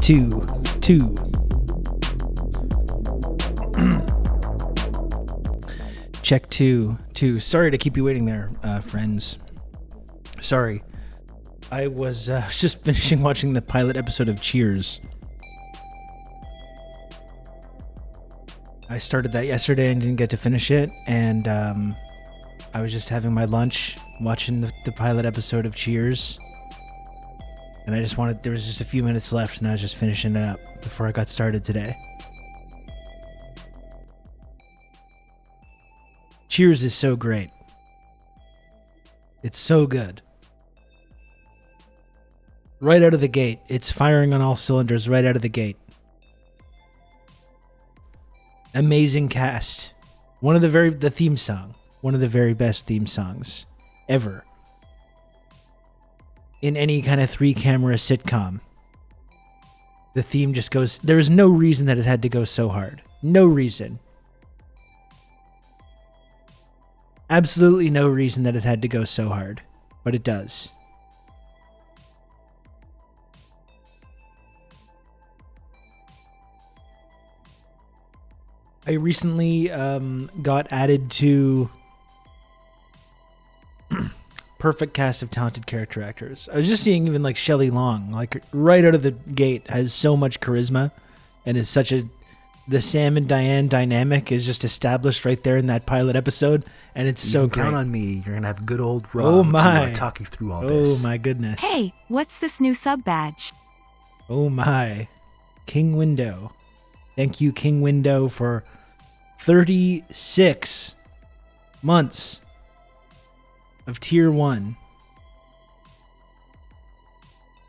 two. Check two. Sorry to keep you waiting there, friends. Sorry. I was just finishing watching the pilot episode of Cheers. I started that yesterday and didn't get to finish it, and I was just having my lunch, watching the pilot episode of Cheers. And there was just a few minutes left, and I was just finishing it up before I got started today. Cheers is so great. It's so good. Right out of the gate. It's firing on all cylinders right out of the gate. Amazing cast. The theme song. One of the very best theme songs ever. In any kind of 3-camera sitcom. The theme just goes... There is no reason that it had to go so hard. No reason. Absolutely no reason that it had to go so hard. But it does. I recently got added to perfect cast of talented character actors. I was just seeing even like Shelley Long, like right out of the gate, has so much charisma and is the Sam and Diane dynamic is just established right there in that pilot episode, and it's so great. Count on me. You're gonna have good old Rob to talk you through all this. Oh my goodness. Hey, what's this new sub badge? Oh my. King Window. Thank you, King Window, for 36 months of Tier 1.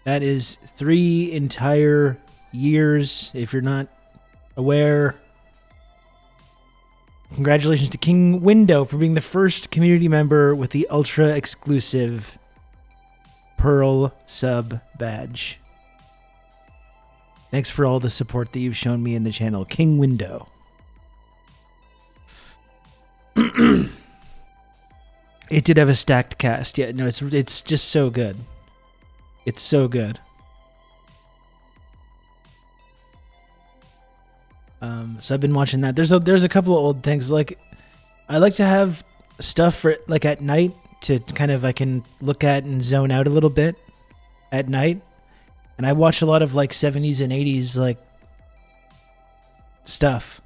That is 3 entire years, if you're not aware. Congratulations to King Window for being the first community member with the ultra-exclusive Pearl sub badge. Thanks for all the support that you've shown me in the channel, King Window. It did have a stacked cast. Yeah, no, it's just so good. It's so good. So I've been watching that. There's a couple of old things. Like, I like to have stuff for like at night to kind of I can look at and zone out a little bit at night. And I watch a lot of like 70s and 80s like stuff.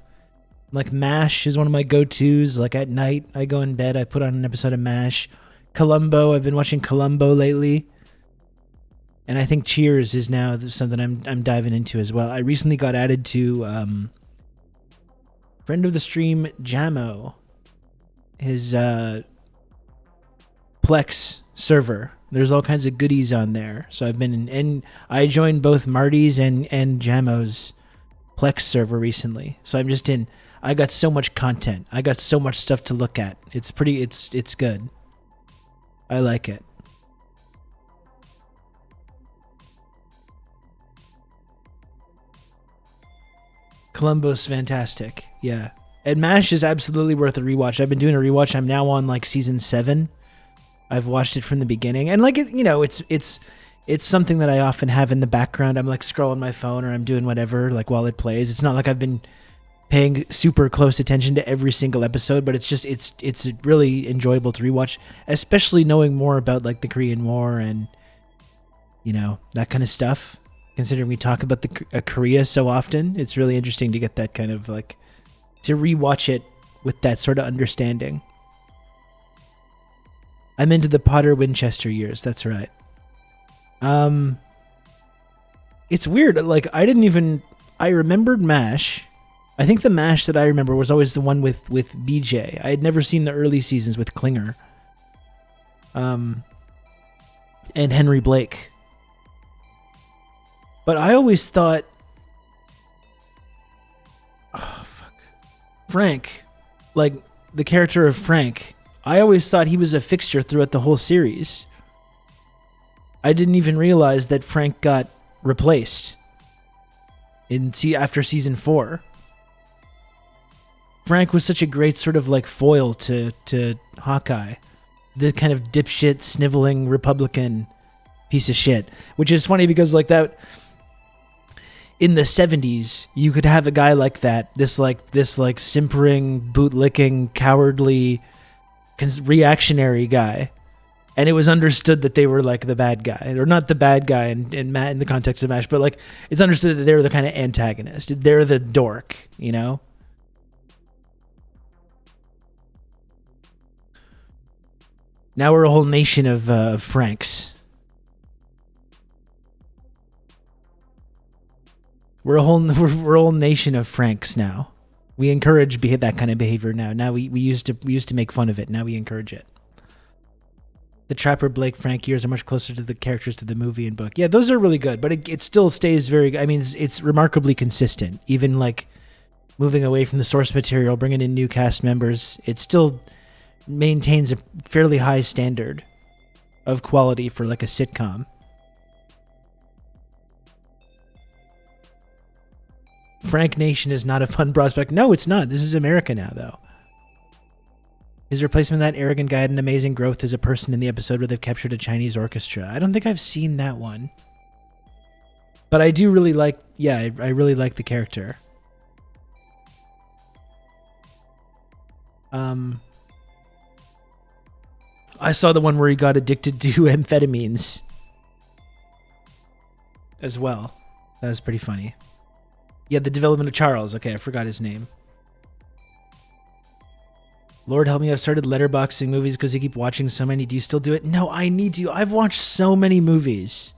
Like MASH is one of my go-tos. Like at night, I go in bed, I put on an episode of MASH. Columbo, I've been watching Columbo lately. And I think Cheers is now something I'm diving into as well. I recently got added to friend of the stream, Jamo. His Plex server. There's all kinds of goodies on there. So I've been and I joined both Marty's and Jamo's Plex server recently. So I'm just in. I got so much content. I got so much stuff to look at. It's good. I like it. Columbo's fantastic. Yeah. And MASH is absolutely worth a rewatch. I've been doing a rewatch. I'm now on like season 7. I've watched it from the beginning. And like, it's something that I often have in the background. I'm like scrolling my phone or I'm doing whatever, like while it plays. It's not like I've been paying super close attention to every single episode, but it's really enjoyable to rewatch, especially knowing more about like the Korean War and, that kind of stuff. Considering we talk about Korea so often, it's really interesting to get that kind of like, to rewatch it with that sort of understanding. I'm into the Potter Winchester years. That's right. It's weird. Like I remembered MASH. I think the MASH that I remember was always the one with BJ. I had never seen the early seasons with Klinger. And Henry Blake. But I always thought, Frank, like the character of Frank, I always thought he was a fixture throughout the whole series. I didn't even realize that Frank got replaced after season 4. Frank was such a great sort of like foil to Hawkeye, the kind of dipshit, sniveling Republican piece of shit, which is funny because like that, in the 70s, you could have a guy like that, this simpering, bootlicking, cowardly, reactionary guy, and it was understood that they were like the bad guy, or not the bad guy in the context of MASH, but like it's understood that they're the kind of antagonist. They're the dork, you know? Now we're a whole nation of Franks. We're a whole nation of Franks now. We encourage that kind of behavior now. Now we used to make fun of it. Now we encourage it. The Trapper Blake Frank years are much closer to the characters to the movie and book. Yeah, those are really good, but it still stays very. I mean, it's remarkably consistent. Even like moving away from the source material, bringing in new cast members, it still maintains a fairly high standard of quality for like a sitcom. Frank Nation is not a fun prospect. No, it's not. This is America now, though. His replacement, that arrogant guy, had an amazing growth as a person in the episode where they've captured a Chinese orchestra. I don't think I've seen that one. But I do really like, I really like the character. I saw the one where he got addicted to amphetamines as well. That was pretty funny. Yeah, the development of Charles. Okay, I forgot his name. Lord help me, I've started letterboxing movies because you keep watching so many. Do you still do it? No, I need to. I've watched so many movies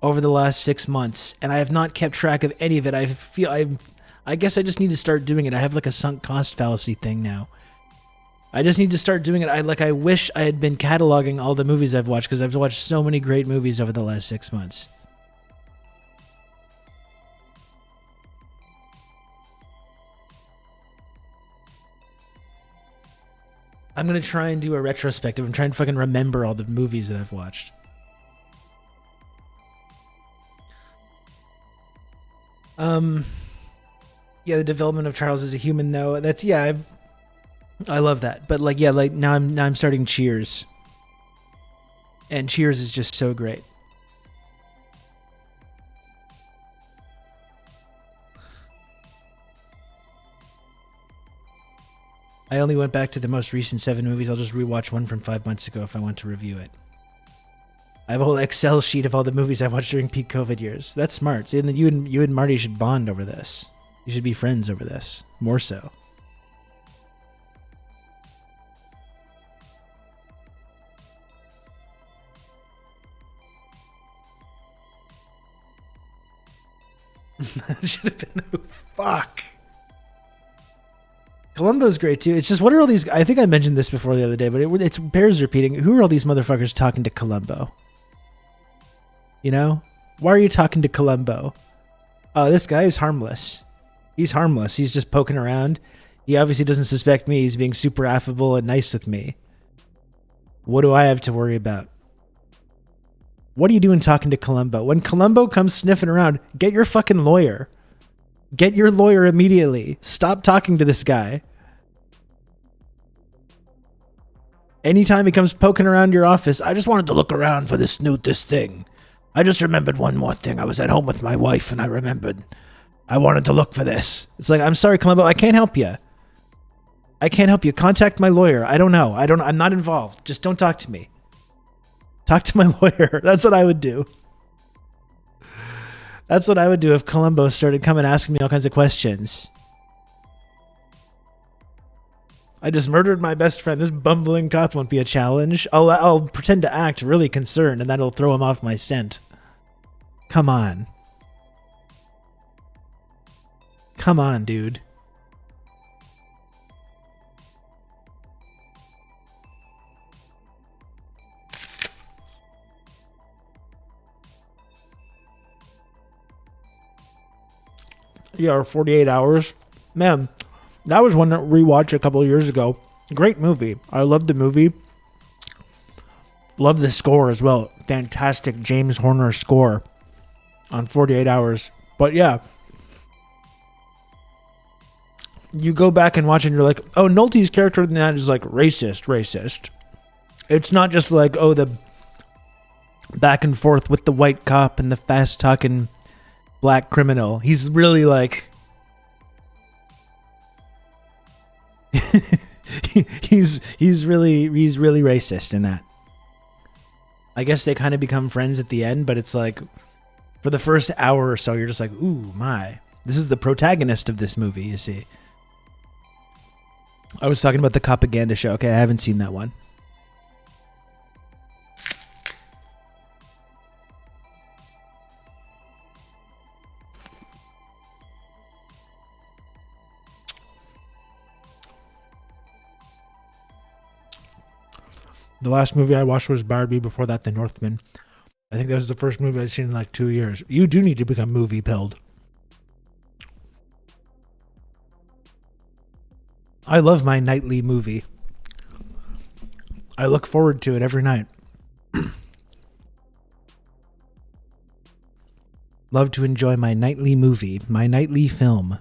over the last 6 months, and I have not kept track of any of it. I guess I just need to start doing it. I have like a sunk cost fallacy thing now. I just need to start doing it. I wish I had been cataloging all the movies I've watched, because I've watched so many great movies over the last 6 months. I'm going to try and do a retrospective. I'm trying to fucking remember all the movies that I've watched. Yeah, the development of Charles as a human, though. That's, I love that. But now I'm starting Cheers. And Cheers is just so great. I only went back to the most recent 7 movies. I'll just rewatch one from 5 months ago if I want to review it. I have a whole Excel sheet of all the movies I watched during peak COVID years. That's smart. See, and you and Marty should bond over this. You should be friends over this. More so. That should have been the fuck. Columbo's great too. It's just, what are all these? I think I mentioned this before the other day, but it bears repeating. Who are all these motherfuckers talking to Columbo? You know, why are you talking to Columbo? Oh, this guy is harmless. He's harmless. He's just poking around. He obviously doesn't suspect me. He's being super affable and nice with me. What do I have to worry about? What are you doing talking to Columbo? When Columbo comes sniffing around, get your fucking lawyer. Get your lawyer immediately. Stop talking to this guy. Anytime he comes poking around your office, I just wanted to look around for this thing. I just remembered one more thing. I was at home with my wife and I remembered I wanted to look for this. It's like, I'm sorry, Columbo, I can't help you. I can't help you. Contact my lawyer. I don't know. I'm not involved. Just don't talk to me. Talk to my lawyer. That's what I would do. That's what I would do if Columbo started coming asking me all kinds of questions. I just murdered my best friend. This bumbling cop won't be a challenge. I'll pretend to act really concerned, and that'll throw him off my scent. Come on. Come on, dude. Yeah, 48 Hours. Man, that was one that we rewatched a couple of years ago. Great movie. I loved the movie. Love the score as well. Fantastic James Horner score on 48 Hours. But yeah, you go back and watch it and you're like, oh, Nolte's character in that is like racist. It's not just like, oh, the back and forth with the white cop and the fast talking black criminal. He's really like he's really racist in that. I guess they kind of become friends at the end, but it's like for the first hour or so, you're just like, ooh, my. This is the protagonist of this movie, you see. I was talking about the Propaganda Show. Okay, I haven't seen that one. The last movie I watched was Barbie. Before that, The Northman. I think that was the first movie I've seen in like 2 years. You do need to become movie pilled. I love my nightly movie. I look forward to it every night. Love to enjoy my nightly movie, my nightly film.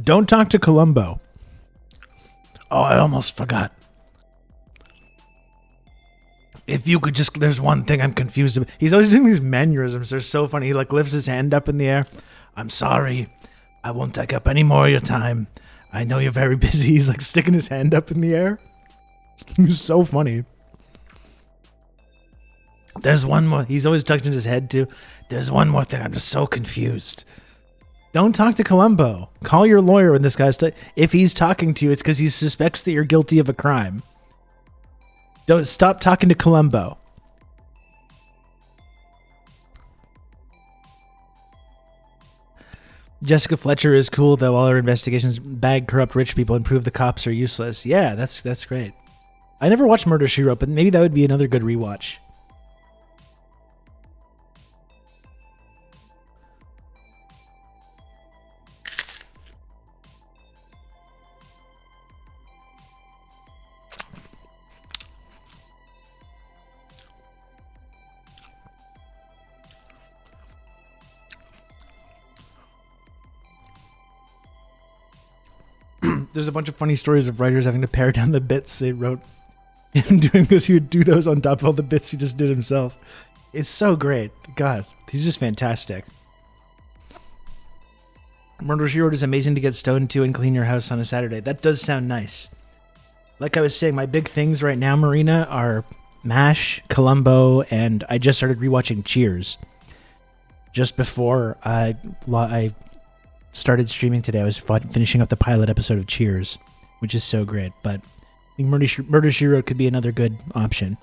Don't talk to Columbo. Oh, I almost forgot. If you could just, there's one thing I'm confused about. He's always doing these mannerisms. They're so funny. He like lifts his hand up in the air. I'm sorry. I won't take up any more of your time. I know you're very busy. He's like sticking his hand up in the air. He's so funny. There's one more. He's always touching his head too. There's one more thing. I'm just so confused. Don't talk to Columbo. Call your lawyer when this guy's... if he's talking to you, it's because he suspects that you're guilty of a crime. Don't stop talking to Columbo. Jessica Fletcher is cool, though. All her investigations bag corrupt rich people and prove the cops are useless. Yeah, that's great. I never watched Murder, She Wrote, but maybe that would be another good rewatch. There's a bunch of funny stories of writers having to pare down the bits they wrote and doing because he would do those on top of all the bits he just did himself. It's so great. God, he's just fantastic. Murder, She Wrote is amazing to get stoned to and clean your house on a Saturday. That does sound nice. Like I was saying, my big things right now, Marina, are MASH, Columbo, and I just started rewatching Cheers. Just before I started streaming today, I was finishing up the pilot episode of Cheers, which is so great. But I think Murder, She Wrote could be another good option.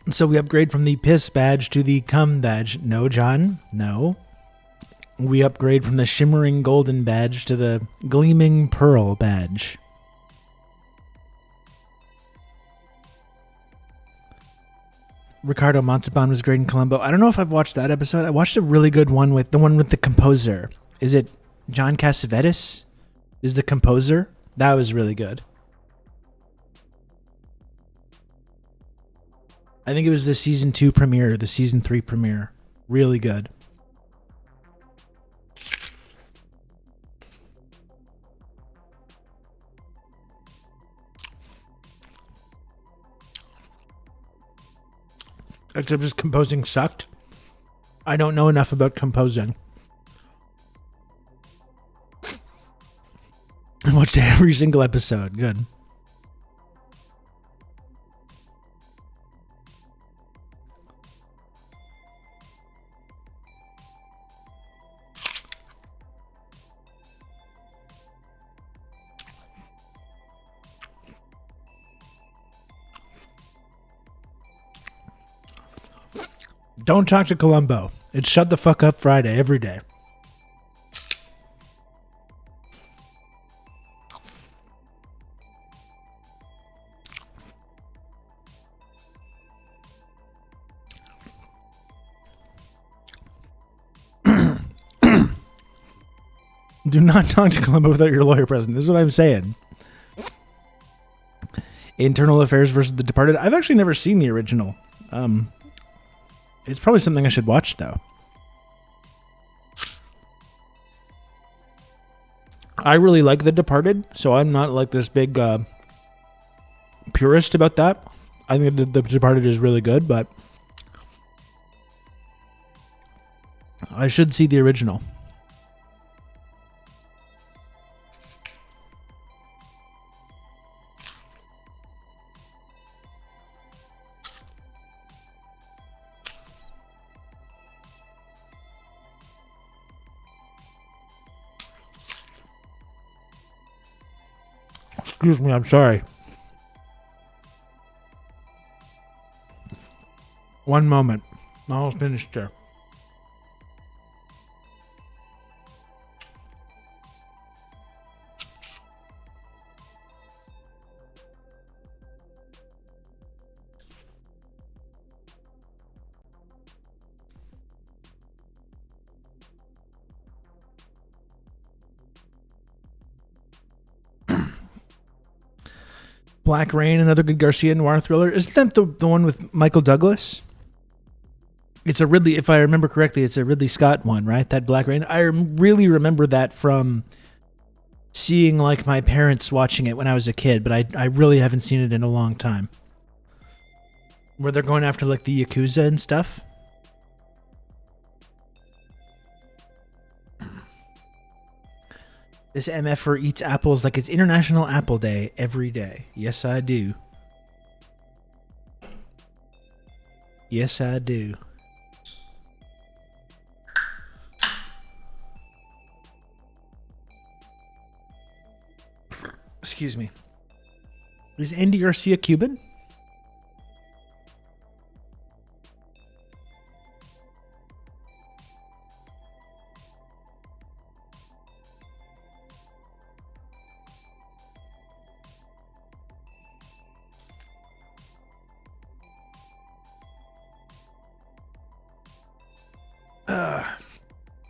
So we upgrade from the piss badge to the cum badge. No, John. No. We upgrade from the shimmering golden badge to the gleaming pearl badge. Ricardo Montalban was great in Columbo. I don't know if I've watched that episode. I watched a really good one with the composer. Is it John Cassavetes? Is the composer? That was really good. I think it was the season 2 premiere, the season 3 premiere. Really good. Except just composing sucked. I don't know enough about composing. I watched every single episode. Good. Don't talk to Columbo. It's Shut the Fuck Up Friday every day. Do not talk to Columbo without your lawyer present. This is what I'm saying. Internal Affairs versus The Departed. I've actually never seen the original. It's probably something I should watch, though. I really like The Departed, so I'm not like this big purist about that. I think The Departed is really good, but I should see the original. Excuse me, I'm sorry. One moment. Almost finished there. Black Rain, another good Garcia Noir thriller. Isn't that the one with Michael Douglas? It's a Ridley, if I remember correctly, it's a Ridley Scott one, right? That Black Rain. I really remember that from seeing like my parents watching it when I was a kid, but I really haven't seen it in a long time. Where they're going after like the Yakuza and stuff. This MFer eats apples like it's International Apple Day every day. Yes, I do. Yes, I do. Excuse me. Is Andy Garcia Cuban?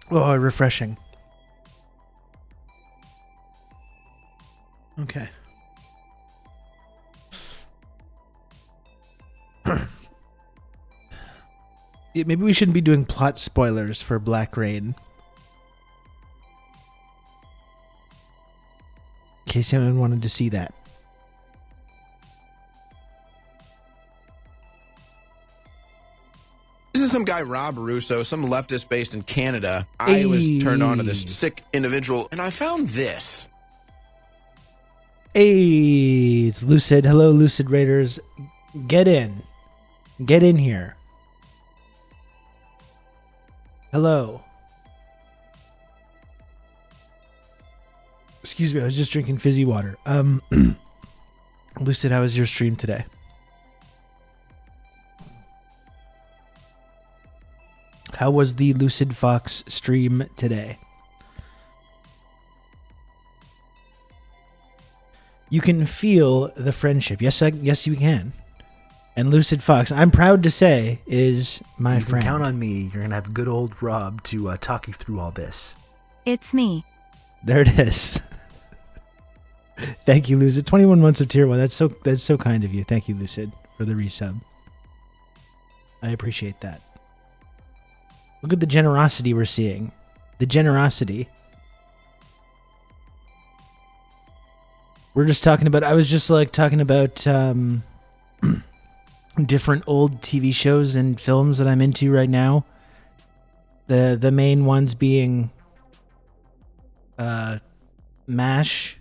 Oh, refreshing. Okay. Maybe we shouldn't be doing plot spoilers for Black Rain. In case anyone wanted to see that. This is some guy, Rob Russo, some leftist based in Canada. I was turned on to this sick individual, and I found this. Hey, it's Lucid. Hello, Lucid Raiders. Get in. Get in here. Hello. Excuse me, I was just drinking fizzy water. Lucid, how was your stream today? How was the Lucid Fox stream today? You can feel the friendship. Yes, yes, you can. And Lucid Fox, I'm proud to say, is my friend. Count on me. You're gonna have good old Rob to talk you through all this. It's me. There it is. Thank you, Lucid. 21 months of tier 1. That's so kind of you. Thank you, Lucid, for the resub. I appreciate that. Look at the generosity we're seeing. The generosity. We're just talking about, I was just like talking about different old TV shows and films that I'm into right now. The main ones being MASH,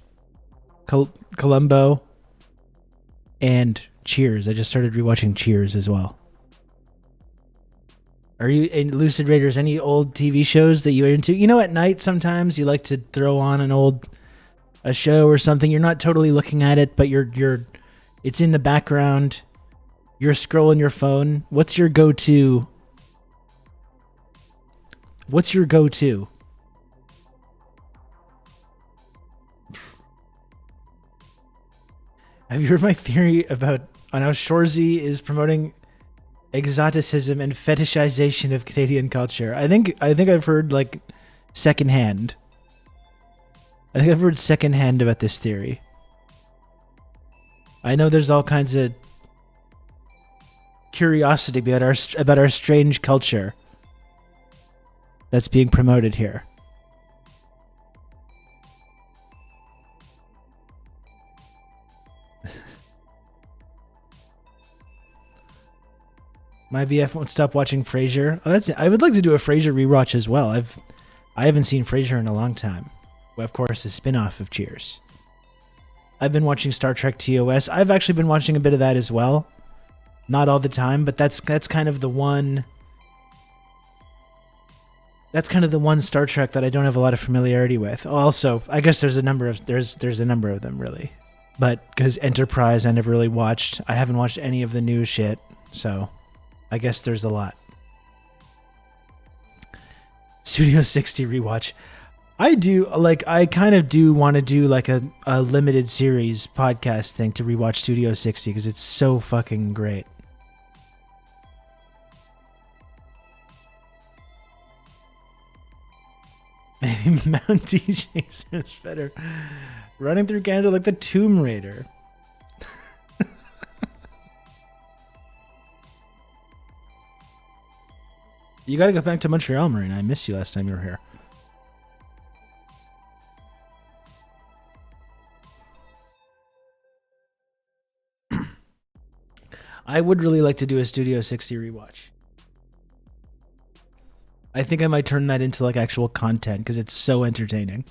Columbo, and Cheers. I just started rewatching Cheers as well. Are you in Lucid Raiders? Any old TV shows that you're into? You know, at night sometimes you like to throw on a show or something. You're not totally looking at it, but it's in the background. You're scrolling your phone. What's your go-to? What's your go-to? Have you heard my theory on how Shorzy is promoting exoticism and fetishization of Canadian culture? I think I've heard like secondhand. I think I've heard secondhand about this theory. I know there's all kinds of curiosity about our strange culture that's being promoted here. My BF won't stop watching Frasier. Oh, I would like to do a Frasier rewatch as well. I haven't seen Frasier in a long time. Well, of course, the spin-off of Cheers. I've been watching Star Trek TOS. I've actually been watching a bit of that as well. Not all the time, but that's kind of the one. That's kind of the one Star Trek that I don't have a lot of familiarity with. Also, I guess there's a number of them really, but because Enterprise I never really watched. I haven't watched any of the new shit, so I guess there's a lot. Studio 60 rewatch. I kind of do want to do like a limited series podcast thing to rewatch Studio 60 because it's so fucking great. Maybe Mountie Chaser is better. Running through Canada like the Tomb Raider. You gotta go back to Montreal, Marina. I missed you last time you were here. I would really like to do a Studio 60 rewatch. I think I might turn that into like actual content because it's so entertaining.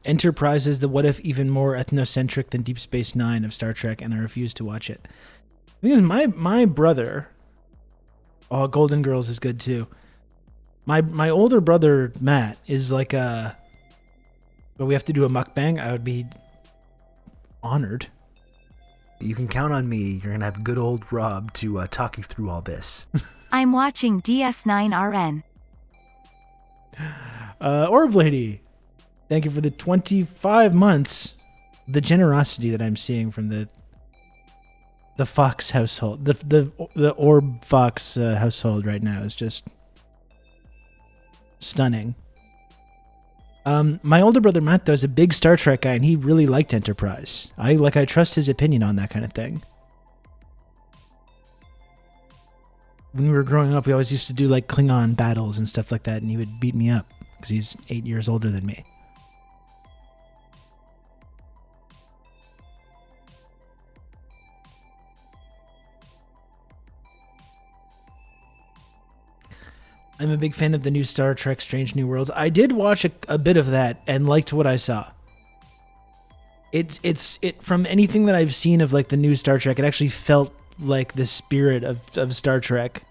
Enterprise is the what if even more ethnocentric than Deep Space Nine of Star Trek, and I refuse to watch it. Because my brother, oh, Golden Girls is good too. My older brother Matt is like but we have to do a mukbang. I would be honored. You can count on me. You're gonna have good old Rob to talk you through all this. I'm watching DS9RN. Orb Lady, thank you for the 25 months. The generosity that I'm seeing from the Fox household, the Orb Fox household right now is just stunning. My older brother Matt though is a big Star Trek guy, and he really liked Enterprise. I trust his opinion on that kind of thing. When we were growing up, we always used to do like Klingon battles and stuff like that, and he would beat me up because he's 8 years older than me. I'm a big fan of the new Star Trek Strange New Worlds. I did watch a bit of that and liked what I saw. It from anything that I've seen of like the new Star Trek, it actually felt like the spirit of Star Trek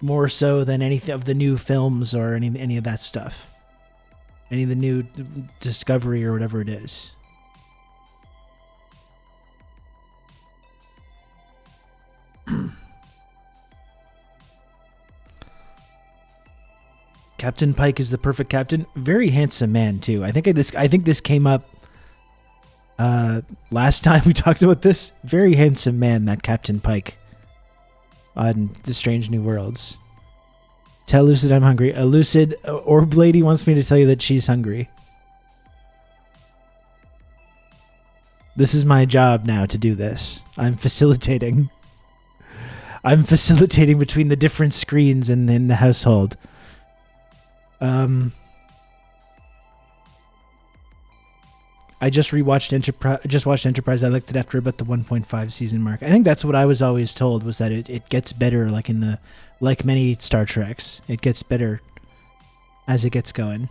more so than anything of the new films or any of that stuff. Any of the new Discovery or whatever it is. Captain Pike is the perfect captain. Very handsome man too. I think this came up last time we talked about this. Very handsome man, that Captain Pike on the Strange New Worlds. Tell Lucid I'm hungry. A Lucid Orb Lady wants me to tell you that she's hungry. This is my job now to do this. I'm facilitating between the different screens in the household. I just rewatched Enterprise. I liked it after about the 1.5 season mark. I think that's what I was always told, was that it gets better, like many Star Treks. It gets better as it gets going.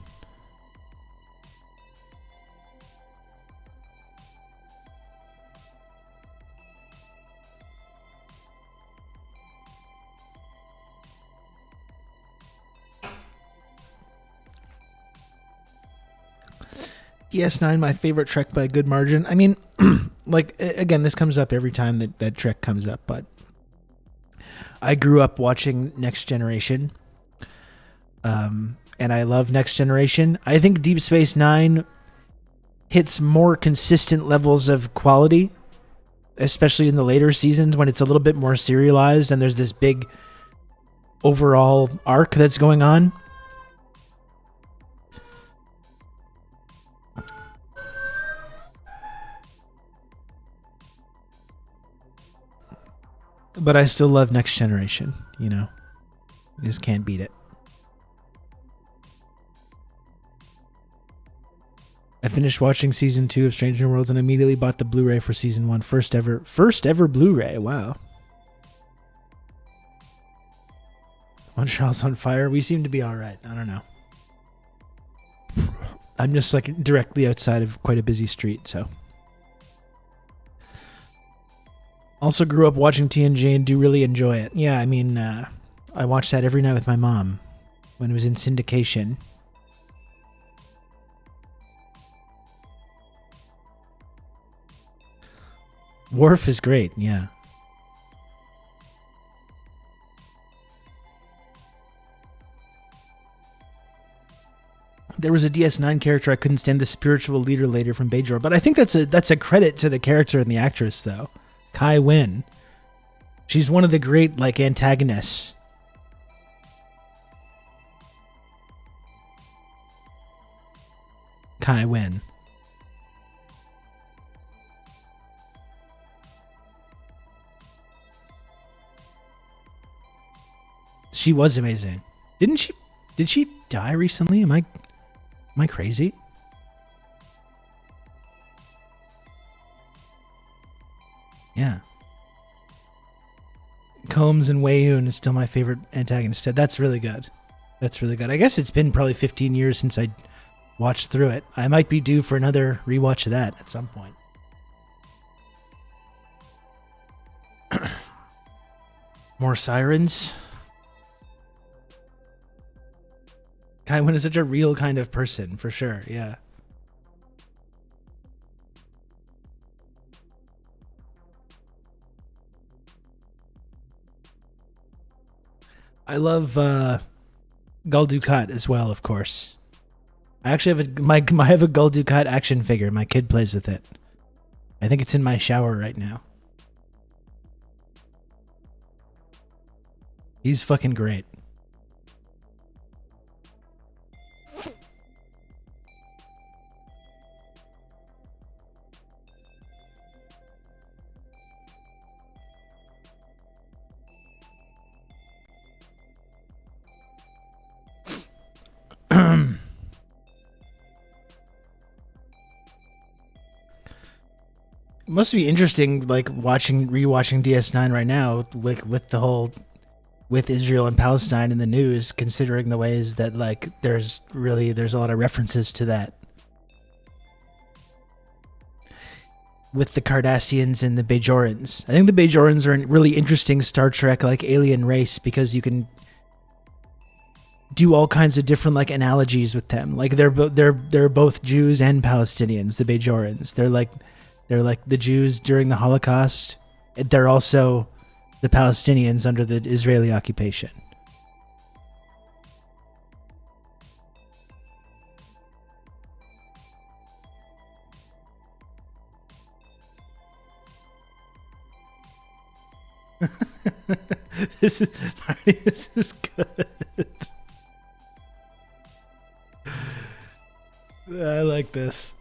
DS9, my favorite Trek by a good margin. I mean, again, this comes up every time that Trek comes up, but I grew up watching Next Generation, and I love Next Generation. I think Deep Space Nine hits more consistent levels of quality especially in the later seasons when it's a little bit more serialized and there's this big overall arc that's going on. But I still love Next Generation, you know. You just can't beat it. I finished watching season 2 of Stranger New Worlds and immediately bought the Blu-ray for season 1. First ever Blu-ray. Wow. Montreal's on fire. We seem to be all right. I don't know. I'm just like directly outside of quite a busy street, so. Also grew up watching TNG and do really enjoy it. Yeah, I mean, I watched that every night with my mom when it was in syndication. Worf is great, yeah. There was a DS9 character I couldn't stand, the spiritual leader later from Bajor, but I think that's a credit to the character and the actress, though. Kai Wynn. She's one of the great, like, antagonists. Kai Wynn. She was amazing. Did she die recently? Am I crazy? Yeah. Combs and Wei-Hoon is still my favorite antagonist. That's really good. That's really good. I guess it's been probably 15 years since I watched through it. I might be due for another rewatch of that at some point. More sirens. Kai Wynn is such a real kind of person, for sure, yeah. I love Gul Dukat as well, of course. I actually have a Gul Dukat action figure. My kid plays with it. I think it's in my shower right now. He's fucking great. It must be interesting, like rewatching DS9 right now, with the whole, with Israel and Palestine in the news, considering the ways that like there's a lot of references to that. With the Cardassians and the Bajorans. I think the Bajorans are a really interesting Star Trek like alien race because you can do all kinds of different like analogies with them. Like they're both Jews and Palestinians, the Bajorans. They're like the Jews during the Holocaust. They're also the Palestinians under the Israeli occupation. This is good. I like this.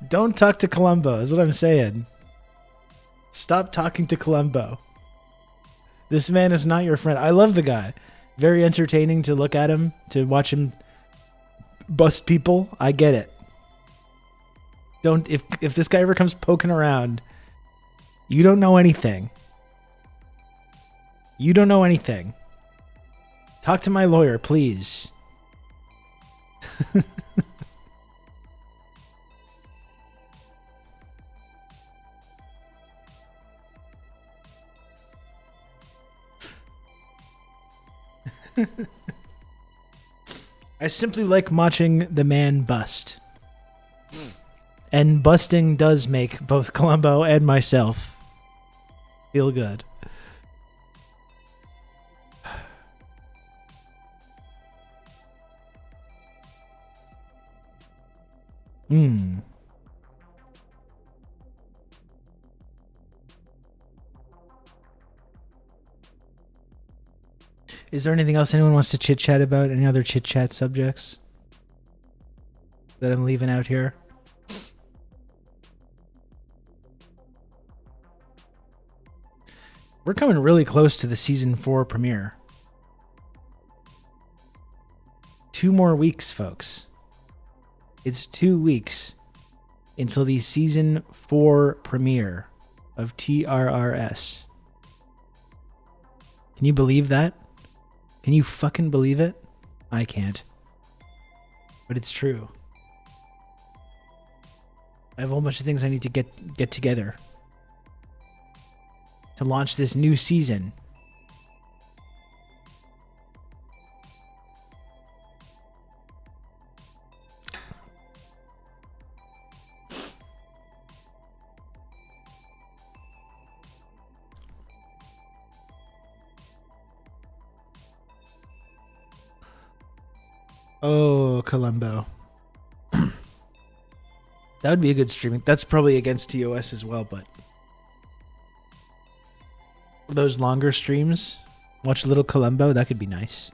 Don't talk to Columbo, is what I'm saying. Stop talking to Columbo. This man is not your friend. I love the guy. Very entertaining to look at him, to watch him bust people. I get it. Don't if this guy ever comes poking around, you don't know anything. You don't know anything. Talk to my lawyer, please. I simply like watching the man bust. And busting does make both Columbo and myself feel good. Hmm. Is there anything else anyone wants to chit-chat about? Any other chit-chat subjects that I'm leaving out here? We're coming really close to the season 4 premiere. 2 more weeks, folks. It's 2 weeks until the season 4 premiere of TRRS. Can you believe that? Can you fucking believe it? I can't. But it's true. I have a whole bunch of things I need to get together to launch this new season. Oh, Columbo. That would be a good streaming. That's probably against TOS as well, but those longer streams, watch a little Columbo, that could be nice.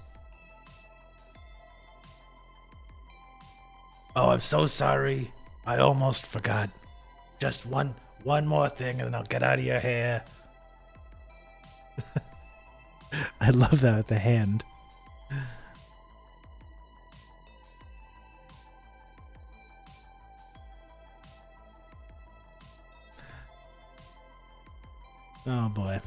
Oh, I'm so sorry. I almost forgot. Just one more thing and then I'll get out of your hair. I love that with the hand. Oh boy.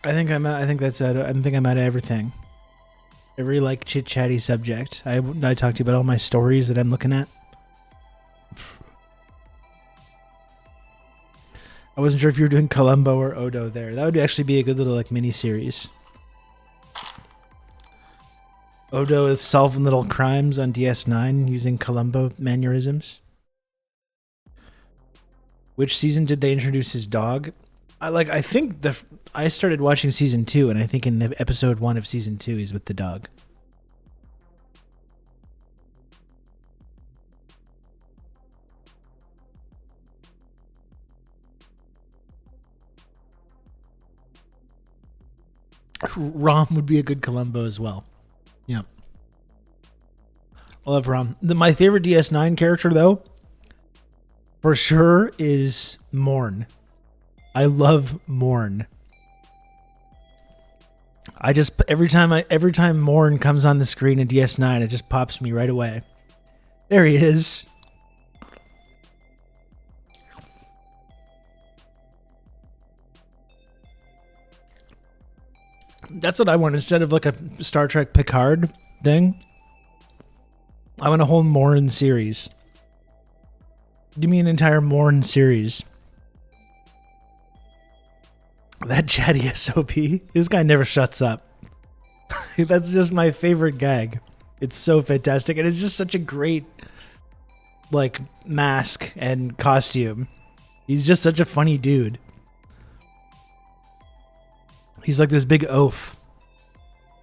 I think I'm out of everything. Every like chit chatty subject. I talked to you about all my stories that I'm looking at. I wasn't sure if you were doing Columbo or Odo there. That would actually be a good little like mini series. Odo is solving little crimes on DS9 using Columbo mannerisms. Which season did they introduce his dog? I think I started watching season 2, and I think in episode 1 of season 2 he's with the dog. Rom would be a good Columbo as well. Yeah. I love Rom. My favorite DS9 character, though, for sure, is Morn. I love Morn. I just every time Morn comes on the screen in DS9, it just pops me right away. There he is. That's what I want instead of like a Star Trek Picard thing. I want a whole Morn series. Give me an entire Morn series. That chatty SOP. This guy never shuts up. That's just my favorite gag. It's so fantastic. And it's just such a great like mask and costume. He's just such a funny dude. He's like this big oaf.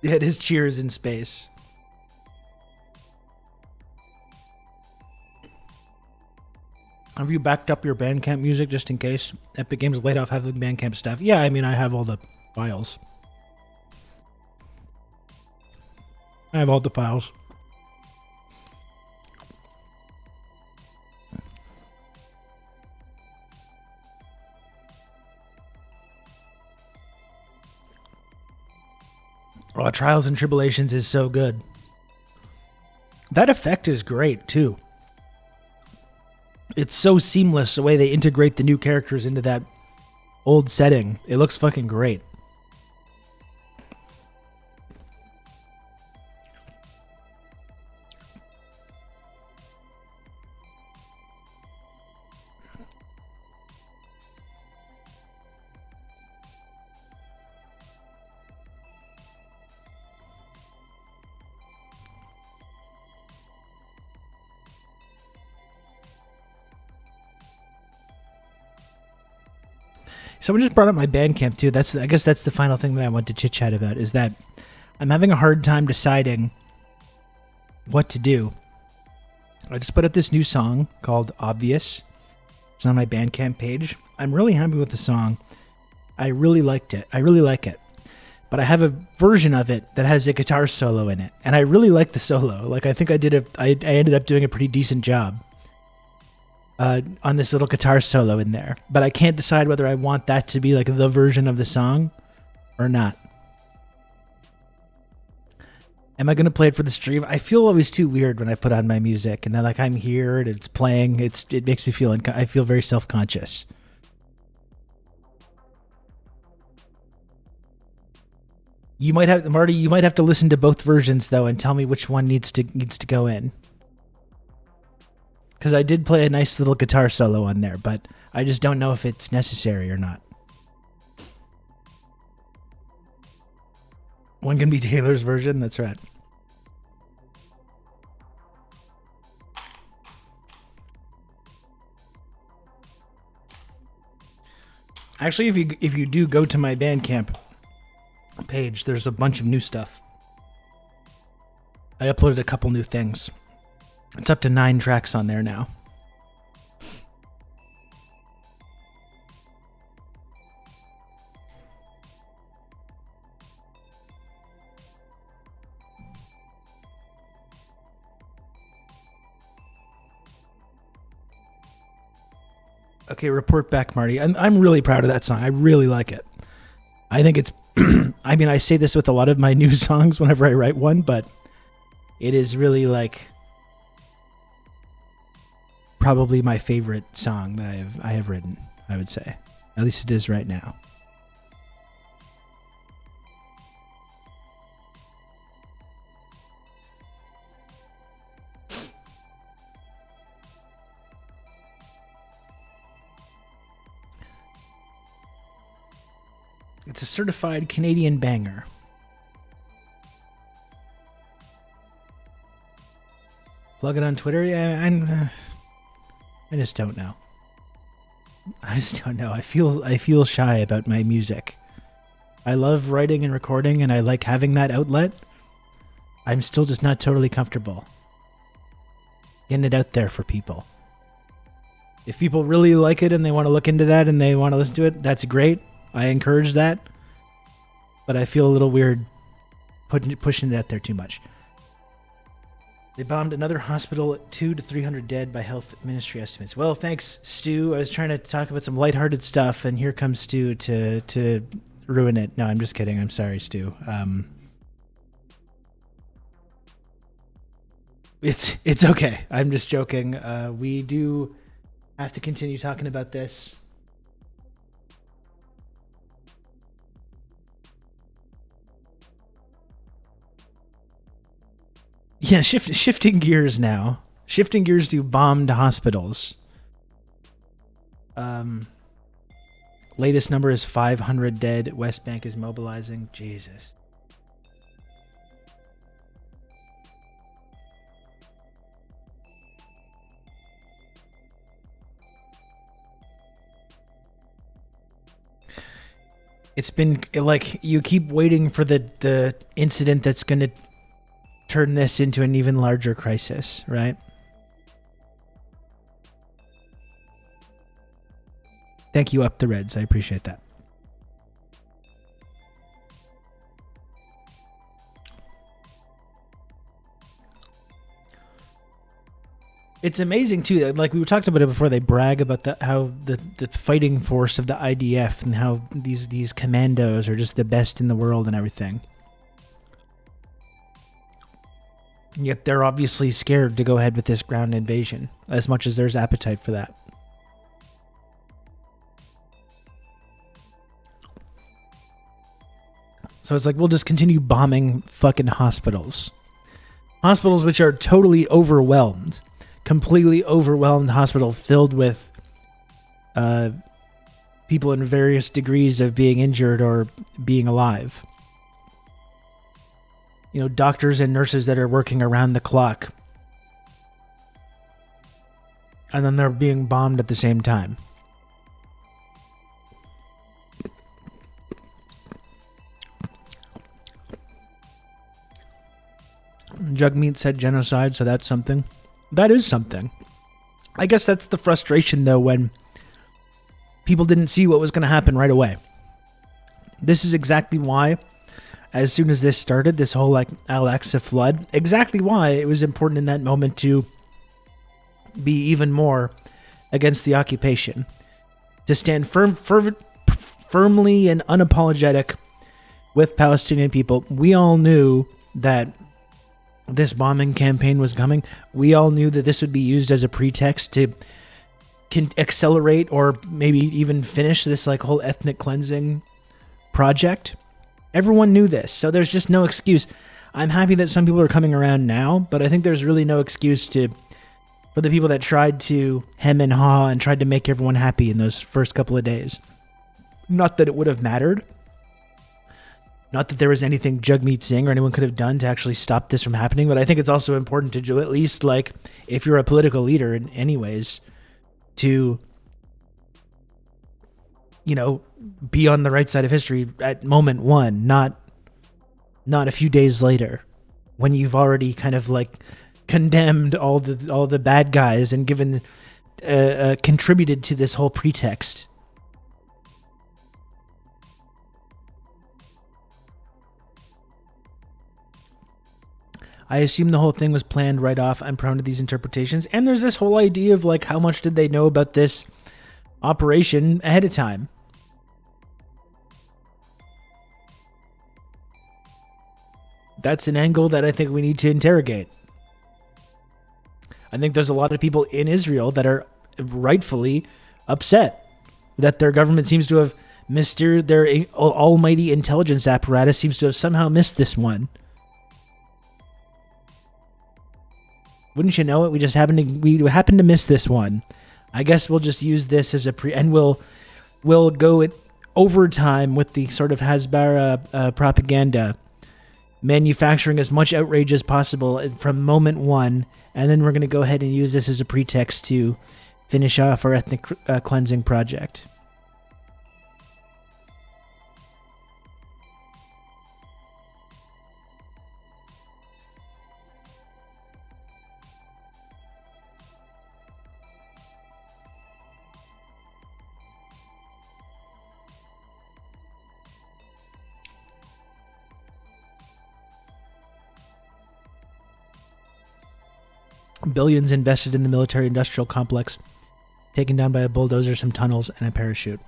He had his cheers in space. Have you backed up your Bandcamp music just in case Epic Games laid off half the Bandcamp staff? Yeah, I mean, I have all the files. I have all the files. Oh, Trials and Tribulations is so good. That effect is great, too. It's so seamless the way they integrate the new characters into that old setting. It looks fucking great. Someone just brought up my Bandcamp too. I guess that's the final thing that I want to chit chat about, is that I'm having a hard time deciding what to do. I just put up this new song called Obvious. It's on my Bandcamp page. I'm really happy with the song. I really liked it. I really like it. But I have a version of it that has a guitar solo in it, and I really like the solo. Like, I think I ended up doing a pretty decent job on this little guitar solo in there. But I can't decide whether I want that to be like the version of the song or not. Am I going to play it for the stream? I feel always too weird when I put on my music and then like I'm here and it's playing. It makes me feel I feel very self-conscious. You might have, Marty, you might have to listen to both versions though and tell me which one needs to go in. Cuz I did play a nice little guitar solo on there, but I just don't know if it's necessary or not. One can be Taylor's version, that's right. Actually, if you do go to my Bandcamp page, there's a bunch of new stuff. I uploaded a couple new things. It's up to 9 tracks on there now. Okay, report back, Marty. I'm really proud of that song. I really like it. I think it's I mean, I say this with a lot of my new songs whenever I write one, but it is really like probably my favorite song that I have written, I would say. At least it is right now. It's a certified Canadian banger. Plug it on Twitter? Yeah, I just don't know. I just don't know. I feel shy about my music. I love writing and recording, and I like having that outlet. I'm still just not totally comfortable getting it out there for people. If people really like it and they want to look into that and they want to listen to it, that's great. I encourage that, but I feel a little weird pushing it out there too much. They bombed another hospital at 200 to 300 dead by health ministry estimates. Well, thanks, Stu. I was trying to talk about some lighthearted stuff, and here comes Stu to ruin it. No, I'm just kidding. I'm sorry, Stu. It's okay. I'm just joking. We do have to continue talking about this. Yeah, shifting gears now. Shifting gears to bombed hospitals. Latest number is 500 dead. West Bank is mobilizing. Jesus. It's been like you keep waiting for the incident that's going to turn this into an even larger crisis, right? Thank you, Up the Reds. I appreciate that. It's amazing too. Like we talked about it before. They brag about how the fighting force of the IDF and how these commandos are just the best in the world and everything. Yet they're obviously scared to go ahead with this ground invasion, as much as there's appetite for that. So it's like, we'll just continue bombing fucking hospitals. Hospitals which are totally overwhelmed. Completely overwhelmed hospital filled with people in various degrees of being injured or being alive. You know, doctors and nurses that are working around the clock. And then they're being bombed at the same time. Jugmeat said genocide, so that's something. That is something. I guess that's the frustration, though, when people didn't see what was going to happen right away. This is exactly why, as soon as this started, this whole like Al-Aqsa flood, exactly why it was important in that moment to be even more against the occupation, to stand firmly and unapologetic with Palestinian people. We all knew that this bombing campaign was coming. We all knew that this would be used as a pretext to accelerate or maybe even finish this like whole ethnic cleansing project. Everyone knew this, so there's just no excuse. I'm happy that some people are coming around now, but I think there's really no excuse for the people that tried to hem and haw and tried to make everyone happy in those first couple of days. Not that it would have mattered. Not that there was anything Jugmeat Singh or anyone could have done to actually stop this from happening, but I think it's also important to do, at least like if you're a political leader in any ways, to, you know, be on the right side of history at moment one, not a few days later when you've already kind of like condemned all the bad guys and given contributed to this whole pretext. I assume the whole thing was planned right off. I'm prone to these interpretations. And there's this whole idea of like, how much did they know about this operation ahead of time? That's an angle that I think we need to interrogate. I think there's a lot of people in Israel that are rightfully upset that their government seems to have missteered, their almighty intelligence apparatus seems to have somehow missed this one. Wouldn't you know it? We happened to miss this one. I guess we'll just use this as and we'll go it overtime with the sort of Hasbara propaganda, manufacturing as much outrage as possible from moment one, and then we're going to go ahead and use this as a pretext to finish off our ethnic cleansing project. Billions invested in the military-industrial complex, taken down by a bulldozer, some tunnels, and a parachute.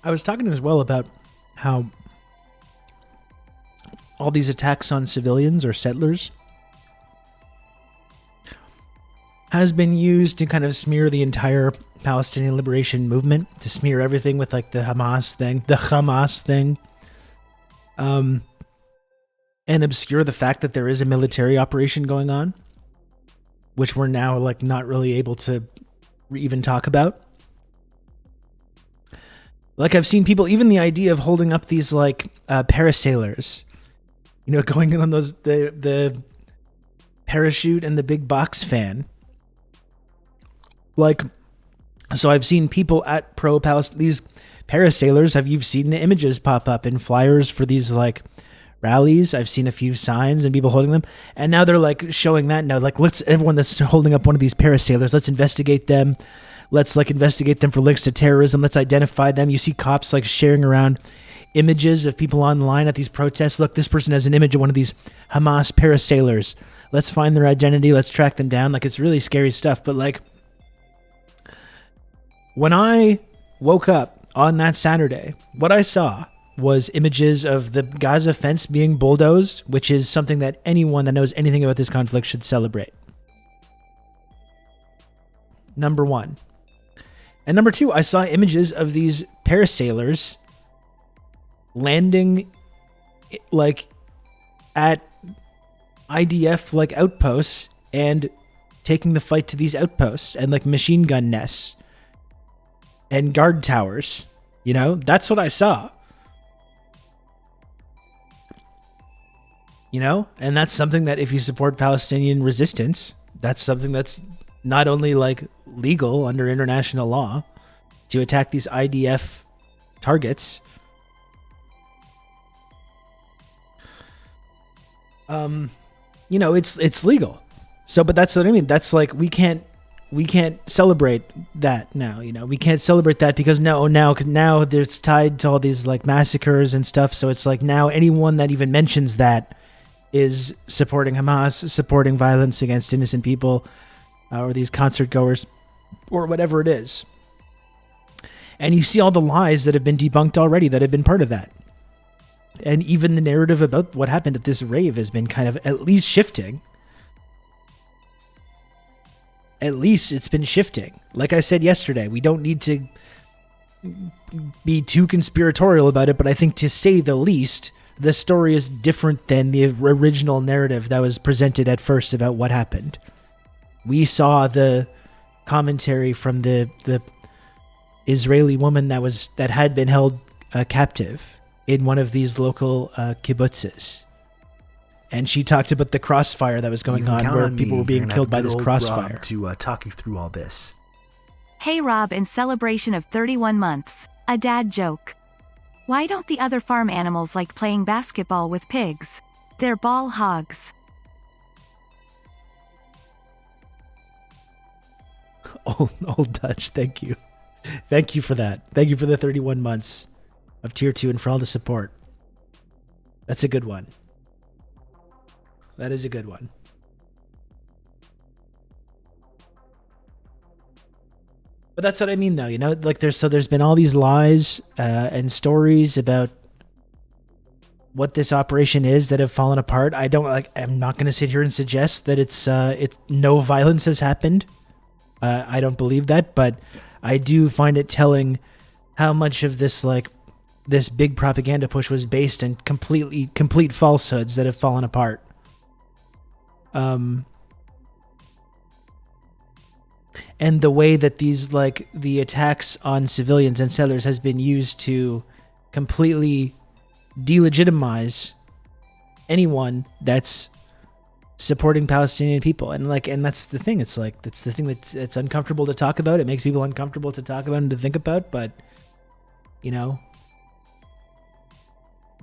I was talking as well about how all these attacks on civilians or settlers has been used to kind of smear the entire Palestinian liberation movement, to smear everything with like the Hamas thing, and obscure the fact that there is a military operation going on, which we're now like not really able to even talk about. Like I've seen people, even the idea of holding up these like parasailers, you know, going in on those the parachute and the big box fan. Like, so I've seen people at pro-Palestine, these parasailers, you've seen the images pop up in flyers for these like rallies. I've seen a few signs and people holding them. And now they're like showing that now, like everyone that's holding up one of these parasailers, let's investigate them. Let's like investigate them for links to terrorism. Let's identify them. You see cops like sharing around images of people online at these protests. Look, this person has an image of one of these Hamas parasailers. Let's find their identity. Let's track them down. Like, it's really scary stuff. But like, when I woke up on that Saturday, what I saw was images of the Gaza fence being bulldozed, which is something that anyone that knows anything about this conflict should celebrate. Number one. And number two, I saw images of these parasailers landing like at IDF like outposts and taking the fight to these outposts and like machine gun nests and guard towers. You know, that's what I saw. You know, and that's something that if you support Palestinian resistance, that's something that's not only like legal under international law, to attack these IDF targets. You know, it's legal. So, but that's what I mean. That's like, we can't celebrate that now, you know, we can't celebrate that because now it's tied to all these like massacres and stuff. So it's like now anyone that even mentions that is supporting Hamas, supporting violence against innocent people, or these concert goers, or whatever it is. And you see all the lies that have been debunked already that have been part of that. And even the narrative about what happened at this rave has been kind of at least shifting. At least it's been shifting. Like I said yesterday, we don't need to be too conspiratorial about it, but I think to say the least, the story is different than the original narrative that was presented at first about what happened. We saw the commentary from the Israeli woman that had been held captive in one of these local kibbutzes. And she talked about the crossfire that was going on where people were being killed by this crossfire. Rob to talk you through all this. Hey Rob, in celebration of 31 months, a dad joke. Why don't the other farm animals like playing basketball with pigs? They're ball hogs. Old Dutch, thank you. Thank you for that. Thank you for the 31 months of Tier 2 and for all the support. That's a good one. That is a good one. But that's what I mean, though. You know, like there's been all these lies and stories about what this operation is that have fallen apart. I'm not going to sit here and suggest that it's no violence has happened. I don't believe that, but I do find it telling how much of this big propaganda push was based in complete falsehoods that have fallen apart. And the way that these the attacks on civilians and settlers has been used to completely delegitimize anyone that's supporting Palestinian people. And that's the thing. It's the thing it's uncomfortable to talk about. It makes people uncomfortable to talk about and to think about, but you know,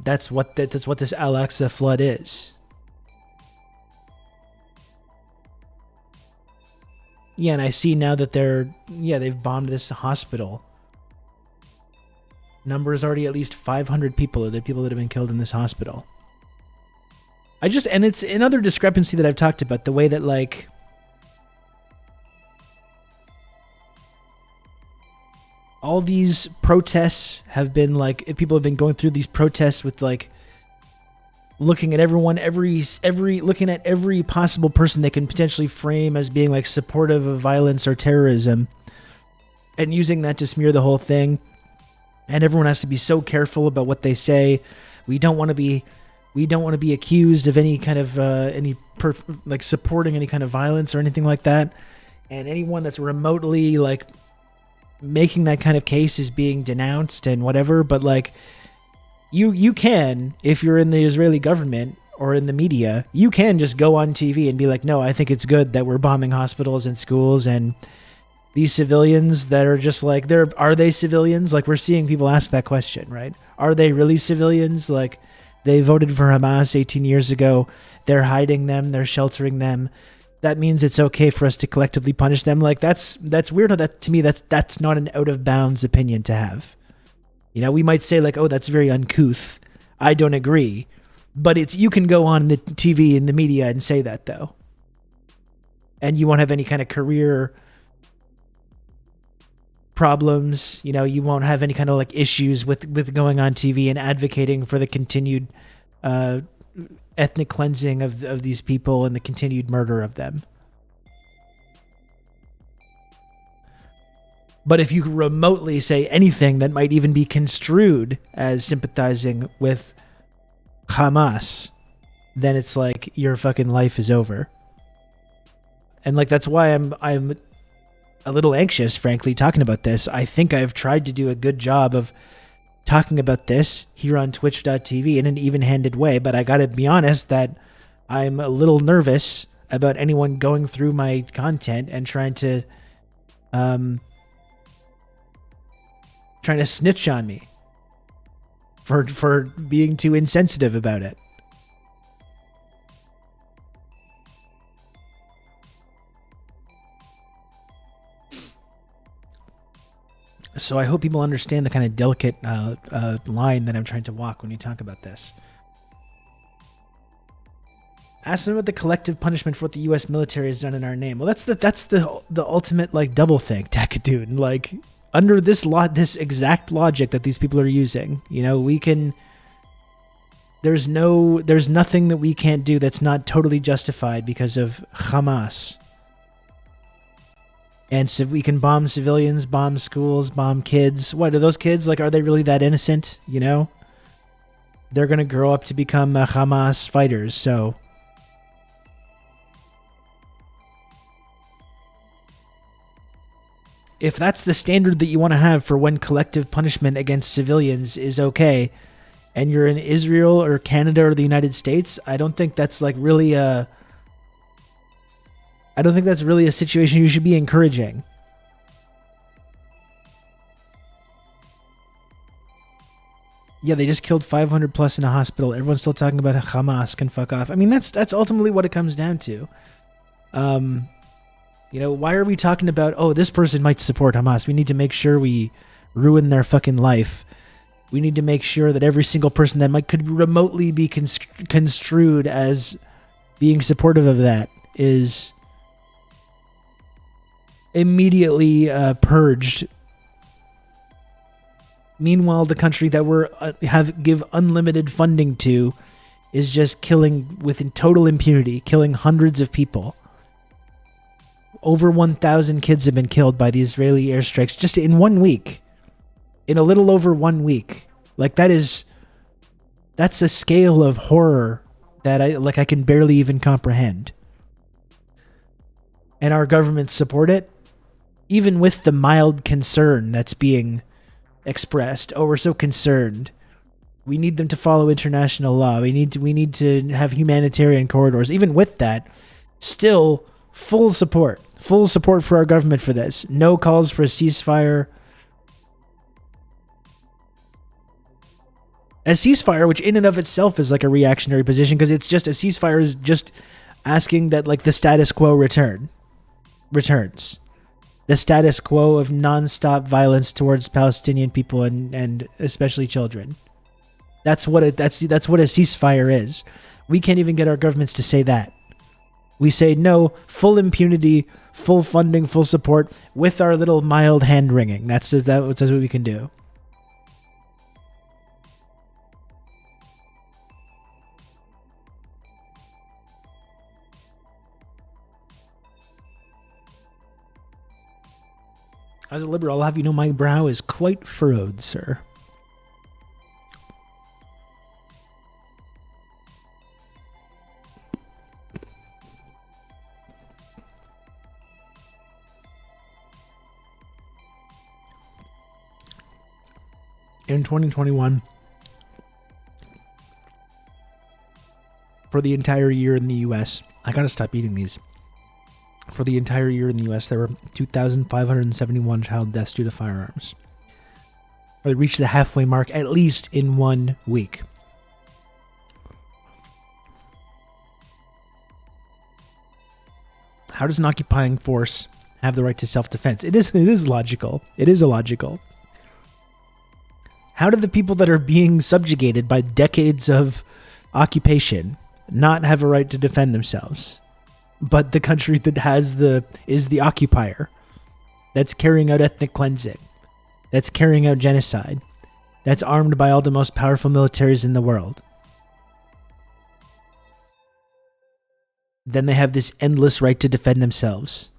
that's what this Al-Aqsa flood is. Yeah, and I see now that they've bombed this hospital. Number is already at least 500 people, the people that have been killed in this hospital. And it's another discrepancy that I've talked about, the way that all these protests have been people have been going through these protests with looking at everyone, looking at every possible person they can potentially frame as being supportive of violence or terrorism, and using that to smear the whole thing. And everyone has to be so careful about what they say. We don't want to be accused of any kind of supporting any kind of violence or anything like that. And anyone that's remotely making that kind of case is being denounced and whatever. But You can, if you're in the Israeli government or in the media, you can just go on TV and be like, no, I think it's good that we're bombing hospitals and schools and these civilians that are just are they civilians? We're seeing people ask that question, right? Are they really civilians? They voted for Hamas 18 years ago. They're hiding them. They're sheltering them. That means it's okay for us to collectively punish them. That's weird. To me, that's not an out of bounds opinion to have. You know, we might say oh, that's very uncouth. I don't agree. But you can go on the TV and the media and say that, though. And you won't have any kind of career problems. You know, you won't have any kind of issues with going on TV and advocating for the continued ethnic cleansing of these people and the continued murder of them. But if you remotely say anything that might even be construed as sympathizing with Hamas, then it's your fucking life is over. And that's why I'm a little anxious, frankly, talking about this. I think I've tried to do a good job of talking about this here on twitch.tv in an even-handed way, but I gotta be honest that I'm a little nervous about anyone going through my content and trying to trying to snitch on me for being too insensitive about it. So I hope people understand the kind of delicate line that I'm trying to walk when you talk about this. Ask them about the collective punishment for what the U.S. military has done in our name. Well, that's the ultimate like double think, Takadune. Like under this exact logic that these people are using, you know, we can. There's nothing that we can't do that's not totally justified because of Hamas. And so we can bomb civilians, bomb schools, bomb kids. What are those kids like? Are they really that innocent? You know, they're gonna grow up to become Hamas fighters. So. If that's the standard that you want to have for when collective punishment against civilians is okay, and you're in Israel or Canada or the United States, I don't think that's like really a situation you should be encouraging. Yeah, they just killed 500 plus in a hospital. Everyone's still talking about Hamas can fuck off. I mean, that's ultimately what it comes down to. You know, why are we talking about, oh, this person might support Hamas? We need to make sure we ruin their fucking life. We need to make sure that every single person that could remotely be construed as being supportive of that is immediately purged. Meanwhile, the country that we're give unlimited funding to is just killing with total impunity, killing hundreds of people. Over 1,000 kids have been killed by the Israeli airstrikes just in 1 week. In a little over 1 week. Like that's a scale of horror that I can barely even comprehend. And our governments support it, even with the mild concern that's being expressed. Oh, we're so concerned. We need them to follow international law. We need to have humanitarian corridors. Even with that, still full support for our government for this. No calls for a ceasefire. A ceasefire, which in and of itself is like a reactionary position, because it's just a ceasefire is just asking that like the status quo returns. The status quo of nonstop violence towards Palestinian people and especially children. That's what a ceasefire is. We can't even get our governments to say that. We say no, full impunity, full funding, full support, with our little mild hand wringing. That's what we can do. As a liberal, I'll have you know my brow is quite furrowed, sir. In 2021, for the entire year in the U.S., I gotta stop eating these. For the entire year in the U.S., there were 2,571 child deaths due to firearms. They reached the halfway mark at least in 1 week. How does an occupying force have the right to self-defense? It is logical. It is illogical. How do the people that are being subjugated by decades of occupation not have a right to defend themselves? But the country that is the occupier, that's carrying out ethnic cleansing, that's carrying out genocide, that's armed by all the most powerful militaries in the world. Then they have this endless right to defend themselves.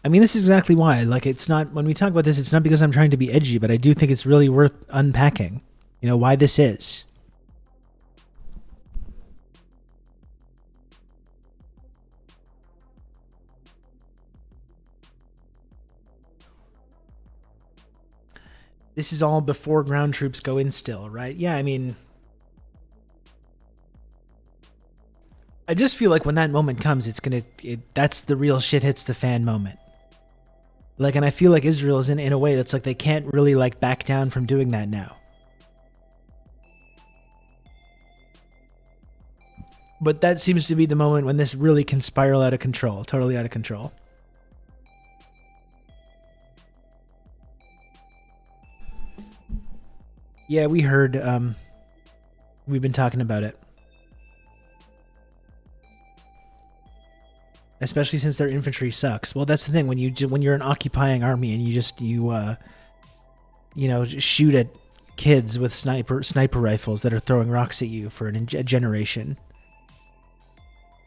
I mean, this is exactly why. Like, it's not, when we talk about this, it's not because I'm trying to be edgy, but I do think it's really worth unpacking, you know, why this is. This is all before ground troops go in still, right? Yeah, I mean, I just feel like when that moment comes, that's the real shit hits the fan moment. Like, and I feel like Israel is in a way that's like they can't really like back down from doing that now. But that seems to be the moment when this really can spiral out of control, totally out of control. Yeah, we heard. We've been talking about it. Especially since their infantry sucks. Well, that's the thing. When you're an occupying army and you shoot at kids with sniper rifles that are throwing rocks at you for a generation,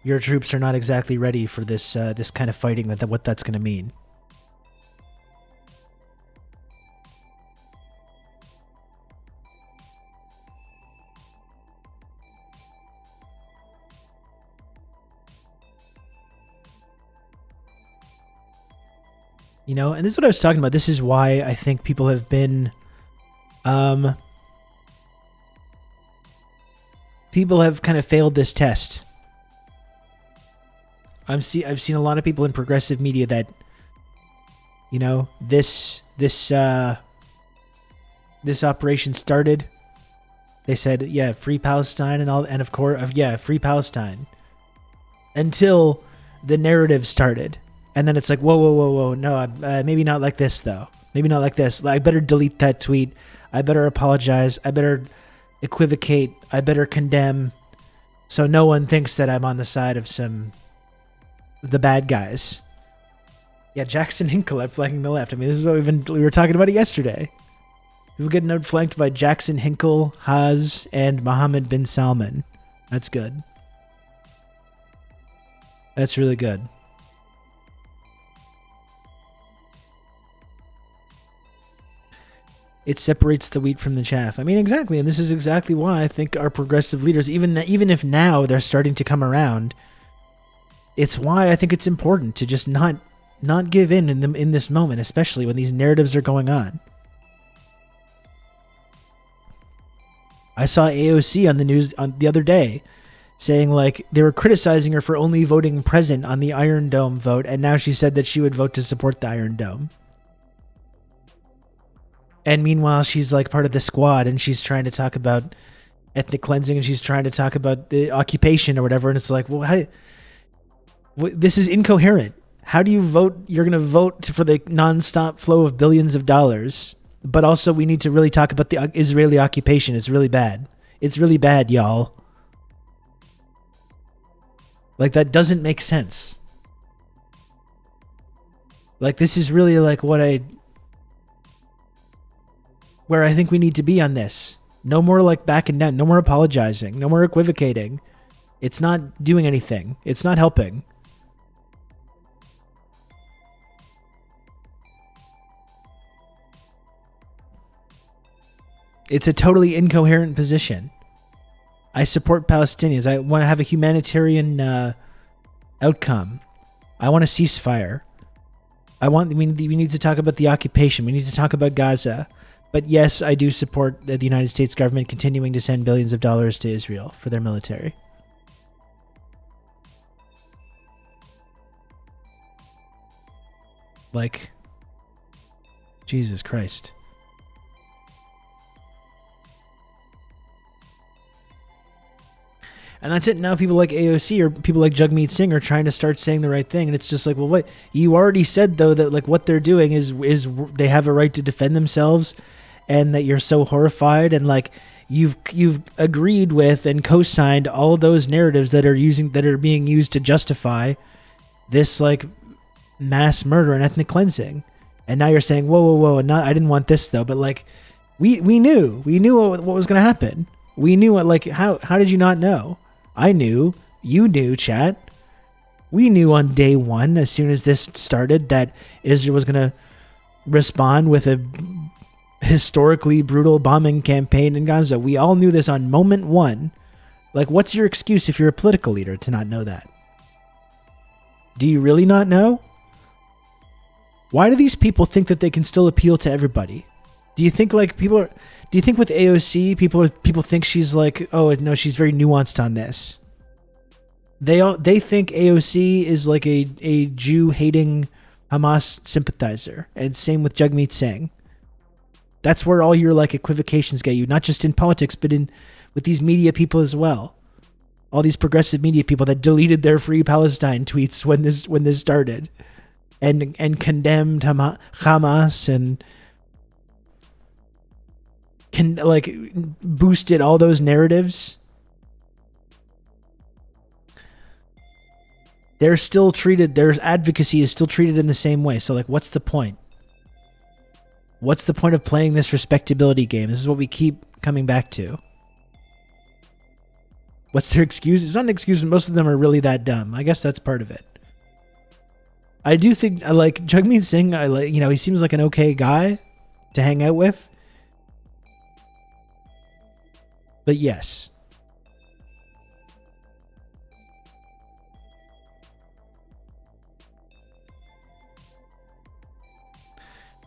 your troops are not exactly ready for this kind of fighting. What that's going to mean. You know, and this is what I was talking about. This is why I think people have been, people have kind of failed this test. I've seen a lot of people in progressive media that, you know, this operation started. They said, yeah, free Palestine and of course, free Palestine. Until the narrative started. And then it's like, whoa, no, maybe not like this, though. Maybe not like this. I better delete that tweet. I better apologize. I better equivocate. I better condemn. So no one thinks that I'm on the side of the bad guys. Yeah, Jackson Hinkle outflanking the left. I mean, this is what we were talking about it yesterday. People getting outflanked by Jackson Hinkle, Haas, and Mohammed bin Salman. That's good. That's really good. It separates the wheat from the chaff. I mean, exactly, and this is exactly why I think our progressive leaders, even if now they're starting to come around, it's why I think it's important to just not give in this moment, especially when these narratives are going on. I saw AOC on the news the other day saying, like, they were criticizing her for only voting present on the Iron Dome vote, and now she said that she would vote to support the Iron Dome. And meanwhile, she's like part of the squad, and she's trying to talk about ethnic cleansing, and she's trying to talk about the occupation or whatever. And it's like, well, this is incoherent. How do you vote? You're going to vote for the nonstop flow of billions of dollars, but also we need to really talk about the Israeli occupation. It's really bad. It's really bad, y'all. Like, that doesn't make sense. Like, this is really like where I think we need to be on this. No more like backing down. No more apologizing. No more equivocating. It's not doing anything. It's not helping. It's a totally incoherent position. I support Palestinians. I want to have a humanitarian outcome. I want a ceasefire. We need to talk about the occupation. We need to talk about Gaza. But yes, I do support the United States government continuing to send billions of dollars to Israel for their military. Like, Jesus Christ. And that's it. Now people like AOC or people like Jagmeet Singh are trying to start saying the right thing. And it's just like, well, what? You already said, though, that like what they're doing is they have a right to defend themselves, and that you're so horrified, and like you've agreed with and co-signed all of those narratives that are being used to justify this like mass murder and ethnic cleansing. And now you're saying, whoa, I didn't want this though. But like we knew what was going to happen. We knew what, like, how did you not know? I knew, you knew, chat. We knew on day one, as soon as this started, that Israel was going to respond with a historically brutal bombing campaign in Gaza. We all knew this on moment one. Like, what's your excuse if you're a political leader to not know that? Do you really not know? Why do these people think that they can still appeal to everybody? Do you think like do you think with AOC people think she's like, oh no, she's very nuanced on this? They think AOC is like a Jew hating Hamas sympathizer. And same with Jagmeet Singh. That's where all your like equivocations get you, not just in politics, but in with these media people as well. All these progressive media people that deleted their Free Palestine tweets when this started, and condemned Hamas and boosted all those narratives. They're still treated. Their advocacy is still treated in the same way. So like, what's the point? What's the point of playing this respectability game? This is what we keep coming back to. What's their excuse? It's not an excuse, but most of them are really that dumb. I guess that's part of it. I do think I like Jagmeet Singh. I like, he seems like an okay guy to hang out with. But yes.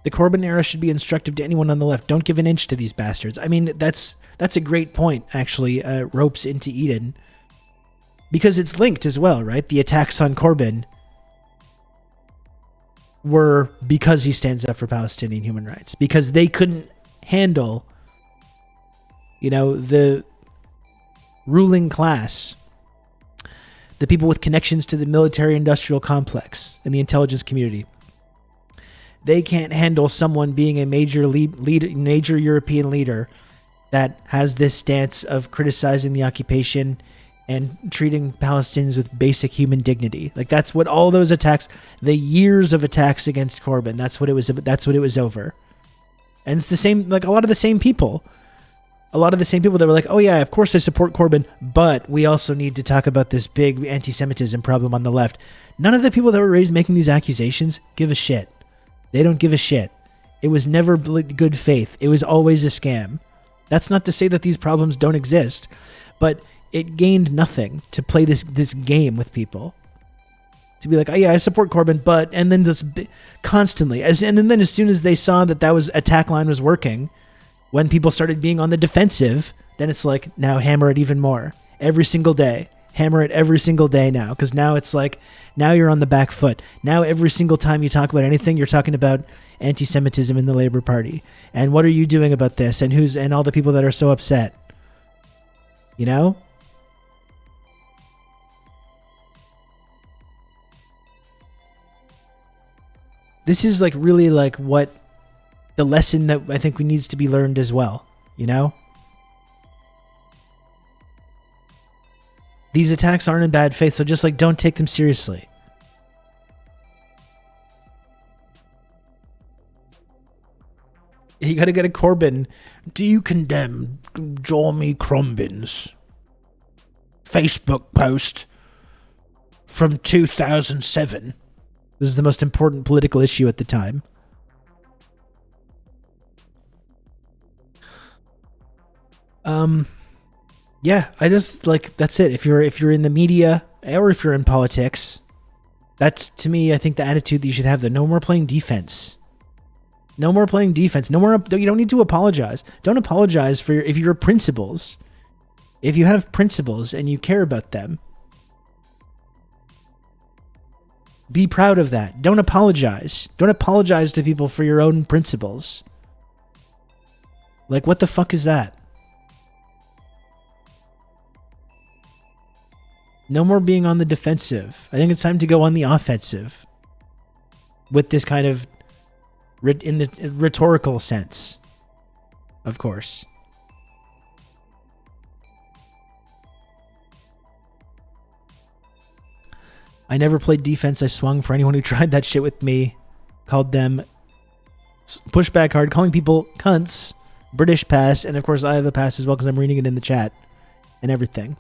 The Corbyn era should be instructive to anyone on the left. Don't give an inch to these bastards. I mean, that's a great point, actually, Ropes into Eden. Because it's linked as well, right? The attacks on Corbyn were because he stands up for Palestinian human rights. Because they couldn't handle, the ruling class, the people with connections to the military-industrial complex and the intelligence community. They can't handle someone being a major European leader that has this stance of criticizing the occupation and treating Palestinians with basic human dignity. Like that's what all those attacks, the years of attacks against Corbyn, that's what it was over. And it's the same, like a lot of the same people that were like, oh yeah, of course I support Corbyn, but we also need to talk about this big anti-Semitism problem on the left. None of the people that were raised making these accusations give a shit. They don't give a shit. It was never good faith. It was always a scam. That's not to say that these problems don't exist, but it gained nothing to play this game with people. To be like, oh yeah, I support Corbyn, but, and then just constantly, and then as soon as they saw that was attack line was working, when people started being on the defensive, then it's like, now hammer it even more. Every single day. Hammer it every single day now, because now it's like, now you're on the back foot. Now every single time you talk about anything, you're talking about anti-Semitism in the Labour Party. And what are you doing about this? And all the people that are so upset. This is like really like what the lesson that I think needs to be learned as well, These attacks aren't in bad faith, so just like don't take them seriously. You gotta get a Corbyn. Do you condemn Jeremy Corbyn's Facebook post from 2007? This is the most important political issue at the time. Yeah, I just like that's it. If you're in the media or if you're in politics, that's to me I think the attitude that you should have. No more playing defense. No more playing defense. No more. You don't need to apologize. Don't apologize for if your principles. If you have principles and you care about them, be proud of that. Don't apologize. Don't apologize to people for your own principles. Like what the fuck is that? No more being on the defensive. I think it's time to go on the offensive. With this kind of, in the rhetorical sense, of course. I never played defense. I swung for anyone who tried that shit with me. Called them pushback hard, calling people cunts, British pass, and of course I have a pass as well because I'm reading it in the chat and everything.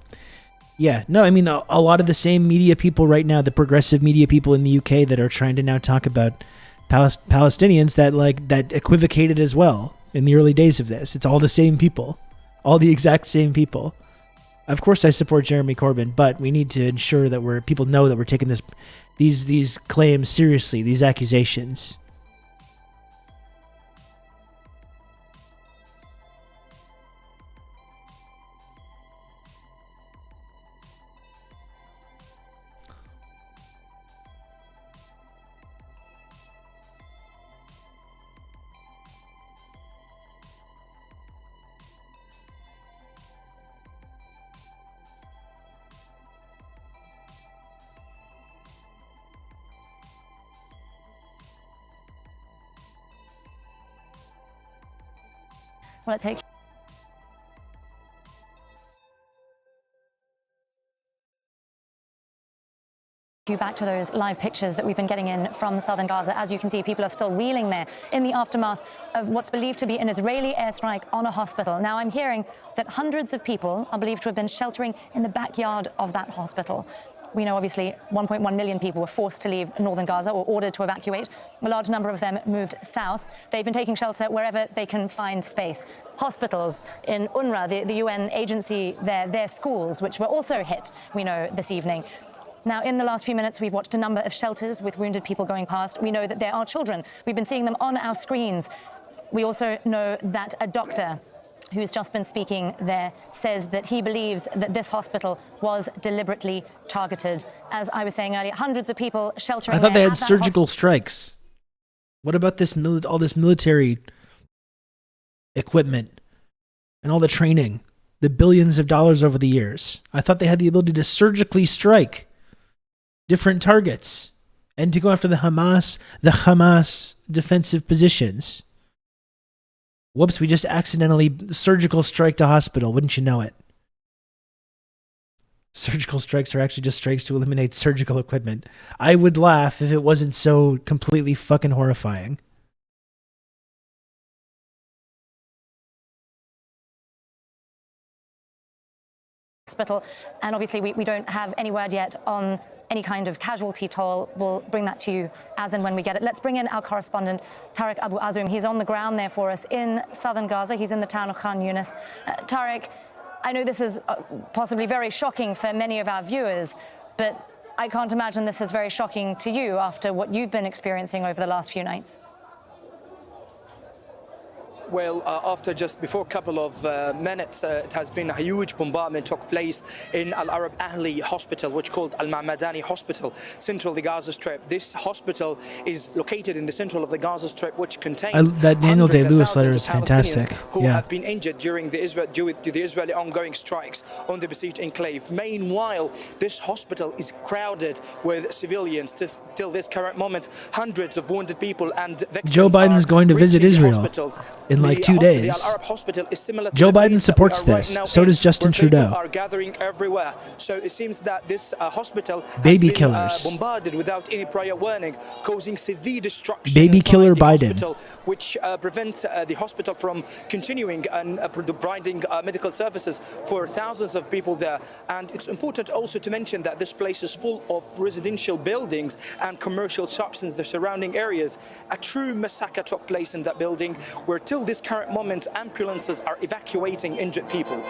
Yeah, no, I mean, a lot of the same media people right now, the progressive media people in the UK that are trying to now talk about Palestinians that equivocated as well in the early days of this. It's all the same people, all the exact same people. Of course, I support Jeremy Corbyn, but we need to ensure that people know that we're taking these claims seriously, these accusations. Let's take you back to those live pictures that we've been getting in from southern Gaza. As you can see, people are still reeling there in the aftermath of what's believed to be an Israeli airstrike on a hospital. Now, I'm hearing that hundreds of people are believed to have been sheltering in the backyard of that hospital. We know, obviously, 1.1 million people were forced to leave northern Gaza or ordered to evacuate. A large number of them moved south. They've been taking shelter wherever they can find space. Hospitals, in UNRWA, the UN agency there, their schools, which were also hit, we know, this evening. Now, in the last few minutes, we've watched a number of shelters with wounded people going past. We know that there are children. We've been seeing them on our screens. We also know that a doctor who's just been speaking there says that he believes that this hospital was deliberately targeted. As I was saying earlier, hundreds of people sheltering. I thought they had surgical strikes. What about this all this military equipment and all the training, the billions of dollars over the years? I thought they had the ability to surgically strike different targets and to go after the Hamas defensive positions. Whoops, we just accidentally surgical striked a hospital. Wouldn't you know it? Surgical strikes are actually just strikes to eliminate surgical equipment. I would laugh if it wasn't so completely fucking horrifying. Hospital, and obviously we don't have any word yet on any kind of casualty toll. We'll bring that to you as and when we get it. Let's bring in our correspondent, Tariq Abu Azum. He's on the ground there for us in southern Gaza. He's in the town of Khan Yunis. Tariq, I know this is possibly very shocking for many of our viewers, but I can't imagine this is very shocking to you after what you've been experiencing over the last few nights. Well, after just before a couple of minutes, it has been a huge bombardment took place in Al Arab Ahli Hospital, which is called Al Ma'madani Hospital, central of the Gaza Strip. This hospital is located in the central of the Gaza Strip, which contains that Daniel Day-Lewis letter is fantastic. Who have been injured during the due to the Israeli ongoing strikes on the besieged enclave. Meanwhile, this hospital is crowded with civilians. Till this current moment, hundreds of wounded people and victims. Joe Biden's going to visit Israel in like 2 days. The Al Arab Hospital is similar to Joe Biden supports this. So does Justin Trudeau. Are gathering everywhere. So it seems that this hospital baby has been, killers bombarded without any prior warning, causing severe destruction. Baby killer Biden, hospital, which prevents the hospital from continuing and providing medical services for thousands of people there. And it's important also to mention that this place is full of residential buildings and commercial shops in the surrounding areas. A true massacre took place in that building, where till this current moment, ambulances are evacuating injured people.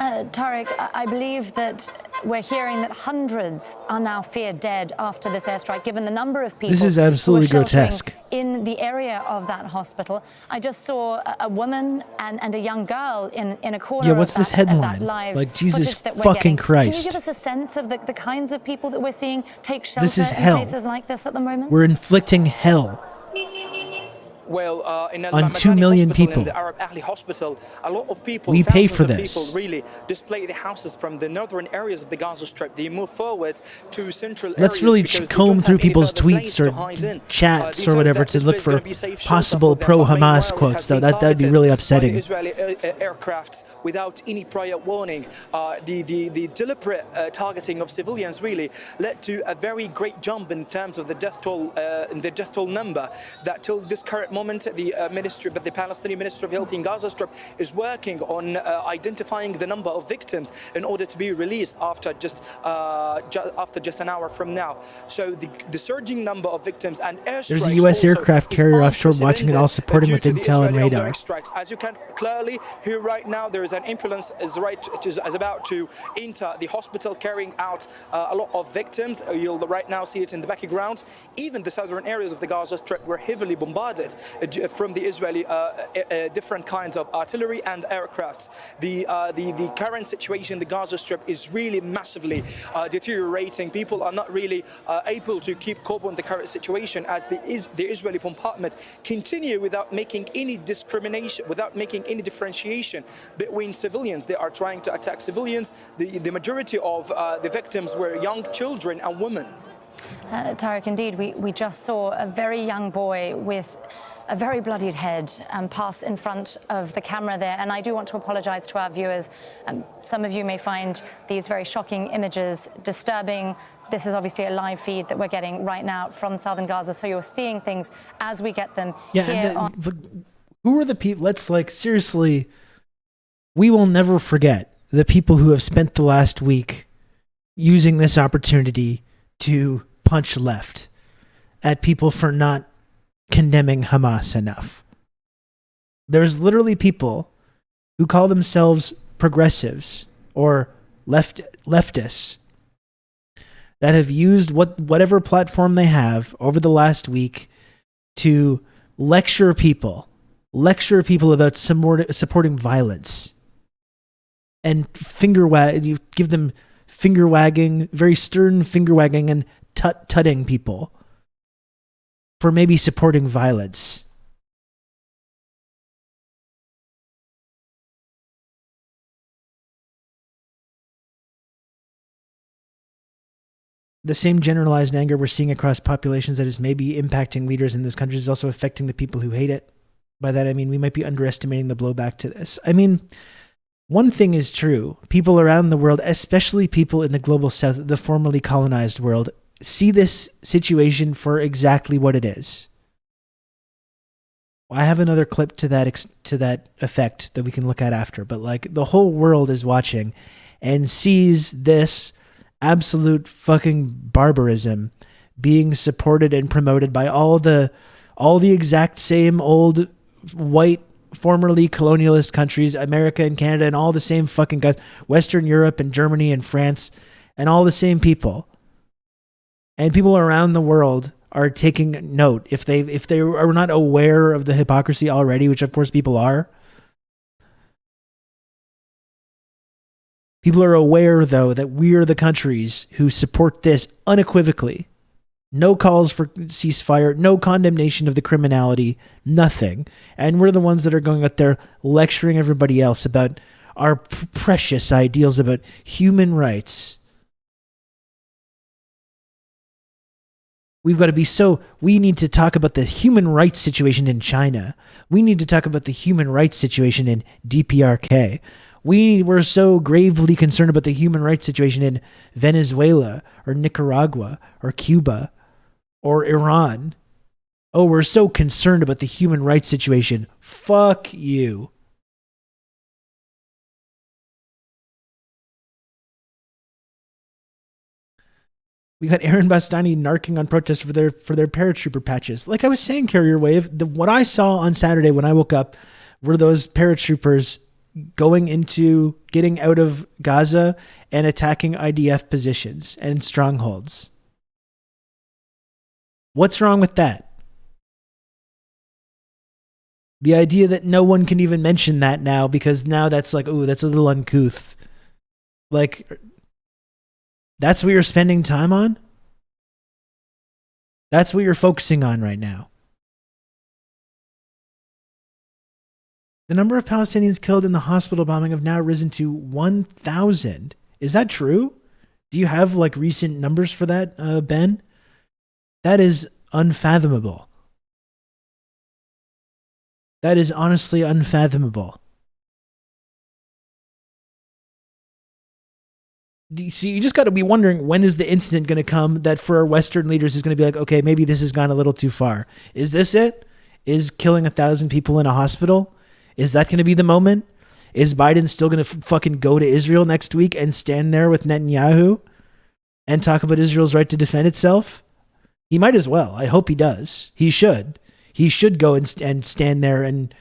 Tariq, I believe that we're hearing that hundreds are now feared dead after this airstrike, given the number of people. This is absolutely grotesque. In the area of that hospital, I just saw a woman and a young girl in a corner. Yeah, what's this headline? Like, Jesus fucking Christ. Can you give us a sense of the kinds of people that we're seeing take shelter this is hell. In places like this at the moment? We're inflicting hell. Well, in on 2 million people. In the Arab Ahli Hospital, a lot of people, we pay for this. People really display the houses from the northern areas of the Gaza Strip. They move forward to central areas. Let's really comb through people's tweets or chats or whatever to look for possible pro-Hamas quotes, though. That'd be really upsetting. Israeli aircrafts without any prior warning. The deliberate targeting of civilians really led to a very great jump in terms of the death toll number. That till this current moment, the Palestinian Ministry of Health in Gaza Strip is working on identifying the number of victims in order to be released after just an hour from now. So the surging number of victims and airstrikes. There's a U.S. aircraft carrier offshore watching it all, supporting with intel and radar. As you can clearly hear right now, there is an ambulance is about to enter the hospital carrying out a lot of victims. You'll right now see it in the background. Even the southern areas of the Gaza Strip were heavily bombarded from the Israeli different kinds of artillery and aircrafts. The current situation in the Gaza Strip is really massively deteriorating. People are not really able to keep cope with the current situation as the Israeli bombardment continue without making any discrimination, without making any differentiation between civilians. They are trying to attack civilians. The majority of the victims were young children and women. Tariq, indeed, we just saw a very young boy with a very bloodied head pass in front of the camera there. And I do want to apologize to our viewers. Some of you may find these very shocking images disturbing. This is obviously a live feed that we're getting right now from southern Gaza. So you're seeing things as we get them here on. Who are the people? Let's seriously, we will never forget the people who have spent the last week using this opportunity to punch left at people for not condemning Hamas enough. There's literally people who call themselves progressives or leftists that have used whatever platform they have over the last week to lecture people about supporting violence and you give them finger wagging, very stern finger wagging and tutting people for maybe supporting violence. The same generalized anger we're seeing across populations that is maybe impacting leaders in those countries is also affecting the people who hate it. By that I mean we might be underestimating the blowback to this. I mean, one thing is true. People around the world, especially people in the global south, the formerly colonized world, see this situation for exactly what it is. I have another clip to that effect that we can look at after, but the whole world is watching and sees this absolute fucking barbarism being supported and promoted by all the exact same old white formerly colonialist countries, America and Canada, and all the same fucking guys, Western Europe and Germany and France, and all the same people. And people around the world are taking note. If they are not aware of the hypocrisy already, which of course people are. People are aware, though, that we're the countries who support this unequivocally. No calls for ceasefire, no condemnation of the criminality, nothing. And we're the ones that are going out there lecturing everybody else about our precious ideals about human rights. We've got to be we need to talk about the human rights situation in China. We need to talk about the human rights situation in DPRK. We're so gravely concerned about the human rights situation in Venezuela or Nicaragua or Cuba or Iran. Oh, we're so concerned about the human rights situation. Fuck you. We got Aaron Bastani narking on protests for their paratrooper patches. Like I was saying, Carrier Wave, what I saw on Saturday when I woke up were those paratroopers getting out of Gaza and attacking IDF positions and strongholds. What's wrong with that? The idea that no one can even mention that now because now that's that's a little uncouth. That's what you're spending time on? That's what you're focusing on right now. The number of Palestinians killed in the hospital bombing have now risen to 1,000. Is that true? Do you have recent numbers for that, Ben? That is unfathomable. That is honestly unfathomable. See, you just got to be wondering, when is the incident going to come that for our Western leaders is going to be okay, maybe this has gone a little too far. Is this it? Is killing 1,000 people in a hospital? Is that going to be the moment? Is Biden still going to fucking go to Israel next week and stand there with Netanyahu and talk about Israel's right to defend itself? He might as well. I hope he does. He should. He should go and stand there and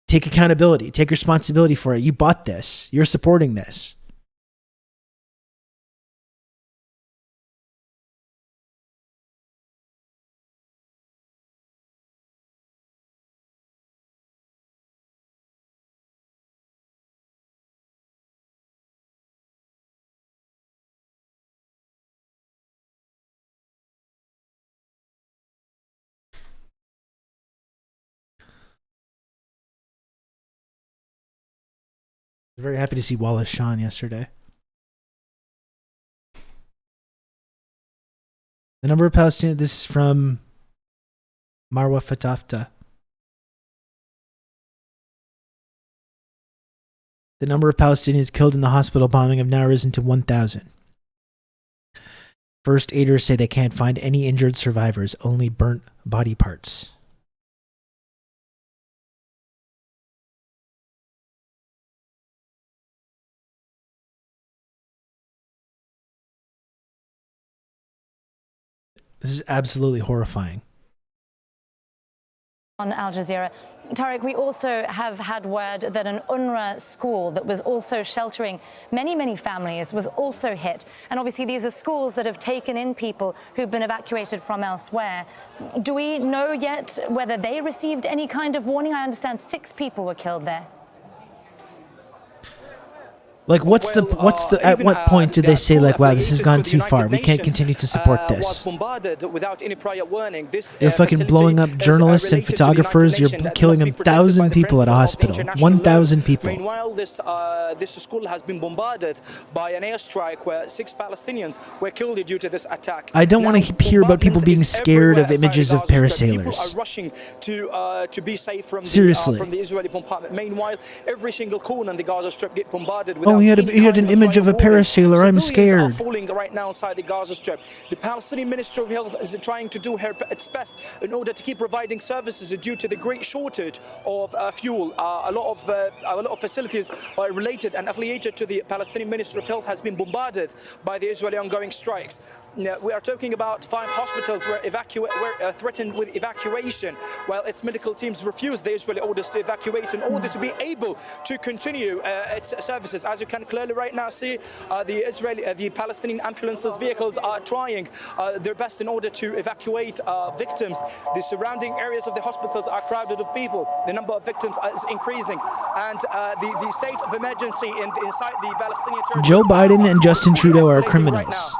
take accountability, take responsibility for it. You bought this. You're supporting this. Very happy to see Wallace Shawn yesterday. The number of Palestinians, this is from Marwa Fatafta. The number of Palestinians killed in the hospital bombing have now risen to 1,000. First aiders say they can't find any injured survivors, only burnt body parts. This is absolutely horrifying. On Al Jazeera. Tariq, we also have had word that an UNRWA school that was also sheltering many families was also hit. And obviously these are schools that have taken in people who've been evacuated from elsewhere. Do we know yet whether they received any kind of warning? I understand 6 people were killed there. Like, at what point did they say, like, wow, this has gone too far, we can't continue to support this? You're fucking blowing up journalists and photographers, you're killing 1,000 people at a hospital. 1,000 people. Meanwhile, this school has been bombarded by an airstrike where 6 Palestinians were killed due to this attack. I don't want to hear about people being scared of images of parasailors. People are rushing to be safe from Seriously. From the Israeli bombardment. Meanwhile, every single corner in the Gaza Strip get bombarded with. Oh, he had an image of a parasailer. I'm scared. Are falling right now inside the Gaza Strip. The Palestinian Ministry of Health is trying to do its best in order to keep providing services due to the great shortage of fuel. A lot of facilities related and affiliated to the Palestinian Ministry of Health has been bombarded by the Israeli ongoing strikes. Now, we are talking about 5 hospitals were threatened with evacuation, while its medical teams refused the Israeli orders to evacuate in order to be able to continue its services. As you can clearly right now see, the Palestinian ambulances vehicles are trying their best in order to evacuate victims. The surrounding areas of the hospitals are crowded with people. The number of victims is increasing, and the state of emergency inside the Palestinian territory. Joe Biden and Justin Trudeau are criminals.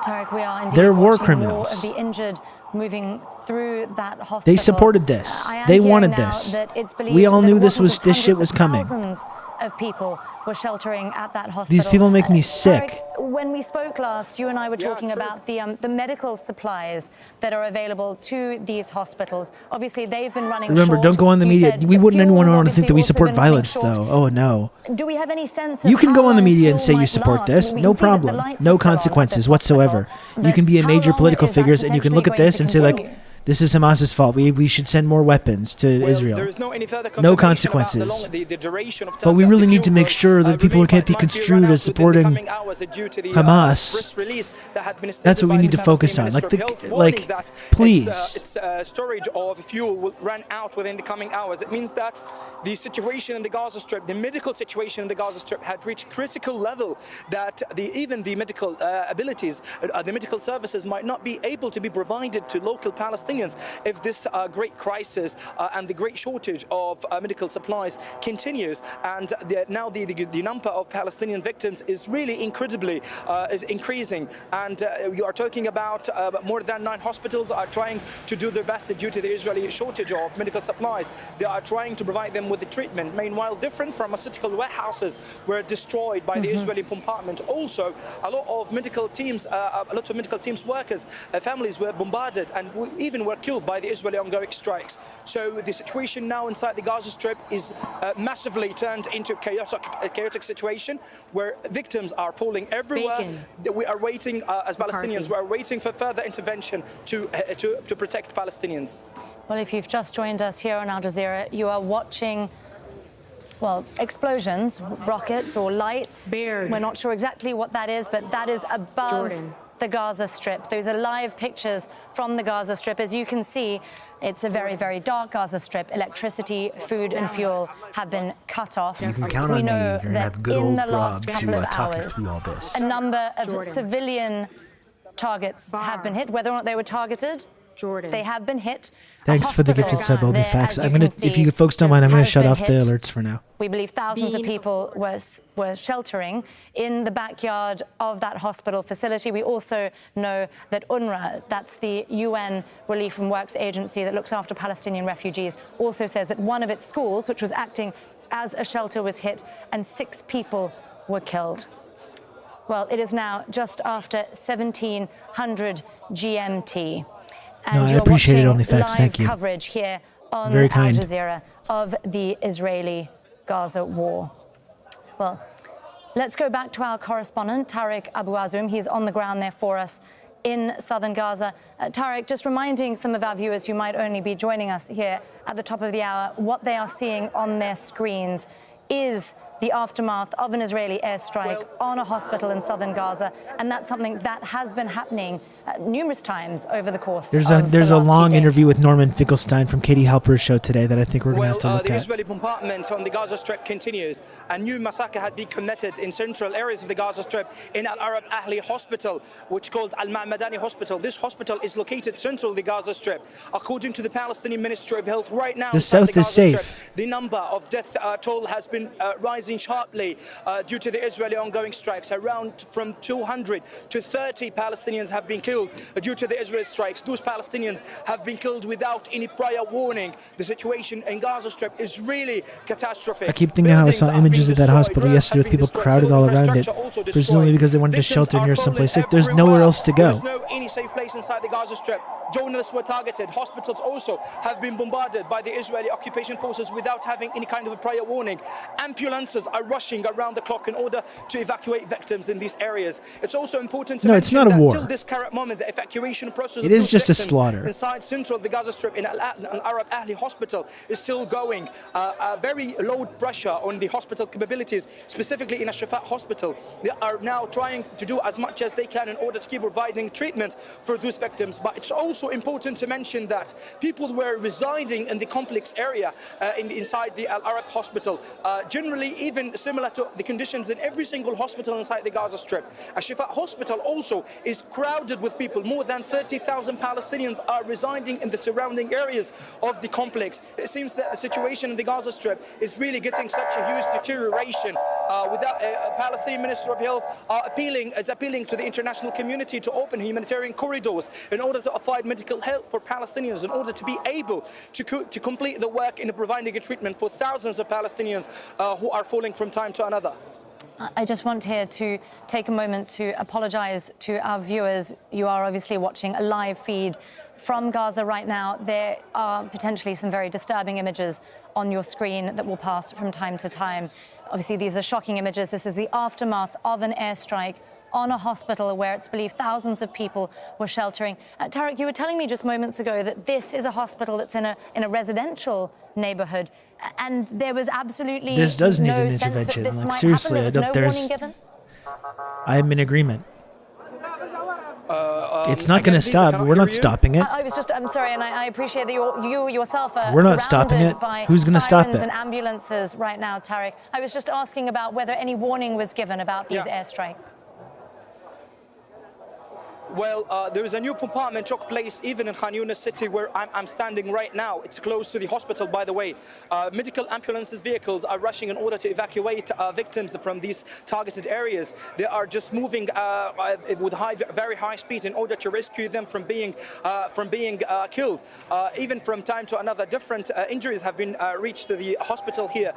Tariq, we are indeed They're war watching criminals. More of the injured moving through that hospital. They supported this. They wanted this. We all knew this shit was coming. Thousands of people were sheltering at that hospital. These people make me sick. Tariq, when we spoke last, you and I were talking about the medical supplies that are available to these hospitals. Obviously, they've been running Remember, short. don't go on the You media. said We wouldn't fuel anyone has want to think that we obviously support also been running violence, short. though. Oh, no. Do we have any sense of You can how go on the long media and fuel say you might support last? this. We No can see that the problem. lights No are still on at consequences this whatsoever. hospital. You can be a But major how political long is that figures and you can look at potentially this and say, going to like, continue? this is Hamas's fault. We should send more weapons to Israel. There is no any further No confirmation about consequences. the duration of But we time really that the need to fuel make will, sure that people remain, can't be but might construed run as out within the supporting coming hours due to the, Hamas. press release that had been That's what we by need the to focus on. Palestinian Like, Ministry of Health, warning like, that please. its storage of fuel will run out within the coming hours. It means that the situation in the Gaza Strip, the medical situation in the Gaza Strip, had reached critical level that even the medical abilities, the medical services might not be able to be provided to local Palestinians if this great crisis and the great shortage of medical supplies continues. And now the number of Palestinian victims is really incredibly is increasing. And you are talking about more than 9 hospitals are trying to do their best due to the Israeli shortage of medical supplies. They are trying to provide them with the treatment. Meanwhile, different pharmaceutical warehouses were destroyed by the Israeli bombardment. Also, a lot of medical teams, workers, families were bombarded and even were killed by the Israeli ongoing strikes. So the situation now inside the Gaza Strip is massively turned into a chaotic situation where victims are falling everywhere. We are waiting, as Palestinians, we are waiting for further intervention to protect Palestinians. Well, if you've just joined us here on Al Jazeera, you are watching, well, explosions, rockets or lights. Beard. We're not sure exactly what that is, but that is above Jordan. the Gaza Strip. Those are live pictures from the Gaza Strip. As you can see, it's a very, very dark Gaza Strip. Electricity, food and fuel have been cut off. You can count We on me. know You're going to that have good in old the last Rob couple to of talk you hours, through all this. a number of Jordan. civilian targets have been hit. Whether or not they were targeted, Jordan. they have been hit. Thanks for the gifted sub, only there, facts. as I'm you gonna, can see, if you folks don't mind, I'm gonna has shut been off the hit. alerts for now. We believe thousands of people were sheltering in the backyard of that hospital facility. We also know that UNRWA, that's the UN Relief and Works Agency that looks after Palestinian refugees, also says that one of its schools, which was acting as a shelter, was hit and 6 people were killed. Well, it is now just after 1700 GMT. And No, I you're appreciate it, watching OnlyFacts. live Thank you. coverage here on Very Al kind. Jazeera of the Israeli-Gaza war. Well, let's go back to our correspondent, Tariq Abu Azum. He's on the ground there for us in southern Gaza. Tariq, just reminding some of our viewers who might only be joining us here at the top of the hour, what they are seeing on their screens is the aftermath of an Israeli airstrike on a hospital in southern Gaza, and that's something that has been happening numerous times over the course there's of there's the a last long few days. interview with Norman Finkelstein from Katie Halper's show today that I think we're going to have to look the at. Israeli bombardment on the Gaza Strip continues. A new massacre had been committed in central areas of the Gaza Strip in Al Arab Ahli Hospital, which is called Al Ma'madani Hospital. This hospital is located central the Gaza Strip. According to the Palestinian Ministry of Health, right now The south is safe. The number of death toll has been rising sharply due to the Israeli ongoing strikes. Around from 200 to 30 Palestinians have been killed due to the Israeli strikes. Those Palestinians have been killed without any prior warning. The situation in Gaza Strip is really catastrophic. I keep thinking how I saw images of that hospital yesterday with people crowded all around it, presumably because they wanted to shelter near someplace safe. There's nowhere else to go. There's no any safe place inside the Gaza Strip. Journalists were targeted. Hospitals also have been bombarded by the Israeli occupation forces without having any kind of a prior warning. Ambulances are rushing around the clock in order to evacuate victims in these areas. It's also important to mention it's not a war. that till this current moment, the evacuation process It is just a slaughter. inside central the Gaza Strip in Al Arab Ahli Hospital is still going. A very low pressure on the hospital capabilities, specifically in a Shifa hospital. They are now trying to do as much as they can in order to keep providing treatment for those victims. But it's also important to mention that people were residing in the complex area inside the Al Arab Hospital. Generally, even similar to the conditions in every single hospital inside the Gaza Strip. A Shifa hospital also is crowded with people. More than 30,000 Palestinians are residing in the surrounding areas of the complex. It seems that the situation in the Gaza Strip is really getting such a huge deterioration. Without a Palestinian Minister of Health is appealing to the international community to open humanitarian corridors in order to provide medical help for Palestinians, in order to be able to complete the work in providing a treatment for thousands of Palestinians who are falling from time to another. I just want here to take a moment to apologize to our viewers. You are obviously watching a live feed from Gaza right now. There are potentially some very disturbing images on your screen that will pass from time to time. Obviously, these are shocking images. This is the aftermath of an airstrike on a hospital where it's believed thousands of people were sheltering. Tariq, you were telling me just moments ago that this is a hospital that's in a residential neighborhood, and there was absolutely This does need no an sense that intervention. this Like, might seriously, happen. I There don't. was no warning given? I'm in agreement. It's not going to stop. We're not stopping it. I'm sorry, and I appreciate that you yourself are We're not stopping surrounded it. by Who's going to stop sirens it? and ambulances right now, Tariq. I was just asking about whether any warning was given about these airstrikes. Well, there is a new bombardment took place even in Khan Yunis city where I'm standing right now. It's close to the hospital, by the way. Medical ambulances vehicles are rushing in order to evacuate victims from these targeted areas. They are just moving with very high speed in order to rescue them from being killed. Even from time to another, different injuries have been reached to the hospital here.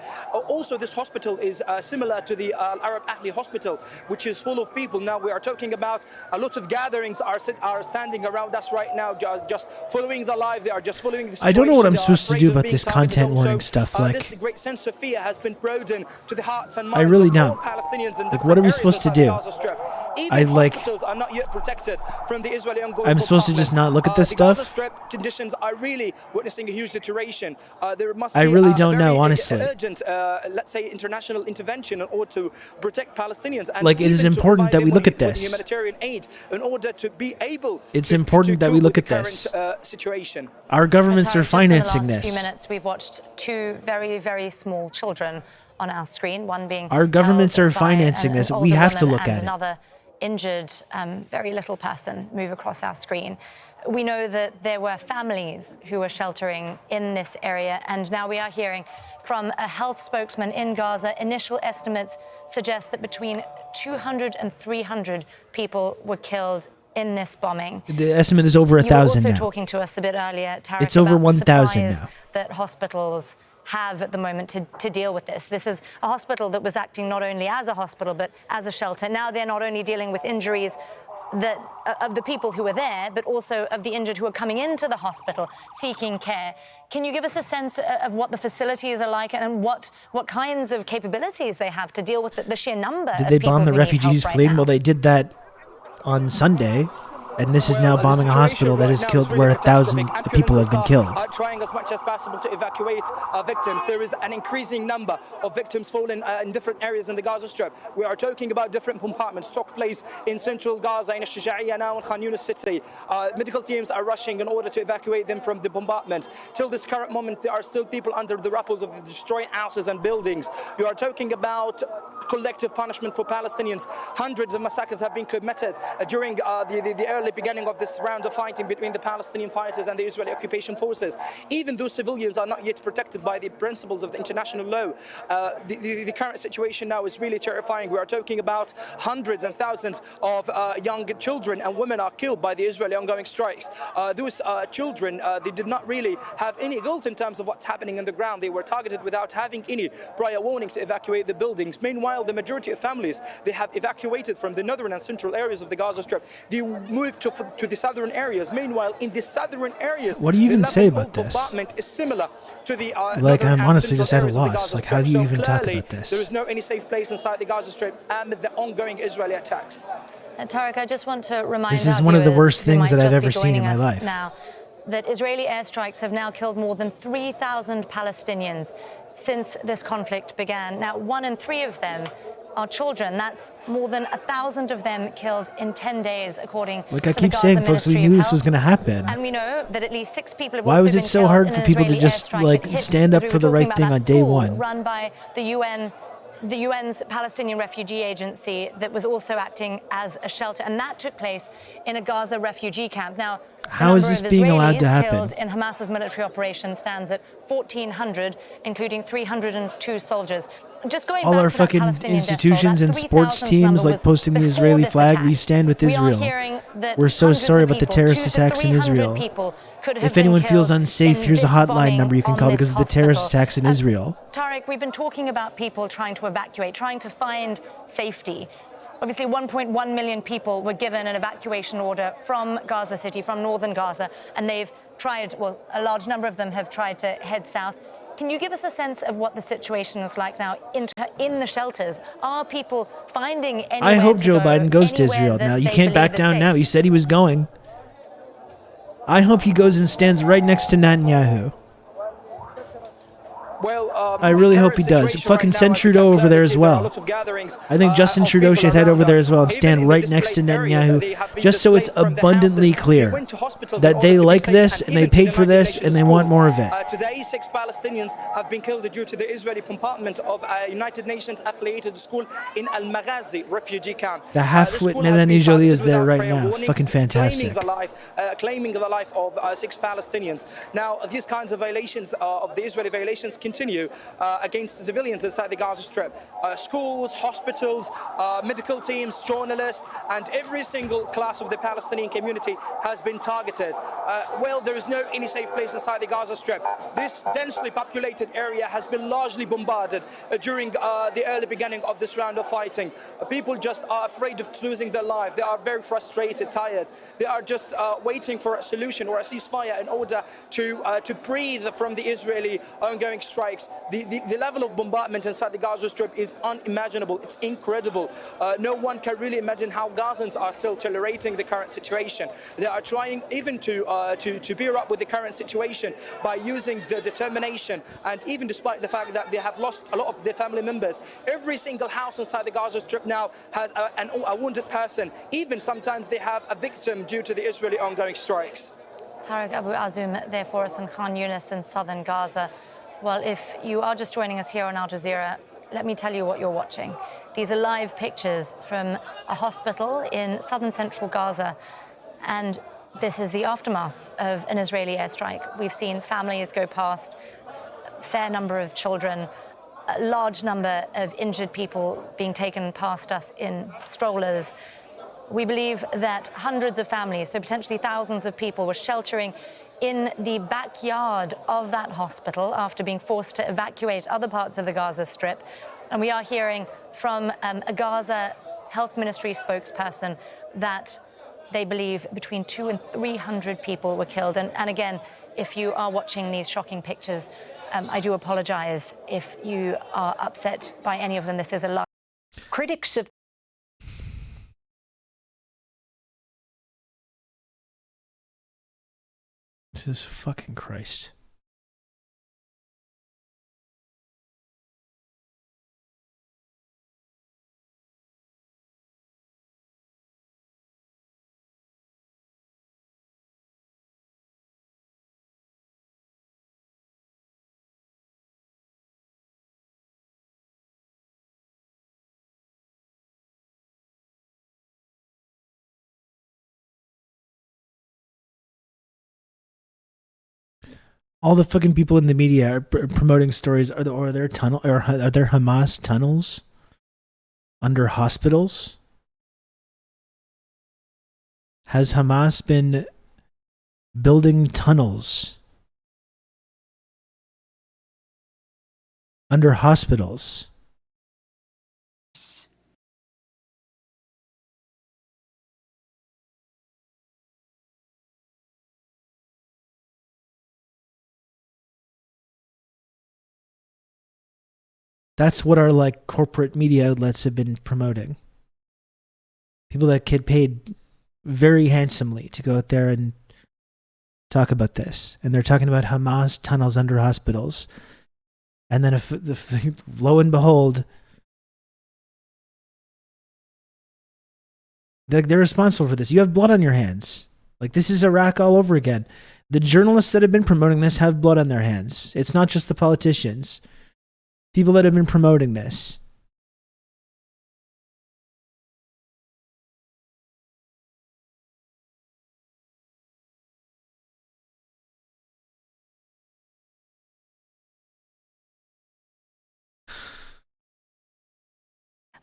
Also, this hospital is similar to the Arab Ahli Hospital, which is full of people. Now we are talking about a lot of gatherings are standing around us right now, just following the live. They are just following the situation. I don't know what I'm supposed to afraid do of about being this targeted content also. warning stuff. Like, this great sense of fear has been broadened to the hearts and I minds really of all don't. Palestinians in Like, different what are we areas supposed to inside the do? Gaza Strip. Even I like- hospitals are not yet protected from the Israeli ongoing I'm supposed to just not look at this the stuff? Gaza Strip conditions are really witnessing a huge deterioration. There must I be really a don't very know, honestly. urgent, let's say, international intervention in order to protect Palestinians. And Like, it is even to important provide that them we look with at this. humanitarian aid in order to be able. It's to important that cope we with look the at this. current, situation. Our governments are Tariq, just in the financing last few this. minutes, we've watched two very, very small children on our screen. One being Our governments held are by financing an this. older We have to woman look and at it. another injured, very little person move across our screen. We know that there were families who were sheltering in this area, and now we are hearing from a health spokesman in Gaza. Initial estimates suggest that between 200 and 300 people were killed in this bombing. The estimate is over You were 1,000 also now. talking to us a bit earlier, Tariq, It's over about the 1,000 supplies now. that hospitals have at the moment to deal with this. This is a hospital that was acting not only as a hospital, but as a shelter. Now they're not only dealing with injuries of the people who were there, but also of the injured who are coming into the hospital seeking care. Can you give us a sense of what the facilities are like and what kinds of capabilities they have to deal with the sheer number of people? Did they bomb the refugees fleeing? Well, they did that on Sunday. And this is now bombing a hospital that has killed where 1,000 people have been killed. Trying as much as possible to evacuate victims. There is an increasing number of victims falling in different areas in the Gaza Strip. We are talking about different compartments. Took place in central Gaza, in Al-Shuja'iyya now in Khan Yunis city. Medical teams are rushing in order to evacuate them from the bombardment. Till this current moment, there are still people under the rubble of the destroyed houses and buildings. You are talking about collective punishment for Palestinians. Hundreds of massacres have been committed during the early beginning of this round of fighting between the Palestinian fighters and the Israeli occupation forces. Even though civilians are not yet protected by the principles of the international law, the current situation now is really terrifying. We are talking about hundreds and thousands of young children and women are killed by the Israeli ongoing strikes. Those children, they did not really have any guilt in terms of what's happening on the ground. They were targeted without having any prior warning to evacuate the buildings. Meanwhile, the majority of families, they have evacuated from the northern and central areas of the Gaza Strip. They moved to the southern areas. Meanwhile, in the southern areas, what do you even say about this? Bombardment is similar to the like, I'm honestly just at a loss. Like, how do you even talk about this? There is no any safe place inside the Gaza Strip amid the ongoing Israeli attacks. Tariq, I just want to remind this is one of the worst things that I've ever seen in my life. Now, that Israeli airstrikes have now killed more than 3,000 Palestinians since this conflict began. Now, 1 in 3 of them are children. That's more than 1,000 of them killed in 10 days, according to the Gaza keep saying, folks, we knew this was going to happen. And we know that at least 6 people have Why also was been it so killed hard in for an people to Israeli just airstrike like that hit, stand up because for we the were right talking thing about on day that school one? Run by the UN's Palestinian Refugee Agency that was also acting as a shelter, and that took place in a Gaza refugee camp. Now, how is this being allowed to happen? Killed in Hamas's military operation stands at 1,400, including 302 soldiers. Just going all back our to fucking institutions and sports teams like posting the Israeli flag, we stand with Israel. We're so sorry about the terrorist attacks in Israel. If anyone feels unsafe, here's a hotline number you can call because of the terrorist attacks in Israel. Tariq, we've been talking about people trying to evacuate, trying to find safety. Obviously, 1.1 million people were given an evacuation order from Gaza City, from northern Gaza, and they've tried, well, a large number of them have tried to head south. Can you give us a sense of what the situation is like now in the shelters? Are people finding anywhere I hope to Joe go, Biden goes to Israel now. You can't back down now. He said he was going. I hope he goes and stands right next to Netanyahu. Well, I really hope he does. Fucking send Trudeau over there as well. I think Justin Trudeau should head over there as well and stand right next to Netanyahu, just so it's abundantly clear that they like this and they paid for this and they want more of it. Today, 6 Palestinians have been killed due to the Israeli bombardment of a United Nations affiliated school in Al-Maghazi refugee camp. The half-wit Netanyahu is there right now. Fucking fantastic. Claiming the life of 6 Palestinians. Now, these kinds of violations of the Israeli violations continue against civilians inside the Gaza Strip. Schools, hospitals, medical teams, journalists, and every single class of the Palestinian community has been targeted. Well, there is no any safe place inside the Gaza Strip. This densely populated area has been largely bombarded during the early beginning of this round of fighting. People just are afraid of losing their life. They are very frustrated, tired. They are just waiting for a solution or a ceasefire in order to breathe from the Israeli ongoing strikes. The level of bombardment inside the Gaza Strip is unimaginable. It's incredible. No one can really imagine how Gazans are still tolerating the current situation. They are trying even to bear up with the current situation by using the determination, and even despite the fact that they have lost a lot of their family members. Every single house inside the Gaza Strip now has a wounded person. Even sometimes they have a victim due to the Israeli ongoing strikes. Tariq Abu Azum there for us in Khan Yunis in southern Gaza. Well, if you are just joining us here on Al Jazeera, let me tell you what you're watching. These are live pictures from a hospital in southern central Gaza, and this is the aftermath of an Israeli airstrike. We've seen families go past, a fair number of children, a large number of injured people being taken past us in strollers. We believe that hundreds of families, so potentially thousands of people, were sheltering in the backyard of that hospital after being forced to evacuate other parts of the Gaza Strip. And we are hearing from a Gaza Health Ministry spokesperson that they believe between 200 and 300 people were killed. And again, if you are watching these shocking pictures, I do apologize if you are upset by any of them. This is a lot. Critics of Jesus fucking Christ. All the fucking people in the media are promoting stories. Are there Hamas tunnels under hospitals? Has Hamas been building tunnels under hospitals? That's what our like corporate media outlets have been promoting. People that get paid very handsomely to go out there and talk about this. And they're talking about Hamas tunnels under hospitals. And then if lo and behold, they're responsible for this. You have blood on your hands. Like, this is Iraq all over again. The journalists that have been promoting this have blood on their hands. It's not just the politicians. People that have been promoting this.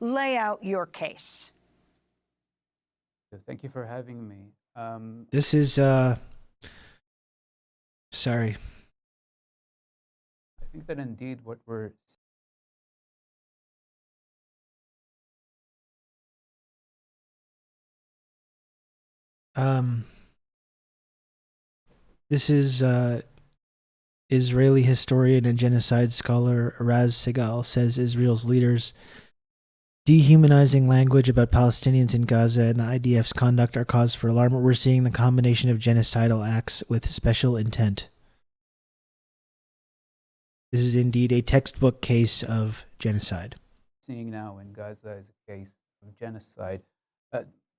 Lay out your case. Thank you for having me. This is, sorry. I think that indeed what we're this is Israeli historian and genocide scholar Raz Segal says Israel's leaders' dehumanizing language about Palestinians in Gaza and the IDF's conduct are cause for alarm. We're seeing the combination of genocidal acts with special intent. This is indeed a textbook case of genocide. seeing now in Gaza is a case of genocide.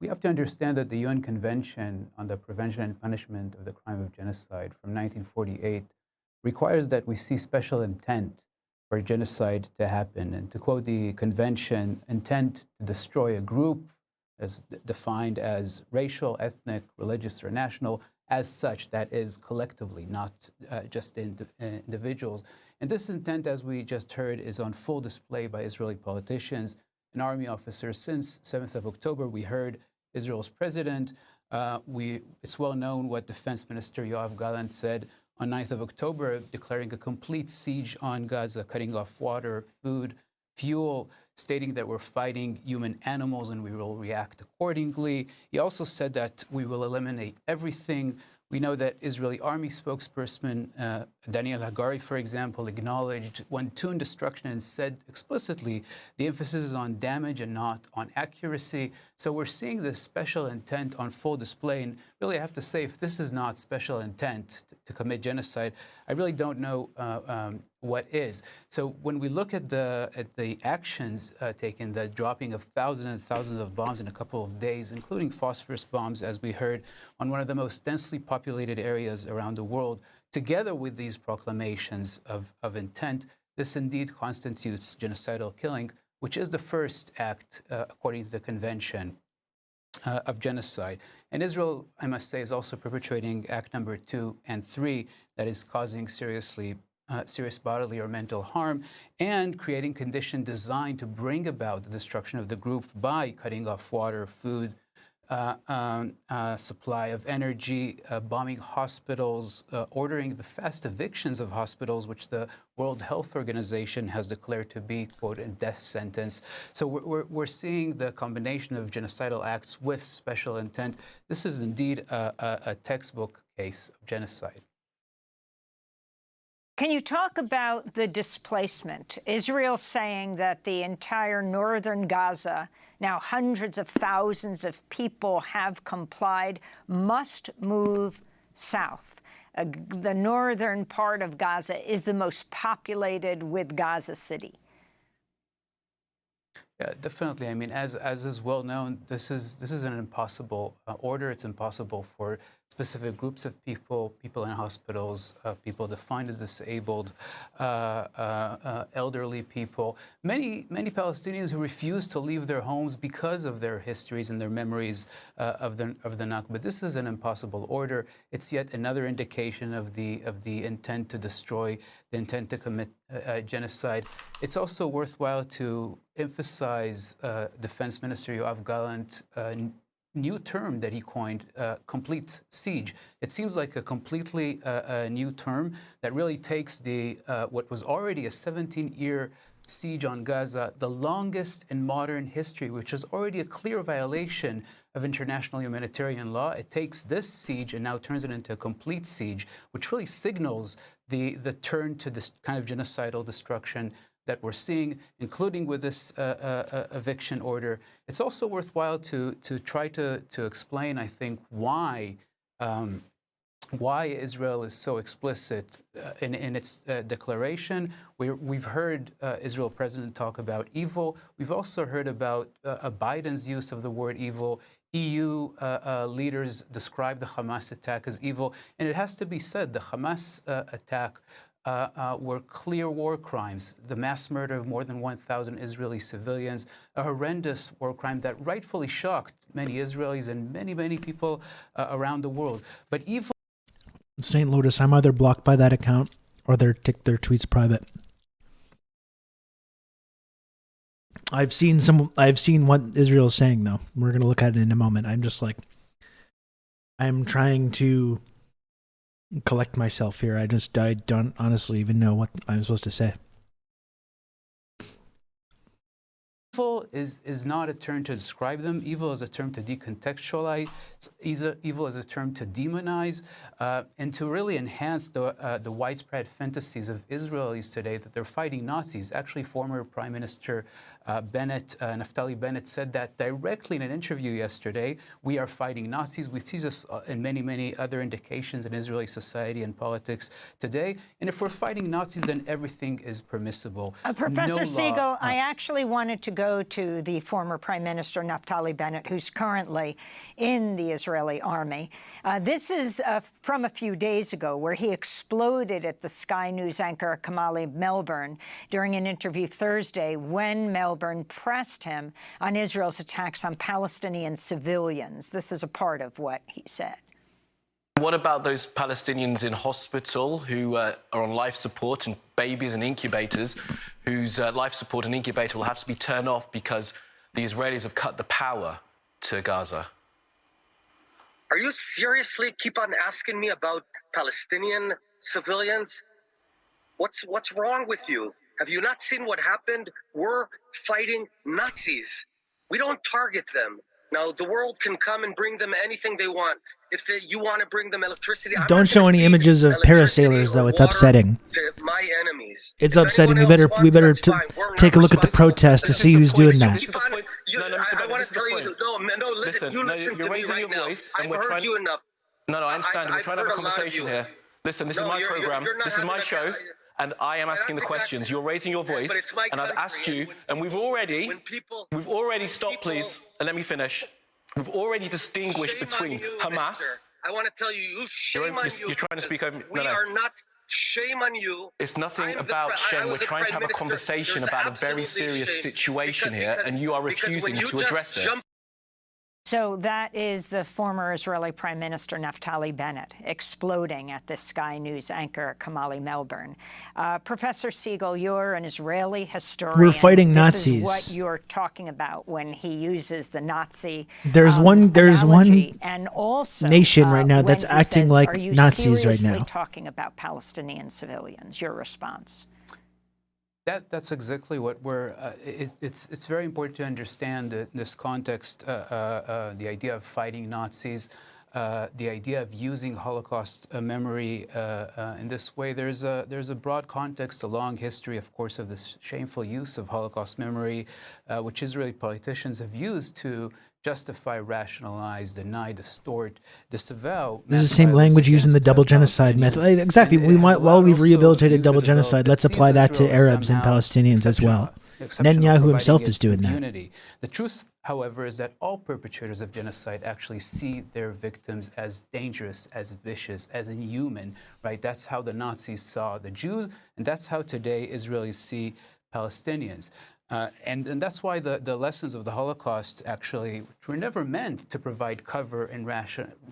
We have to understand that the UN Convention on the Prevention and Punishment of the Crime of Genocide from 1948 requires that we see special intent for genocide to happen. And to quote the convention, intent to destroy a group as defined as racial, ethnic, religious, or national, as such, that is collectively, not just individuals. And this intent, as we just heard, is on full display by Israeli politicians and army officers. Since 7th of October, we heard Israel's president. It's well known what Defense Minister Yoav Gallant said on 9th of October, declaring a complete siege on Gaza, cutting off water, food, fuel, stating that we're fighting human animals and we will react accordingly. He also said that we will eliminate everything. We know that Israeli army spokesperson Daniel Hagari, for example, acknowledged one-tune destruction and said explicitly the emphasis is on damage and not on accuracy. So we're seeing this special intent on full display. And really, I have to say, if this is not special intent to commit genocide, I really don't know what is. So when we look at the actions taken, the dropping of thousands and thousands of bombs in a couple of days, including phosphorus bombs, as we heard, on one of the most densely populated areas around the world, together with these proclamations of intent, this indeed constitutes genocidal killing, which is the first act, according to the convention, of genocide. And Israel, I must say, is also perpetrating act number 2 and 3, that is causing serious bodily or mental harm and creating conditions designed to bring about the destruction of the group by cutting off water, food, supply of energy, bombing hospitals, ordering the fast evictions of hospitals, which the World Health Organization has declared to be, quote, a death sentence. So we're seeing the combination of genocidal acts with special intent. This is indeed a textbook case of genocide. Can you talk about the displacement? Israel saying that the entire northern Gaza, now hundreds of thousands of people have complied, must move south. The northern part of Gaza is the most populated with Gaza City. Yeah, definitely. I mean, as is well known, this is an impossible order. It's impossible for specific groups of people in hospitals, people defined as disabled, elderly people, many Palestinians who refuse to leave their homes because of their histories and their memories of the Nakba. This is an impossible order. It's yet another indication of the intent to destroy, the intent to commit genocide. It's also worthwhile to emphasize Defense Minister Yoav Gallant new term that he coined, complete siege. It seems like a completely new term that really takes the what was already a 17-year siege on Gaza, the longest in modern history, which is already a clear violation of international humanitarian law. It takes this siege and now turns it into a complete siege, which really signals the turn to this kind of genocidal destruction that we're seeing, including with this eviction order. It's also worthwhile to try to explain, I think, why Israel is so explicit in its declaration. We've heard Israel president talk about evil. We've also heard about Biden's use of the word evil. EU leaders describe the Hamas attack as evil. And it has to be said, the Hamas attack were clear war crimes. The mass murder of more than 1,000 Israeli civilians, a horrendous war crime that rightfully shocked many Israelis and many people around the world. But evil... St. Lotus, I'm either blocked by that account or their tweets private. I've seen what Israel's saying, though. We're going to look at it in a moment. I'm trying to collect myself here. I don't honestly even know what I'm supposed to say. Evil is not a term to describe them. Evil is a term to decontextualize. Evil is a term to demonize, and to really enhance the widespread fantasies of Israelis today that they're fighting Nazis. Actually, former Prime Minister Naftali Bennett said that directly in an interview yesterday. We are fighting Nazis. We see this in many other indications in Israeli society and politics today. And if we're fighting Nazis, then everything is permissible. Professor Siegel, I actually wanted to go to the former Prime Minister Naftali Bennett, who's currently in the Israeli army. This is from a few days ago, where he exploded at the Sky News anchor Kamali Melbourne during an interview Thursday when Melbourne pressed him on Israel's attacks on Palestinian civilians. This is a part of what he said. What about those Palestinians in hospital who are on life support, and babies and incubators whose life support and incubator will have to be turned off because the Israelis have cut the power to Gaza? Are you seriously keep on asking me about Palestinian civilians? What's wrong with you? Have you not seen what happened? We're fighting Nazis. We don't target them. Now, the world can come and bring them anything they want. If you want to bring them electricity, don't show any images of parasailers, though. It's upsetting. To my enemies. It's upsetting. We better take a look at the protest to see who's doing that. I want to tell you, no, listen, you listen to me right now. I've heard you enough. No, I understand. We're trying to have a conversation here. Listen, this is my program. This is my show. And I am asking the questions. You're raising your voice, and I've asked you, and we've already stopped, please, and let me finish. We've already distinguished between Hamas. I want to tell you, shame on you. You're trying to speak over me. We are not. Shame on you. It's nothing about shame. We're trying to have a conversation about a very serious situation here, and you are refusing to address it. So that is the former Israeli Prime Minister Naftali Bennett exploding at the Sky News anchor Kamali Melbourne. Professor Siegel, you're an Israeli historian. We're fighting This Nazis. is what you're talking about when he uses the Nazi There's one analogy. And also, nation right now when that's he acting says, like are you Nazis right seriously now. talking about Palestinian civilians? Your response? That's exactly what we're. It's very important to understand in this context the idea of fighting Nazis, the idea of using Holocaust memory in this way. There's a broad context, a long history, of course, of this shameful use of Holocaust memory, which Israeli politicians have used to justify, rationalize, deny, distort, disavow. This is the same language used in the double genocide method. Exactly. While we've rehabilitated double genocide, let's apply that to Arabs and Palestinians as well. Netanyahu himself is doing that. The truth, however, is that all perpetrators of genocide actually see their victims as dangerous, as vicious, as inhuman, right? That's how the Nazis saw the Jews, and that's how today Israelis see Palestinians. And that's why the lessons of the Holocaust actually were never meant to provide cover and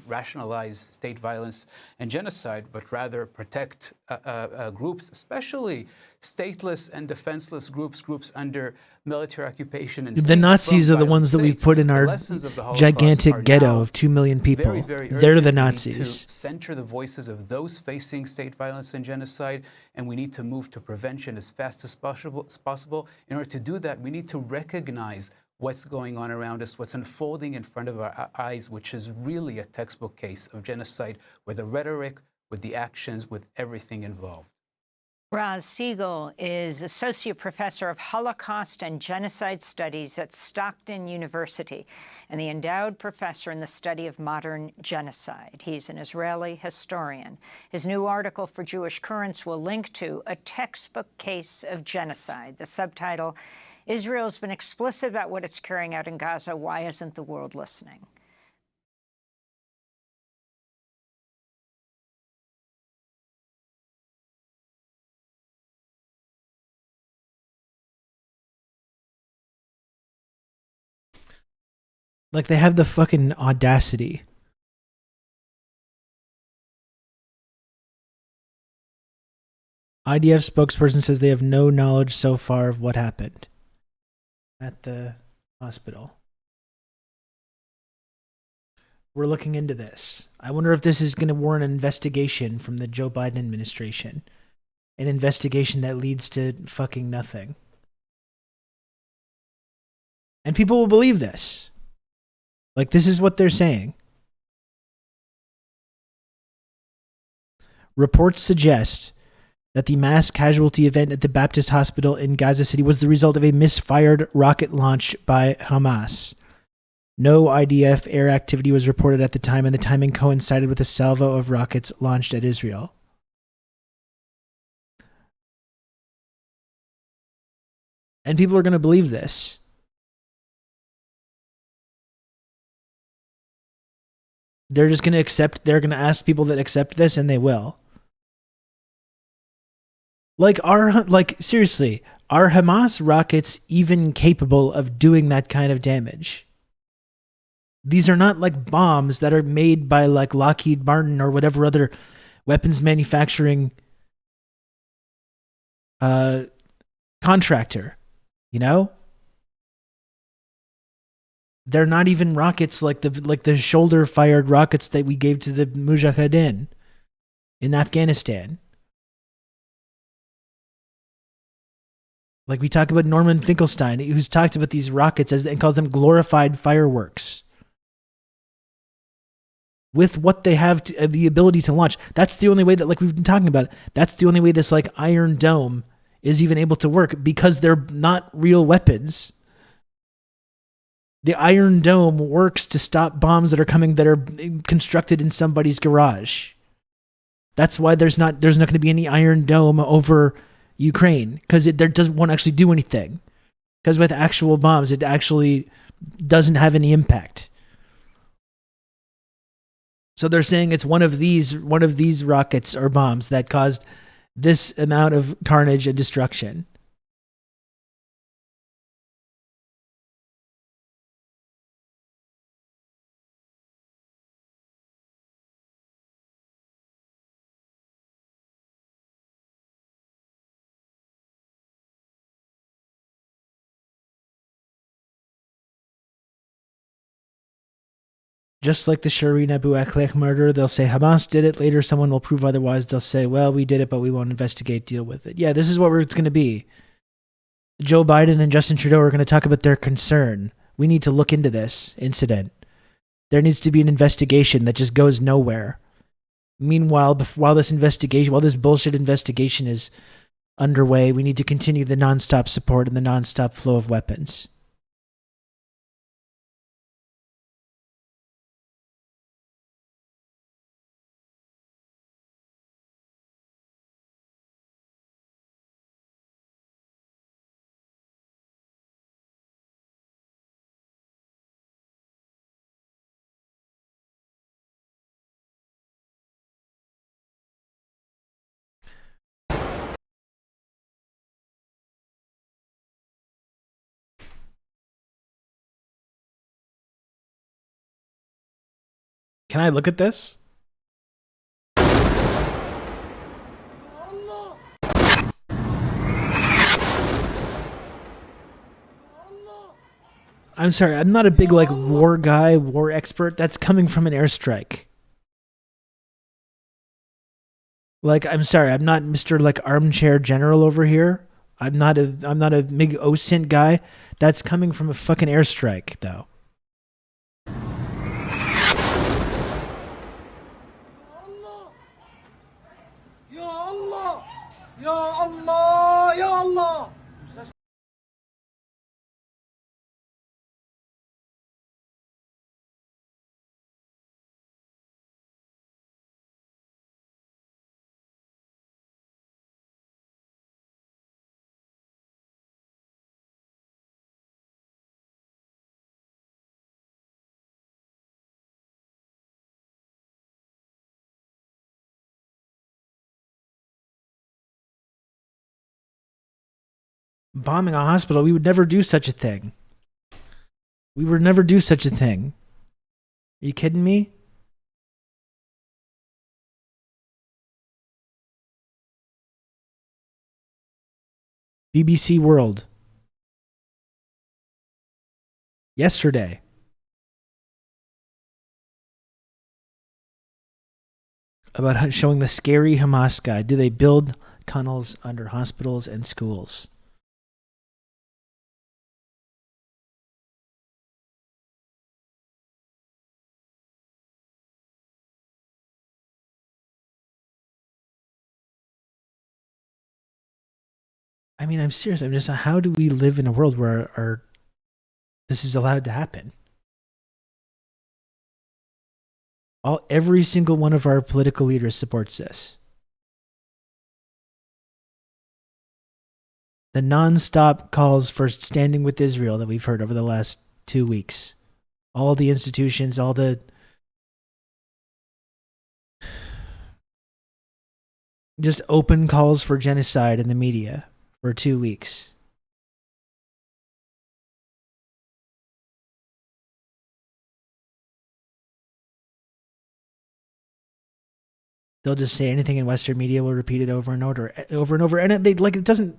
rationalize state violence and genocide, but rather protect groups, especially stateless and defenseless groups under military occupation. And the Nazis are the ones that we've put in our gigantic ghetto of 2 million people. They're the Nazis. To center the voices of those facing state violence and genocide, and we need to move to prevention as fast as possible. In order to do that, we need to recognize what's going on around us, what's unfolding in front of our eyes, which is really a textbook case of genocide, with the rhetoric, with the actions, with everything involved. Raz Siegel is Associate Professor of Holocaust and Genocide Studies at Stockton University and the Endowed Professor in the Study of Modern Genocide. He's an Israeli historian. His new article for Jewish Currents will link to A Textbook Case of Genocide. The subtitle, Israel's been explicit about what it's carrying out in Gaza. Why isn't the world listening? Like, they have the fucking audacity. IDF spokesperson says they have no knowledge so far of what happened at the hospital. We're looking into this. I wonder if this is going to warrant an investigation from the Joe Biden administration. An investigation that leads to fucking nothing. And people will believe this. Like, this is what they're saying. Reports suggest that the mass casualty event at the Baptist Hospital in Gaza City was the result of a misfired rocket launch by Hamas. No IDF air activity was reported at the time, and the timing coincided with a salvo of rockets launched at Israel. And people are going to believe this. They're just going to accept, they're going to ask people that accept this, and they will. Seriously, are Hamas rockets even capable of doing that kind of damage? These are not like bombs that are made by like Lockheed Martin or whatever other weapons manufacturing contractor, you know? They're not even rockets like the shoulder-fired rockets that we gave to the Mujahideen in Afghanistan. Like, we talk about Norman Finkelstein, who's talked about these rockets and calls them glorified fireworks. With what they have, the ability to launch. That's the only way that, like we've been talking about, that's the only way this like Iron Dome is even able to work, because they're not real weapons. The Iron Dome works to stop bombs that are coming, that are constructed in somebody's garage. That's why there's not going to be any Iron Dome over Ukraine, because won't actually do anything. Because with actual bombs, it actually doesn't have any impact. So they're saying it's one of these rockets or bombs that caused this amount of carnage and destruction. Just like the Shireen Abu Akleh murder, they'll say Hamas did it. Later, someone will prove otherwise. They'll say, well, we did it, but we won't investigate, deal with it. Yeah, this is what it's going to be. Joe Biden and Justin Trudeau are going to talk about their concern. We need to look into this incident. There needs to be an investigation that just goes nowhere. Meanwhile, while this bullshit investigation is underway, we need to continue the nonstop support and the nonstop flow of weapons. Can I look at this? I'm sorry, I'm not a big war guy, war expert. That's coming from an airstrike. I'm sorry, I'm not Mr. Armchair General over here. I'm not a big OSINT guy. That's coming from a fucking airstrike, though. Ya Allah, Ya Allah. Bombing a hospital, we would never do such a thing. We would never do such a thing. Are you kidding me? BBC World. Yesterday. About showing the scary Hamas guy. Do they build tunnels under hospitals and schools? I mean, I'm serious. I'm just, how do we live in a world where this is allowed to happen? Every single one of our political leaders supports this. The nonstop calls for standing with Israel that we've heard over the last 2 weeks. All the institutions, all the just open calls for genocide in the media for 2 weeks. They'll just say anything in Western media, will repeat it over and over, and it doesn't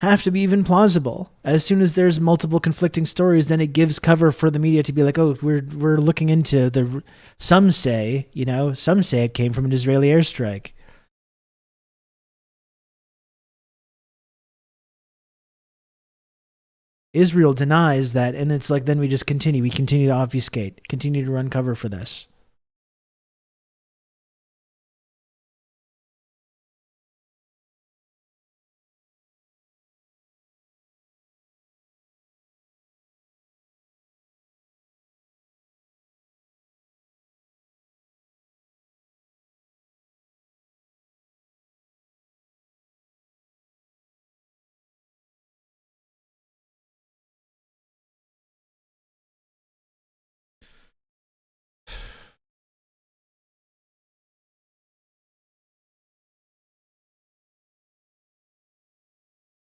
have to be even plausible. As soon as there's multiple conflicting stories, then it gives cover for the media to be like, oh, we're looking into the. Some say it came from an Israeli airstrike. Israel denies that, and it's like, then we just continue. We continue to obfuscate, continue to run cover for this.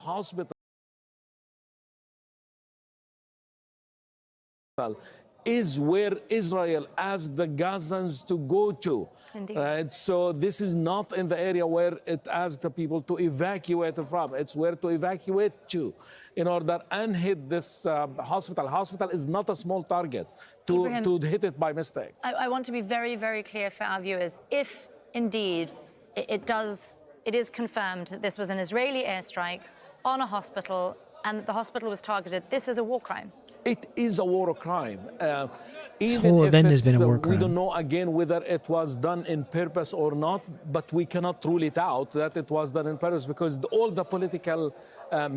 Hospital is where Israel asked the Gazans to go to. Right? So this is not in the area where it asked the people to evacuate from. It's where to evacuate to in order and hit this hospital. Hospital is not a small target to hit it by mistake. I want to be very, very clear for our viewers. If indeed it is confirmed that this was an Israeli airstrike on a hospital and the hospital was targeted, this is a war crime. It is a war crime. This whole event has been a war crime. We don't know again whether it was done in purpose or not, but we cannot rule it out that it was done in purpose because all the political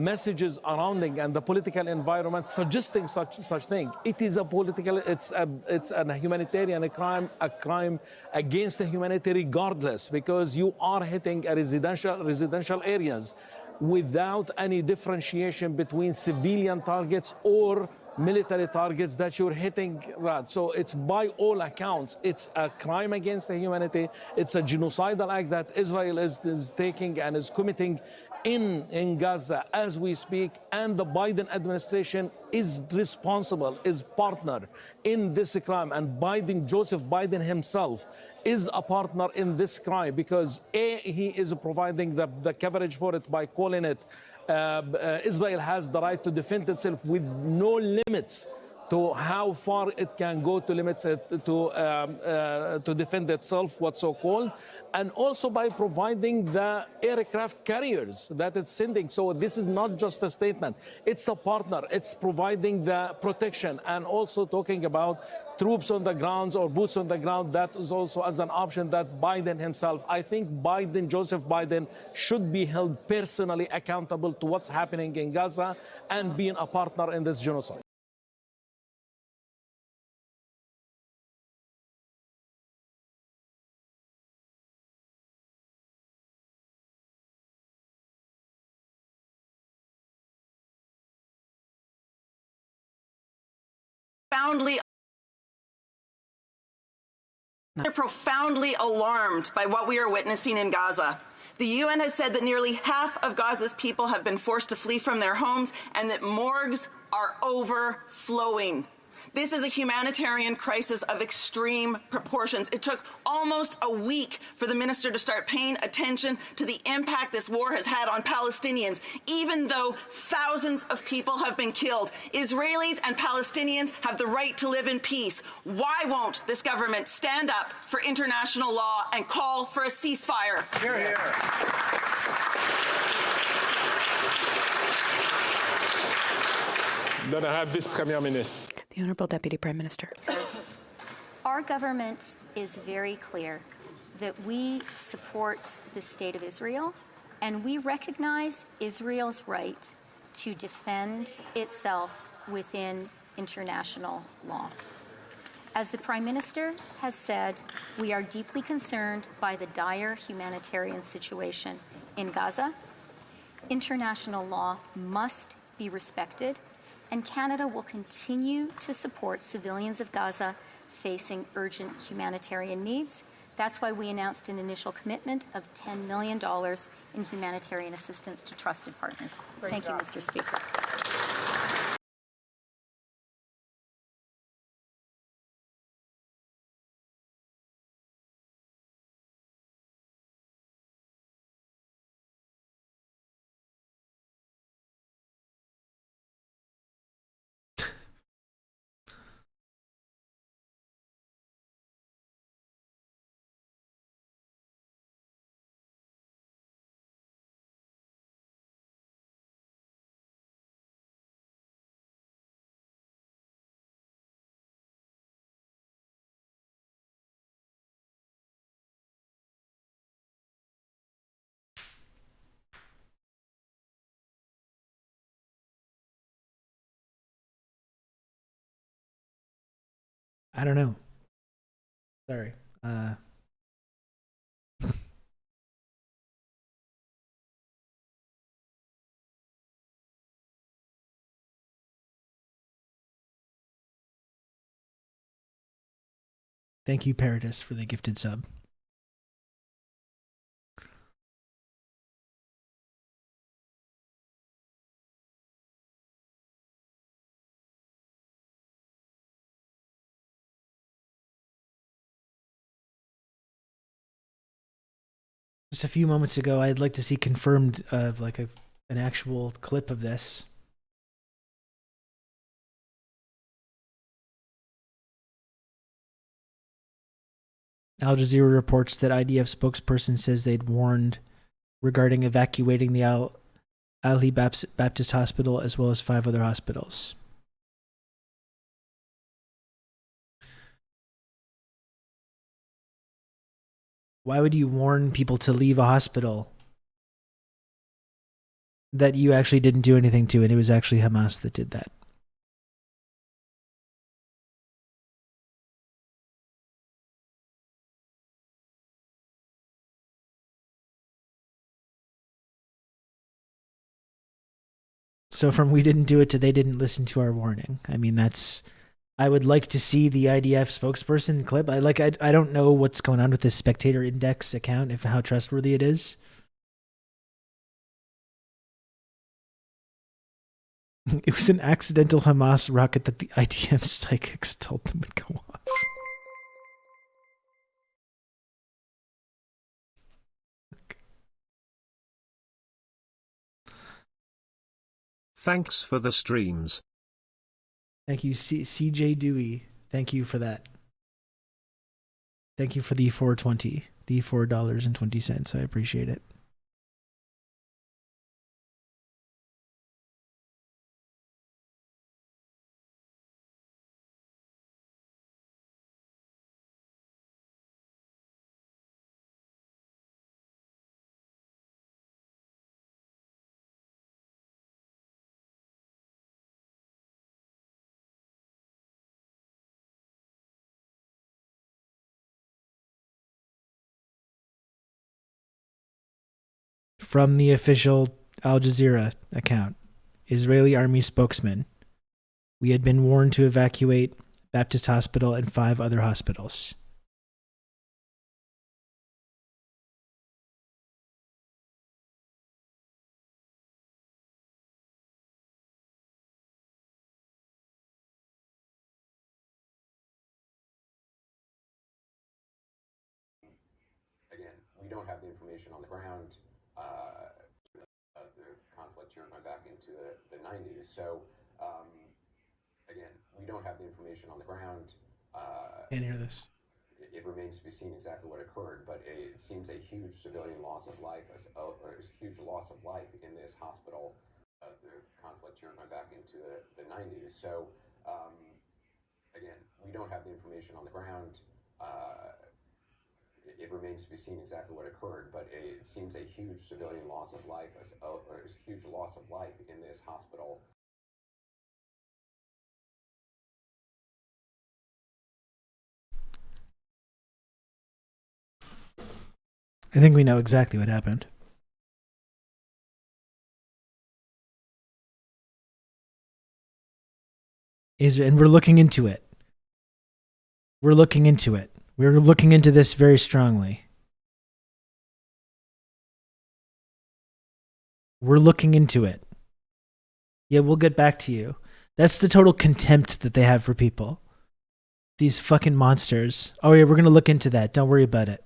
messages surrounding and the political environment suggesting such thing. It is a political. It's a humanitarian crime, a crime against the humanity, regardless, because you are hitting a residential areas without any differentiation between civilian targets or military targets that you're hitting. Right. So it's by all accounts, it's a crime against the humanity. It's a genocidal act that Israel is taking and is committing in Gaza as we speak. And the Biden administration is responsible, is partner in this crime. And Joseph Biden himself is a partner in this crime because he is providing the coverage for it by calling it Israel has the right to defend itself with no limits to how far it can go to limits it to defend itself, what's so called, and also by providing the aircraft carriers that it's sending. So this is not just a statement, it's a partner. It's providing the protection and also talking about troops on the grounds or boots on the ground. That is also as an option that Biden himself, I think Joseph Biden should be held personally accountable to what's happening in Gaza and being a partner in this genocide. Profoundly alarmed by what we are witnessing in Gaza. The UN has said that nearly half of Gaza's people have been forced to flee from their homes and that morgues are overflowing. This is a humanitarian crisis of extreme proportions. It took almost a week for the minister to start paying attention to the impact this war has had on Palestinians, even though thousands of people have been killed. Israelis and Palestinians have the right to live in peace. Why won't this government stand up for international law and call for a ceasefire? Hear, hear. Then I have this Premier Minister. The Honourable Deputy Prime Minister. Our government is very clear that we support the State of Israel and we recognize Israel's right to defend itself within international law. As the Prime Minister has said, we are deeply concerned by the dire humanitarian situation in Gaza. International law must be respected, and Canada will continue to support civilians of Gaza facing urgent humanitarian needs. That's why we announced an initial commitment of $10 million in humanitarian assistance to trusted partners. Thank you, Mr. Speaker. I don't know. Sorry. Thank you, Paradis, for the gifted sub. just a few moments ago. I'd like to see confirmed like an actual clip of this. Al Jazeera reports that IDF spokesperson says they'd warned regarding evacuating the Al-Ahli Baptist Hospital as well as 5 other hospitals. Why would you warn people to leave a hospital that you actually didn't do anything to, and it was actually Hamas that did that? So from we didn't do it to they didn't listen to our warning. I mean, I would like to see the IDF spokesperson clip. I don't know what's going on with this Spectator Index account, if how trustworthy it is. It was an accidental Hamas rocket that the IDF psychics told them would go off. Thanks for the streams. Thank you, CJ Dewey. Thank you for that. Thank you for the 420, the $4.20. I appreciate it. From the official Al Jazeera account, Israeli army spokesman, we had been warned to evacuate Baptist Hospital and 5 other hospitals. Again, we don't have the information on the ground. The conflict here going back into the 90s. So, again, we don't have the information on the ground. Can't hear this. It remains to be seen exactly what occurred, but it seems a huge civilian loss of life, or a huge loss of life in this hospital. The conflict here going back into the 90s. So, again, we don't have the information on the ground. It remains to be seen exactly what occurred, but it seems a huge civilian loss of life, or a huge loss of life in this hospital. I think we know exactly what happened. And we're looking into it. We're looking into it. We're looking into this very strongly. We're looking into it. Yeah, we'll get back to you. That's the total contempt that they have for people. These fucking monsters. Oh yeah, we're going to look into that. Don't worry about it.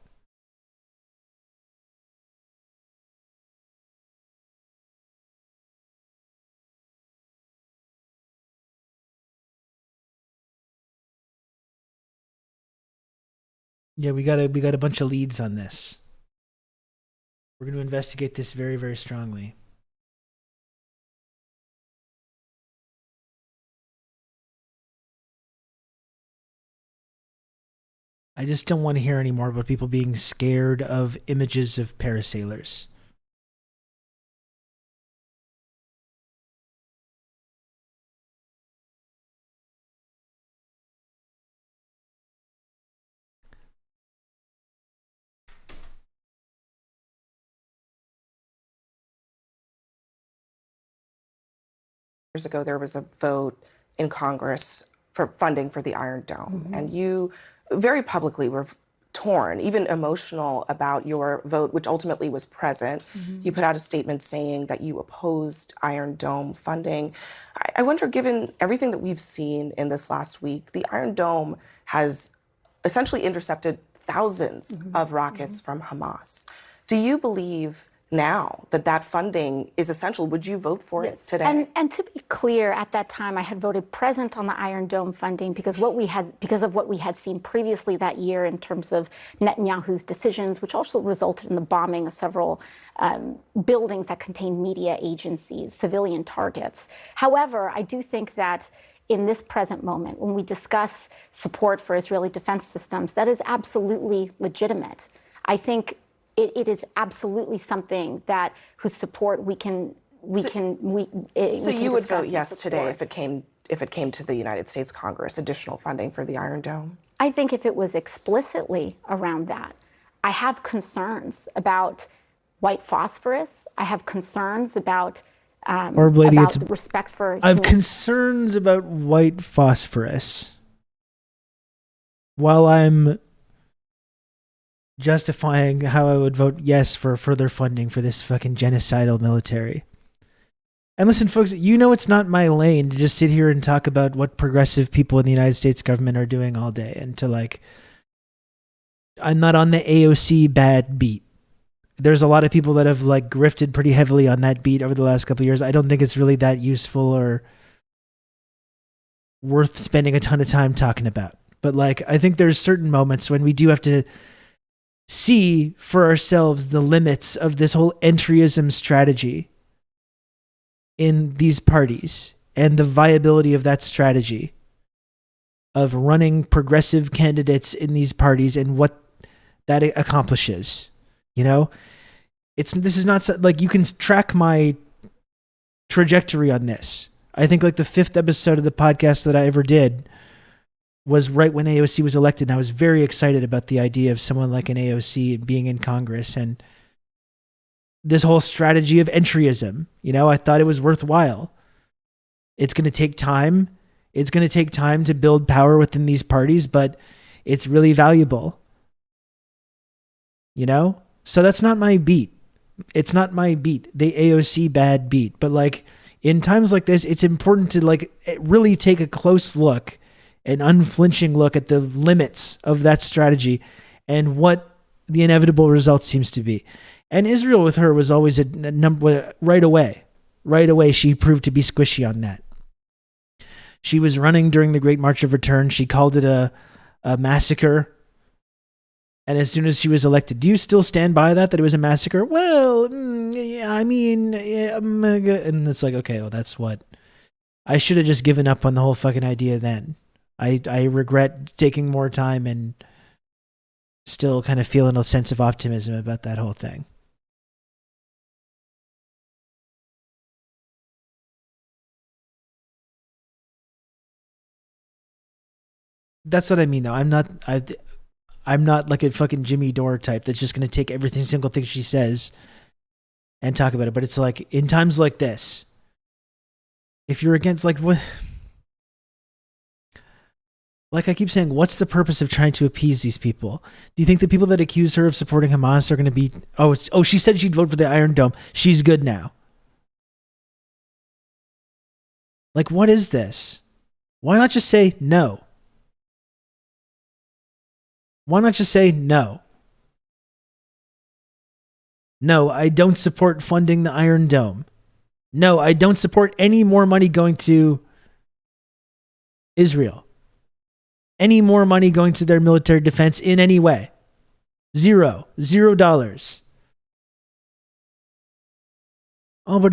Yeah, we got a bunch of leads on this. We're going to investigate this very, very strongly. I just don't want to hear any more about people being scared of images of parasailers. Years ago, there was a vote in Congress for funding for the Iron Dome, and you very publicly were torn, even emotional about your vote, which ultimately was present. You put out a statement saying that you opposed Iron Dome funding. I wonder, given everything that we've seen in this last week, the Iron Dome has essentially intercepted thousands of rockets from Hamas. Do you believe now that that funding is essential? Would you vote for it today? And to be clear, at that time, I had voted present on the Iron Dome funding because of what we had seen previously that year in terms of Netanyahu's decisions, which also resulted in the bombing of several buildings that contained media agencies, civilian targets. However, I do think that in this present moment, when we discuss support for Israeli defense systems, that is absolutely legitimate. I think it is absolutely something that whose support we can. So you would vote yes today if it came to the United States Congress, additional funding for the Iron Dome? I think if it was explicitly around that, I have concerns about white phosphorus. I have concerns about the respect for. I have concerns about white phosphorus. While I'm justifying how I would vote yes for further funding for this fucking genocidal military. And listen, folks, you know it's not my lane to just sit here and talk about what progressive people in the United States government are doing all day and to I'm not on the AOC bad beat. There's a lot of people that have grifted pretty heavily on that beat over the last couple of years. I don't think it's really that useful or worth spending a ton of time talking about. But I think there's certain moments when we do have to see for ourselves the limits of this whole entryism strategy in these parties and the viability of that strategy of running progressive candidates in these parties and what that accomplishes. This is not you can track my trajectory on this. I think the fifth episode of the podcast that I ever did was right when AOC was elected, and I was very excited about the idea of someone like an AOC being in Congress and this whole strategy of entryism. I thought it was worthwhile. It's going to take time. It's going to take time to build power within these parties, but it's really valuable. So that's not my beat. It's not my beat, the AOC bad beat. But in times like this, it's important to really take a close look, an unflinching look at the limits of that strategy and what the inevitable result seems to be. And Israel with her was always a number right away. Right away, she proved to be squishy on that. She was running during the Great March of Return. She called it a massacre. And as soon as she was elected, do you still stand by that it was a massacre? Well, yeah, I mean, and it's okay, well, that's what I should have just given up on the whole fucking idea then. I regret taking more time and still kind of feeling a sense of optimism about that whole thing. That's what I mean, though. I'm not like a fucking Jimmy Dore type that's just going to take every single thing she says and talk about it. But it's in times like this, if you're against what. I keep saying, what's the purpose of trying to appease these people? Do you think the people that accuse her of supporting Hamas are going to be, oh, she said she'd vote for the Iron Dome. She's good now. What is this? Why not just say no? Why not just say no? No, I don't support funding the Iron Dome. No, I don't support any more money going to Israel. Any more money going to their military defense in any way. $0. Oh, but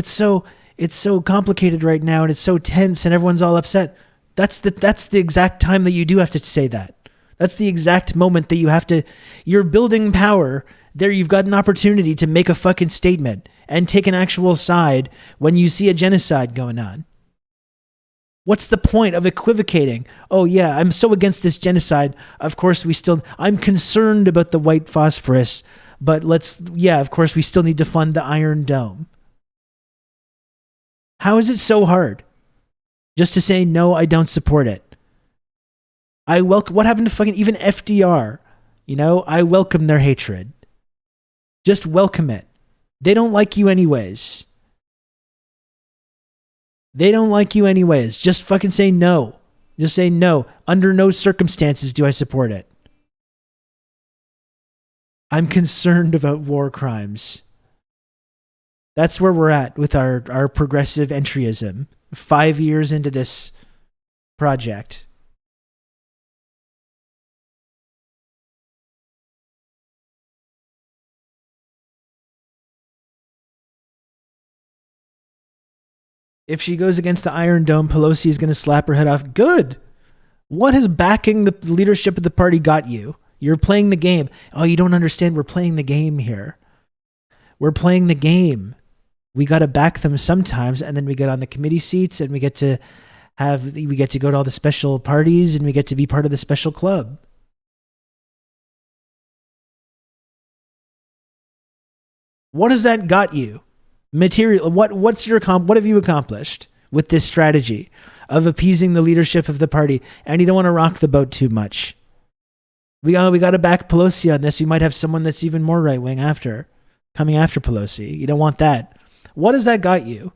it's so complicated right now and it's so tense and everyone's all upset. That's the exact time that you do have to say that. That's the exact moment that you're building power. There you've got an opportunity to make a fucking statement and take an actual side when you see a genocide going on. What's the point of equivocating? Oh yeah, I'm so against this genocide. Of course I'm concerned about the white phosphorus, but of course we still need to fund the Iron Dome. How is it so hard? Just to say, no, I don't support it. What happened to fucking even FDR? I welcome their hatred. Just welcome it. They don't like you anyways. Just fucking say no. Just say no. Under no circumstances do I support it. I'm concerned about war crimes. That's where we're at with our progressive entryism. 5 years into this project. If she goes against the Iron Dome, Pelosi is going to slap her head off. Good. What has backing the leadership of the party got you? You're playing the game. Oh, you don't understand. We're playing the game here. We're playing the game. We got to back them sometimes, and then we get on the committee seats, and we get to go to all the special parties, and we get to be part of the special club. What has that got you? Material. What have you accomplished with this strategy of appeasing the leadership of the party? And you don't want to rock the boat too much. We got to back Pelosi on this. We might have someone that's even more right wing coming after Pelosi. You don't want that. What has that got you?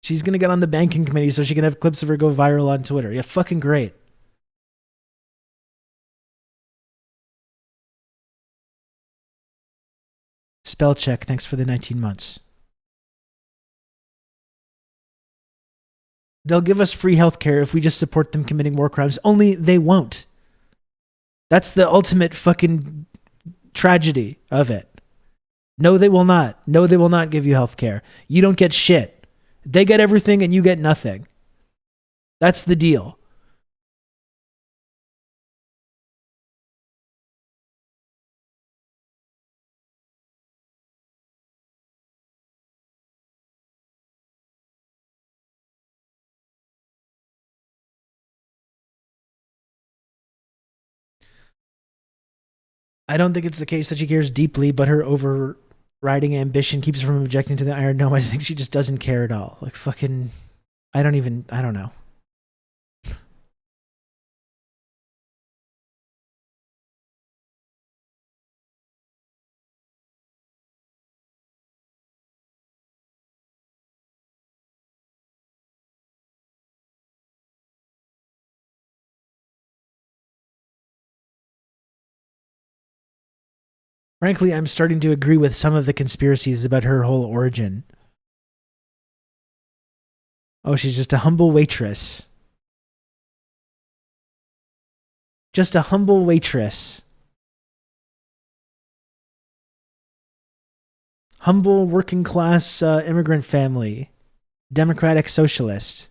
She's going to get on the banking committee so she can have clips of her go viral on Twitter. Yeah, fucking great. Spell check. Thanks for the 19 months. They'll give us free healthcare if we just support them committing war crimes. Only they won't. That's the ultimate fucking tragedy of it. No, they will not. No, they will not give you healthcare. You don't get shit. They get everything and you get nothing. That's the deal. I don't think it's the case that she cares deeply, but her overriding ambition keeps her from objecting to the Iron Dome. I think she just doesn't care at all. Like fucking, I don't know. Frankly, I'm starting to agree with some of the conspiracies about her whole origin. Oh, she's just a humble waitress. Just a humble waitress. Humble working class immigrant family. Democratic socialist.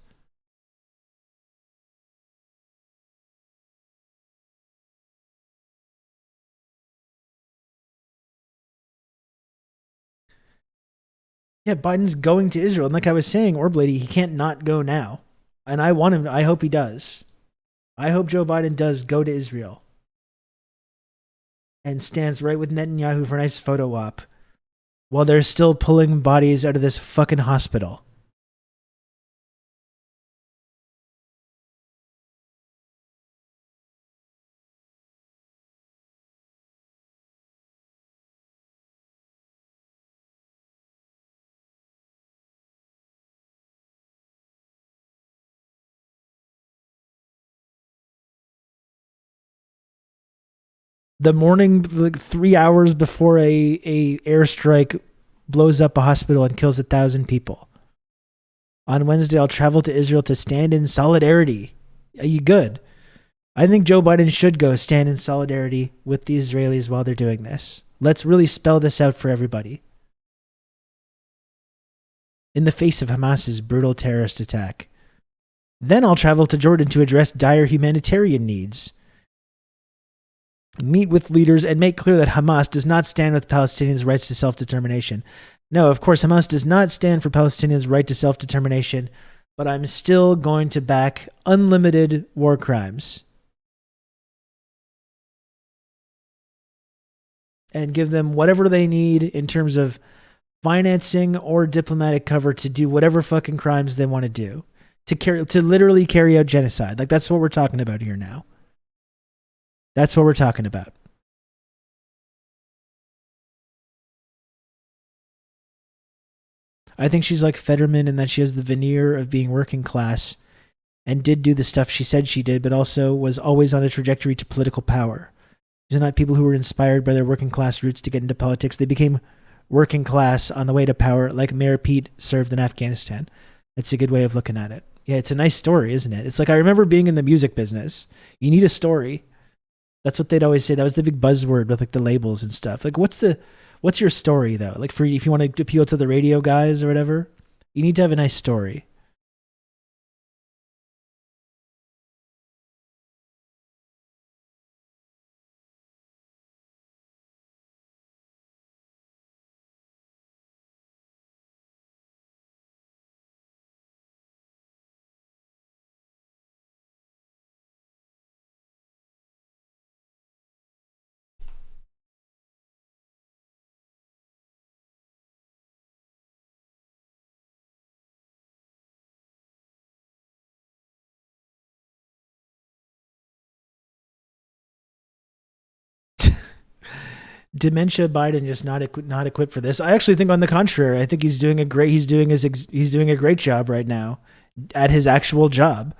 Yeah, Biden's going to Israel. And like I was saying, Orb Lady, he can't not go now. And I want him, I hope he does. I hope Joe Biden does go to Israel. And stands right with Netanyahu for a nice photo op. While they're still pulling bodies out of this fucking hospital. The morning, like 3 hours before a airstrike blows up a hospital and kills 1,000 people. On Wednesday, I'll travel to Israel to stand in solidarity. Are you good? I think Joe Biden should go stand in solidarity with the Israelis while they're doing this. Let's really spell this out for everybody. In the face of Hamas's brutal terrorist attack. Then I'll travel to Jordan to address dire humanitarian needs. Meet with leaders and make clear that Hamas does not stand with Palestinians' rights to self-determination. No, of course, Hamas does not stand for Palestinians' right to self-determination, but I'm still going to back unlimited war crimes. And give them whatever they need in terms of financing or diplomatic cover to do whatever fucking crimes they want to do. To literally carry out genocide. Like, that's what we're talking about here now. That's what we're talking about. I think she's like Fetterman in that she has the veneer of being working class and did do the stuff she said she did, but also was always on a trajectory to political power. These are not people who were inspired by their working class roots to get into politics. They became working class on the way to power, like Mayor Pete served in Afghanistan. That's a good way of looking at it. Yeah, it's a nice story, isn't it? It's like, I remember being in the music business. You need a story. That's what they'd always say. That was the big buzzword with like the labels and stuff. Like, what's your story though? Like, for if you want to appeal to the radio guys or whatever, you need to have a nice story. Dementia Biden just not equipped for this. I actually think, on the contrary, I think he's doing a great job right now at his actual job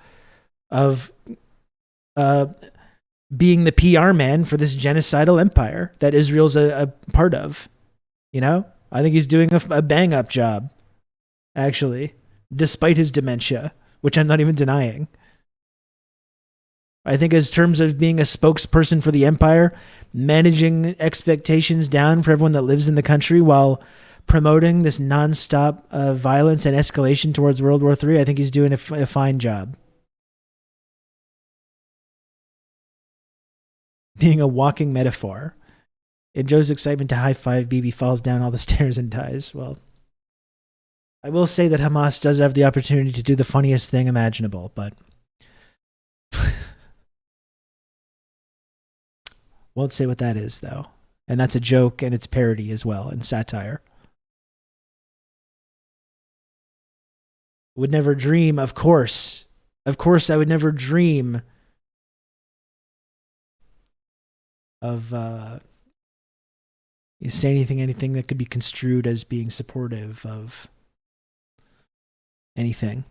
of being the PR man for this genocidal empire that Israel's a part of. You know, I think he's doing a bang up job, actually, despite his dementia, which I'm not even denying. I think, as terms of being a spokesperson for the empire, managing expectations down for everyone that lives in the country while promoting this nonstop violence and escalation towards World War III, I think he's doing a fine job. Being a walking metaphor. In Joe's excitement to high-five, Bibi falls down all the stairs and dies. Well, I will say that Hamas does have the opportunity to do the funniest thing imaginable, but won't say what that is, though. And that's a joke, and it's parody as well, and satire. Would never dream, of course. Of course, I would never dream of you say anything that could be construed as being supportive of anything.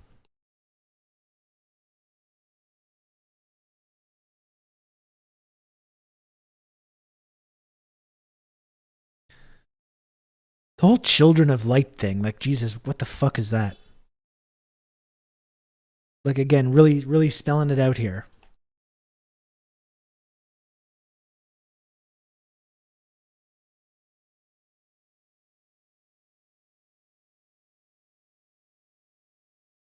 The whole Children of Light thing, like, Jesus, what the fuck is that? Like, again, really, really spelling it out here.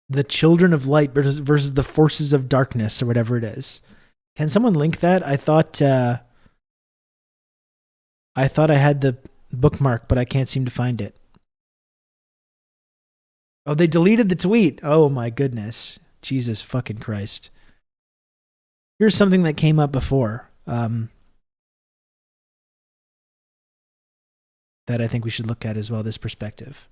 The Children of Light versus the Forces of Darkness, or whatever it is. Can someone link that? I thought I had the bookmark, but I can't seem to find it. Oh, they deleted the tweet. Oh my goodness. Jesus fucking Christ. Here's something that came up before that I think we should look at as well, this perspective.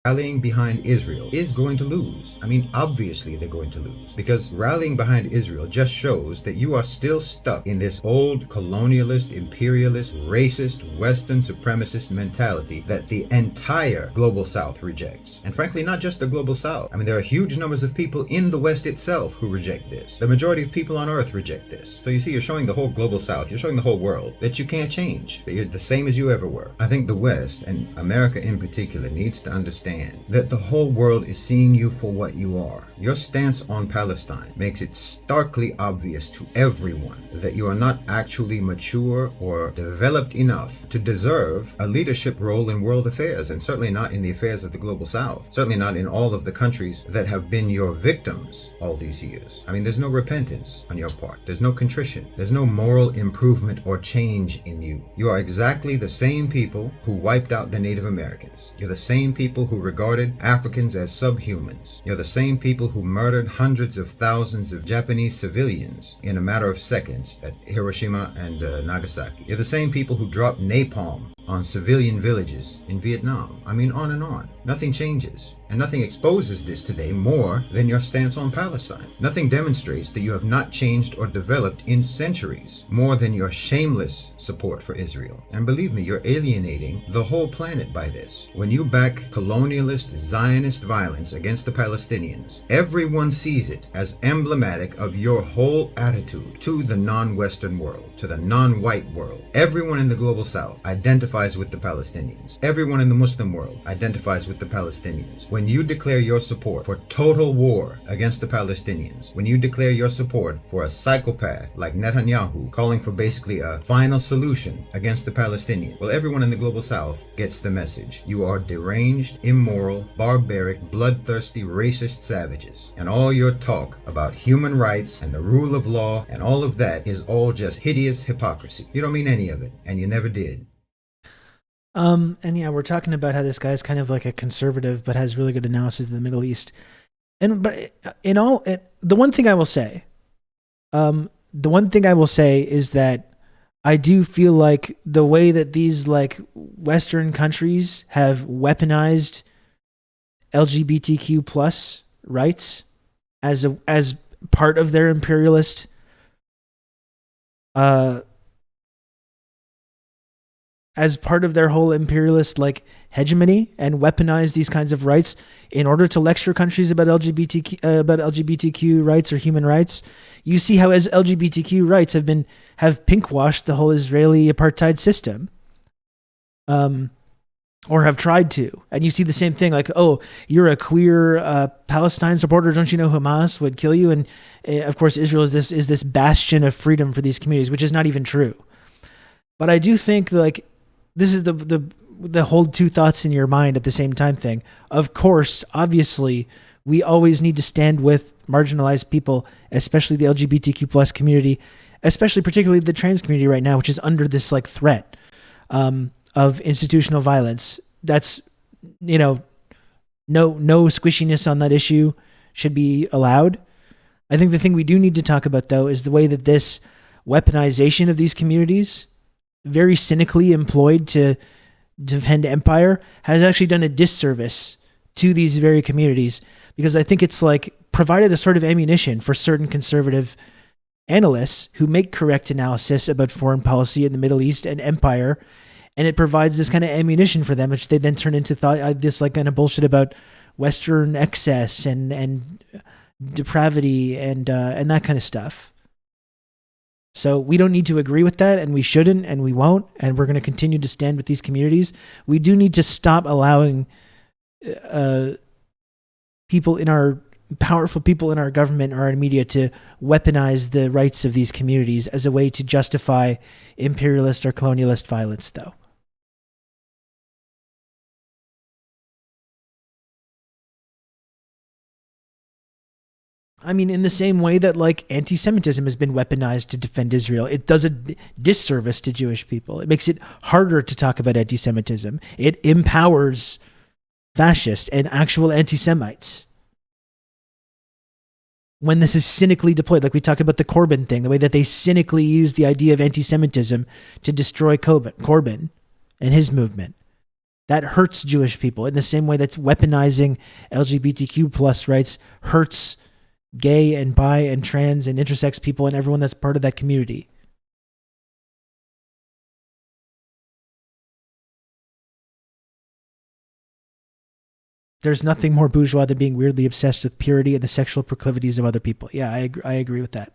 Rallying behind Israel is going to lose. I mean, obviously they're going to lose, because rallying behind Israel just shows that you are still stuck in this old colonialist, imperialist, racist, Western supremacist mentality that the entire global South rejects. And frankly, not just the global South. I mean, there are huge numbers of people in the West itself who reject this. The majority of people on Earth reject this. So you see, you're showing the whole global South, you're showing the whole world that you can't change, that you're the same as you ever were. I think the West, and America in particular, needs to understand that the whole world is seeing you for what you are. Your stance on Palestine makes it starkly obvious to everyone that you are not actually mature or developed enough to deserve a leadership role in world affairs, and certainly not in the affairs of the global South. Certainly not in all of the countries that have been your victims all these years. I mean, there's no repentance on your part. There's no contrition. There's no moral improvement or change in you. You are exactly the same people who wiped out the Native Americans. You're the same people who regarded Africans as subhumans. You're the same people who murdered hundreds of thousands of Japanese civilians in a matter of seconds at Hiroshima and Nagasaki. You're the same people who dropped napalm on civilian villages in Vietnam. I mean, on and on. Nothing changes, and nothing exposes this today more than your stance on Palestine. Nothing demonstrates that you have not changed or developed in centuries more than your shameless support for Israel. And believe me, you're alienating the whole planet by this. When you back colonialist, Zionist violence against the Palestinians, everyone sees it as emblematic of your whole attitude to the non-Western world, to the non-white world. Everyone in the global South identifies with the Palestinians. Everyone in the Muslim world identifies with the Palestinians. When you declare your support for total war against the Palestinians, when you declare your support for a psychopath like Netanyahu calling for basically a final solution against the Palestinians, well, everyone in the global South gets the message. You are deranged, immoral, barbaric, bloodthirsty, racist savages. And all your talk about human rights and the rule of law and all of that is all just hideous hypocrisy. You don't mean any of it, and you never did. And yeah, we're talking about how this guy's kind of like a conservative, but has really good analysis of the Middle East. But the one thing I will say is that I do feel like the way that these like Western countries have weaponized LGBTQ plus rights as part of their imperialist as part of their whole imperialist like hegemony, and weaponize these kinds of rights in order to lecture countries about LGBTQ rights or human rights. You see how as LGBTQ rights have pinkwashed the whole Israeli apartheid system, or have tried to. And you see the same thing, like, oh, you're a queer Palestine supporter, don't you know Hamas would kill you? And of course, Israel is this bastion of freedom for these communities, which is not even true. But I do think like this is the hold two thoughts in your mind at the same time thing. Of course, obviously, we always need to stand with marginalized people, especially the LGBTQ plus community, particularly the trans community right now, which is under this like threat of institutional violence. That's, no squishiness on that issue should be allowed. I think the thing we do need to talk about, though, is the way that this weaponization of these communities, very cynically employed to defend empire, has actually done a disservice to these very communities, because I think it's like provided a sort of ammunition for certain conservative analysts who make correct analysis about foreign policy in the Middle East and empire, and it provides this kind of ammunition for them, which they then turn into this like kind of bullshit about Western excess and depravity and that kind of stuff. So we don't need to agree with that, and we shouldn't, and we won't, and we're going to continue to stand with these communities. We do need to stop allowing powerful people in our government or our media to weaponize the rights of these communities as a way to justify imperialist or colonialist violence, though. I mean, in the same way that like anti-Semitism has been weaponized to defend Israel, it does a disservice to Jewish people. It makes it harder to talk about anti-Semitism. It empowers fascists and actual anti-Semites. When this is cynically deployed, like we talked about the Corbyn thing, the way that they cynically use the idea of anti-Semitism to destroy Corbyn and his movement. That hurts Jewish people in the same way that's weaponizing LGBTQ plus rights hurts gay and bi and trans and intersex people and everyone that's part of that community. There's nothing more bourgeois than being weirdly obsessed with purity and the sexual proclivities of other people. Yeah, I agree with that.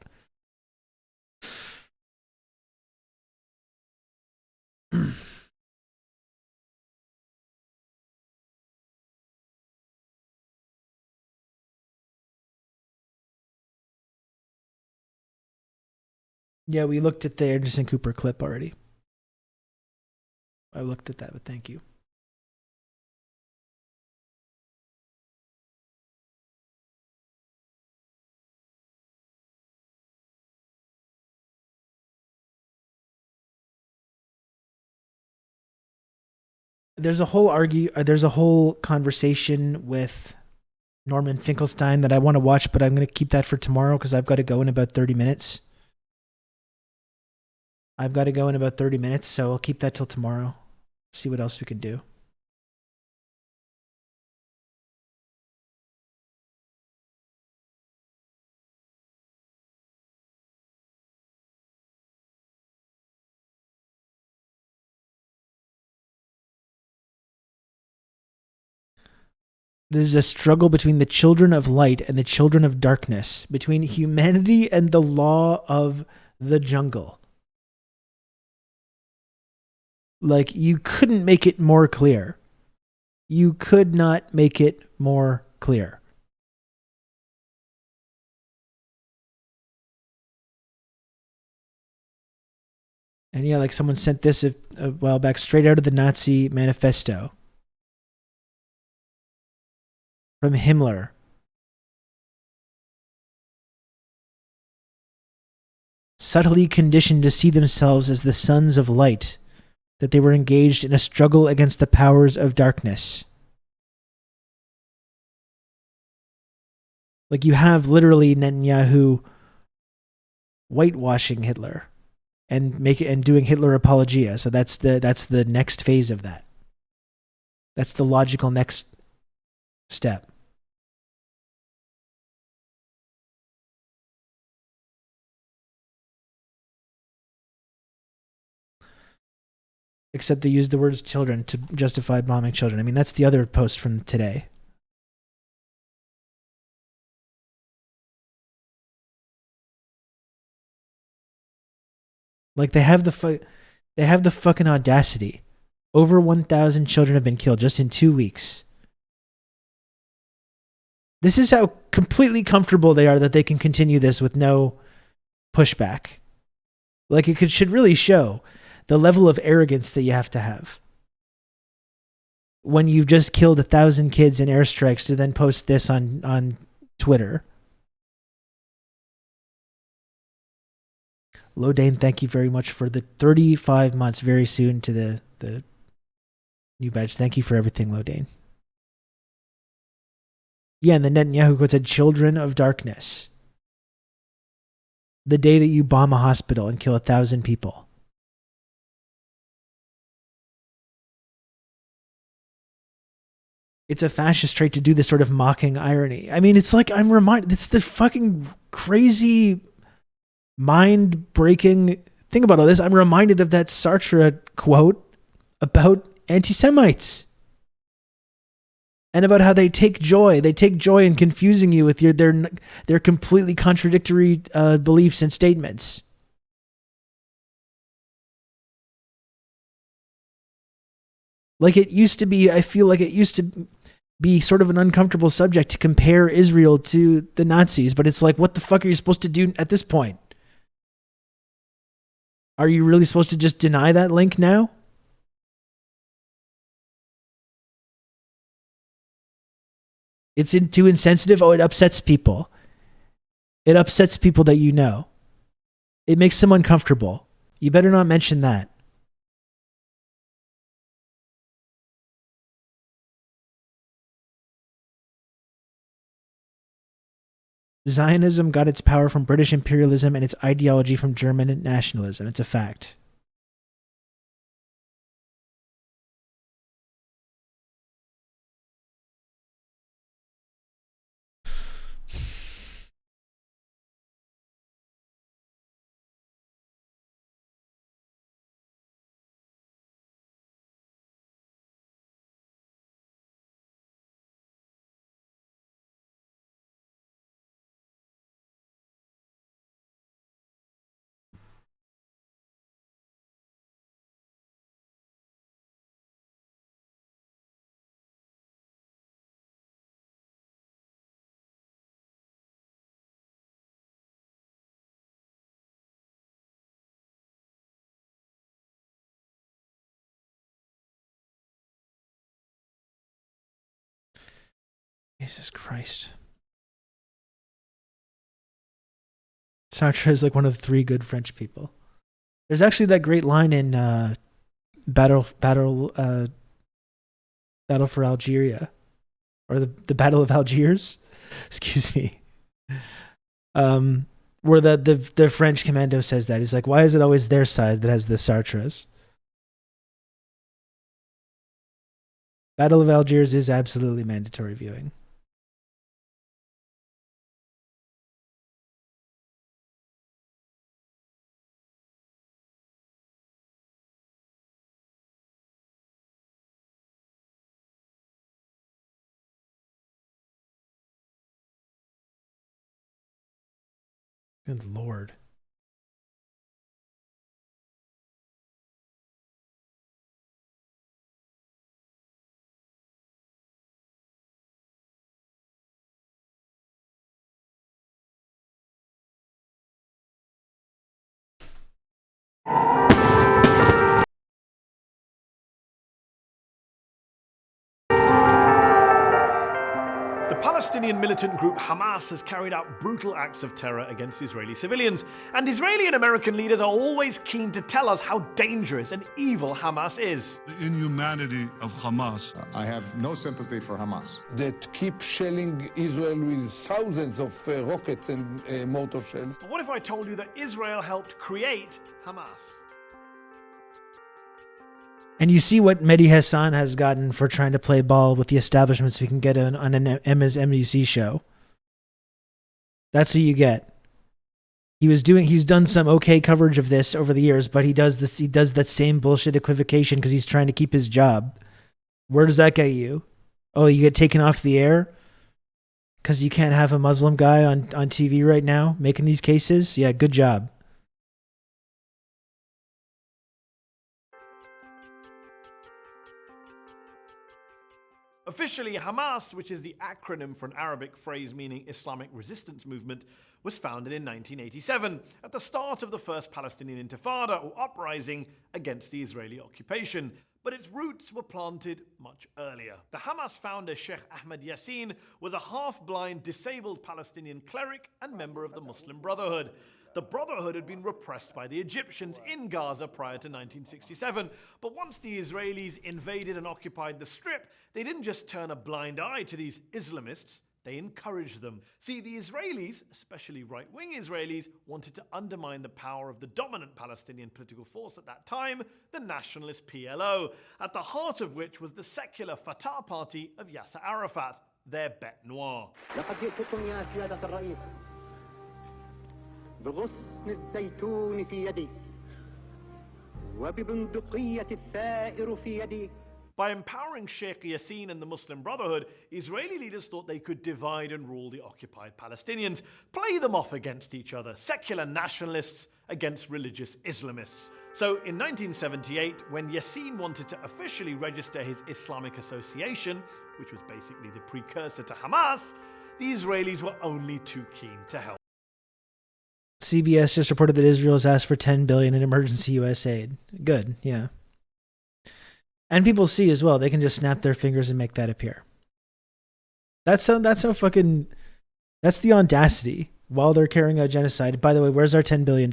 Yeah, we looked at the Anderson Cooper clip already. I looked at that, but thank you. There's a whole conversation with Norman Finkelstein that I want to watch, but I'm going to keep that for tomorrow because I've got to go in about 30 minutes. So I'll keep that till tomorrow. See what else we can do. This is a struggle between the children of light and the children of darkness, between humanity and the law of the jungle. Like, you couldn't make it more clear. You could not make it more clear. And yeah, like someone sent this a while back, straight out of the Nazi manifesto from Himmler. Subtly conditioned to see themselves as the sons of light, that they were engaged in a struggle against the powers of darkness. Like, you have literally Netanyahu whitewashing Hitler and doing Hitler apologia. So that's the next phase of that. That's the logical next step. Except they use the words children to justify bombing children. I mean, that's the other post from today. Like, they have the fucking audacity. Over 1,000 children have been killed just in 2 weeks. This is how completely comfortable they are that they can continue this with no pushback. Like, it should really show the level of arrogance that you have to have when you've just killed 1,000 kids in airstrikes to then post this on Twitter. Lodane, thank you very much for the 35 months very soon to the new badge. Thank you for everything, Lodane. Yeah, and the Netanyahu quote said, children of darkness. The day that you bomb a hospital and kill 1,000 people. It's a fascist trait to do this sort of mocking irony. I mean, it's like I'm reminded, it's the fucking crazy, mind-breaking thing about all this. I'm reminded of that Sartre quote about anti-Semites. And about how they take joy in confusing you with their completely contradictory beliefs and statements. Like, it used to be, I feel like it used to be sort of an uncomfortable subject to compare Israel to the Nazis, but it's like, what the fuck are you supposed to do at this point? Are you really supposed to just deny that link now? It's too insensitive. Oh, it upsets people. It upsets people that you know. It makes them uncomfortable. You better not mention that. Zionism got its power from British imperialism and its ideology from German nationalism. It's a fact. Jesus Christ. Sartre is like one of 3 good French people. There's actually that great line in Battle for Algeria, or the Battle of Algiers. Excuse me. Where the French commando says that. He's like, why is it always their side that has the Sartres? Battle of Algiers is absolutely mandatory viewing. Good Lord. The Palestinian militant group Hamas has carried out brutal acts of terror against Israeli civilians, and Israeli and American leaders are always keen to tell us how dangerous and evil Hamas is. The inhumanity of Hamas. I have no sympathy for Hamas. That keep shelling Israel with thousands of rockets and mortar shells. But what if I told you that Israel helped create Hamas? And you see what Mehdi Hassan has gotten for trying to play ball with the establishment so we can get on an MSNBC show. That's what you get. He's done some okay coverage of this over the years, but he does that same bullshit equivocation because he's trying to keep his job. Where does that get you? Oh, you get taken off the air because you can't have a Muslim guy on TV right now making these cases? Yeah, good job. Officially, Hamas, which is the acronym for an Arabic phrase meaning Islamic Resistance Movement, was founded in 1987, at the start of the first Palestinian Intifada, or uprising against the Israeli occupation. But its roots were planted much earlier. The Hamas founder Sheikh Ahmed Yassin was a half-blind, disabled Palestinian cleric and member of the Muslim Brotherhood. The Brotherhood had been repressed by the Egyptians in Gaza prior to 1967, but once the Israelis invaded and occupied the Strip, they didn't just turn a blind eye to these Islamists, they encouraged them. See, the Israelis, especially right-wing Israelis, wanted to undermine the power of the dominant Palestinian political force at that time, the nationalist PLO, at the heart of which was the secular Fatah party of Yasser Arafat, their bête noire. بغصن الزيتون في يدي وببندقية الثائر في يدي. By empowering Sheikh Yassin and the Muslim Brotherhood, Israeli leaders thought they could divide and rule the occupied Palestinians, play them off against each other, secular nationalists against religious Islamists. So in 1978, when Yassin wanted to officially register his Islamic Association, which was basically the precursor to Hamas, the Israelis were only too keen to help. CBS just reported that Israel has asked for $10 billion in emergency U.S. aid. Good, yeah. And people see as well, they can just snap their fingers and make that appear. That's how fucking, that's the audacity while they're carrying out genocide. By the way, where's our $10 billion?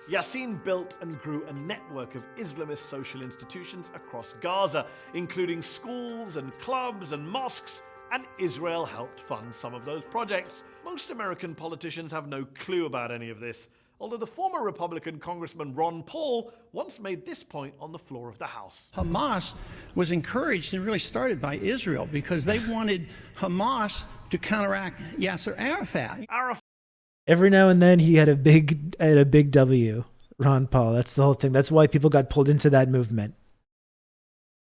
Yassin built and grew a network of Islamist social institutions across Gaza, including schools and clubs and mosques, and Israel helped fund some of those projects. Most American politicians have no clue about any of this, although the former Republican Congressman Ron Paul once made this point on the floor of the House. Hamas was encouraged and really started by Israel because they wanted Hamas to counteract Yasser Arafat. Every now and then he had a big W, Ron Paul. That's the whole thing. That's why people got pulled into that movement.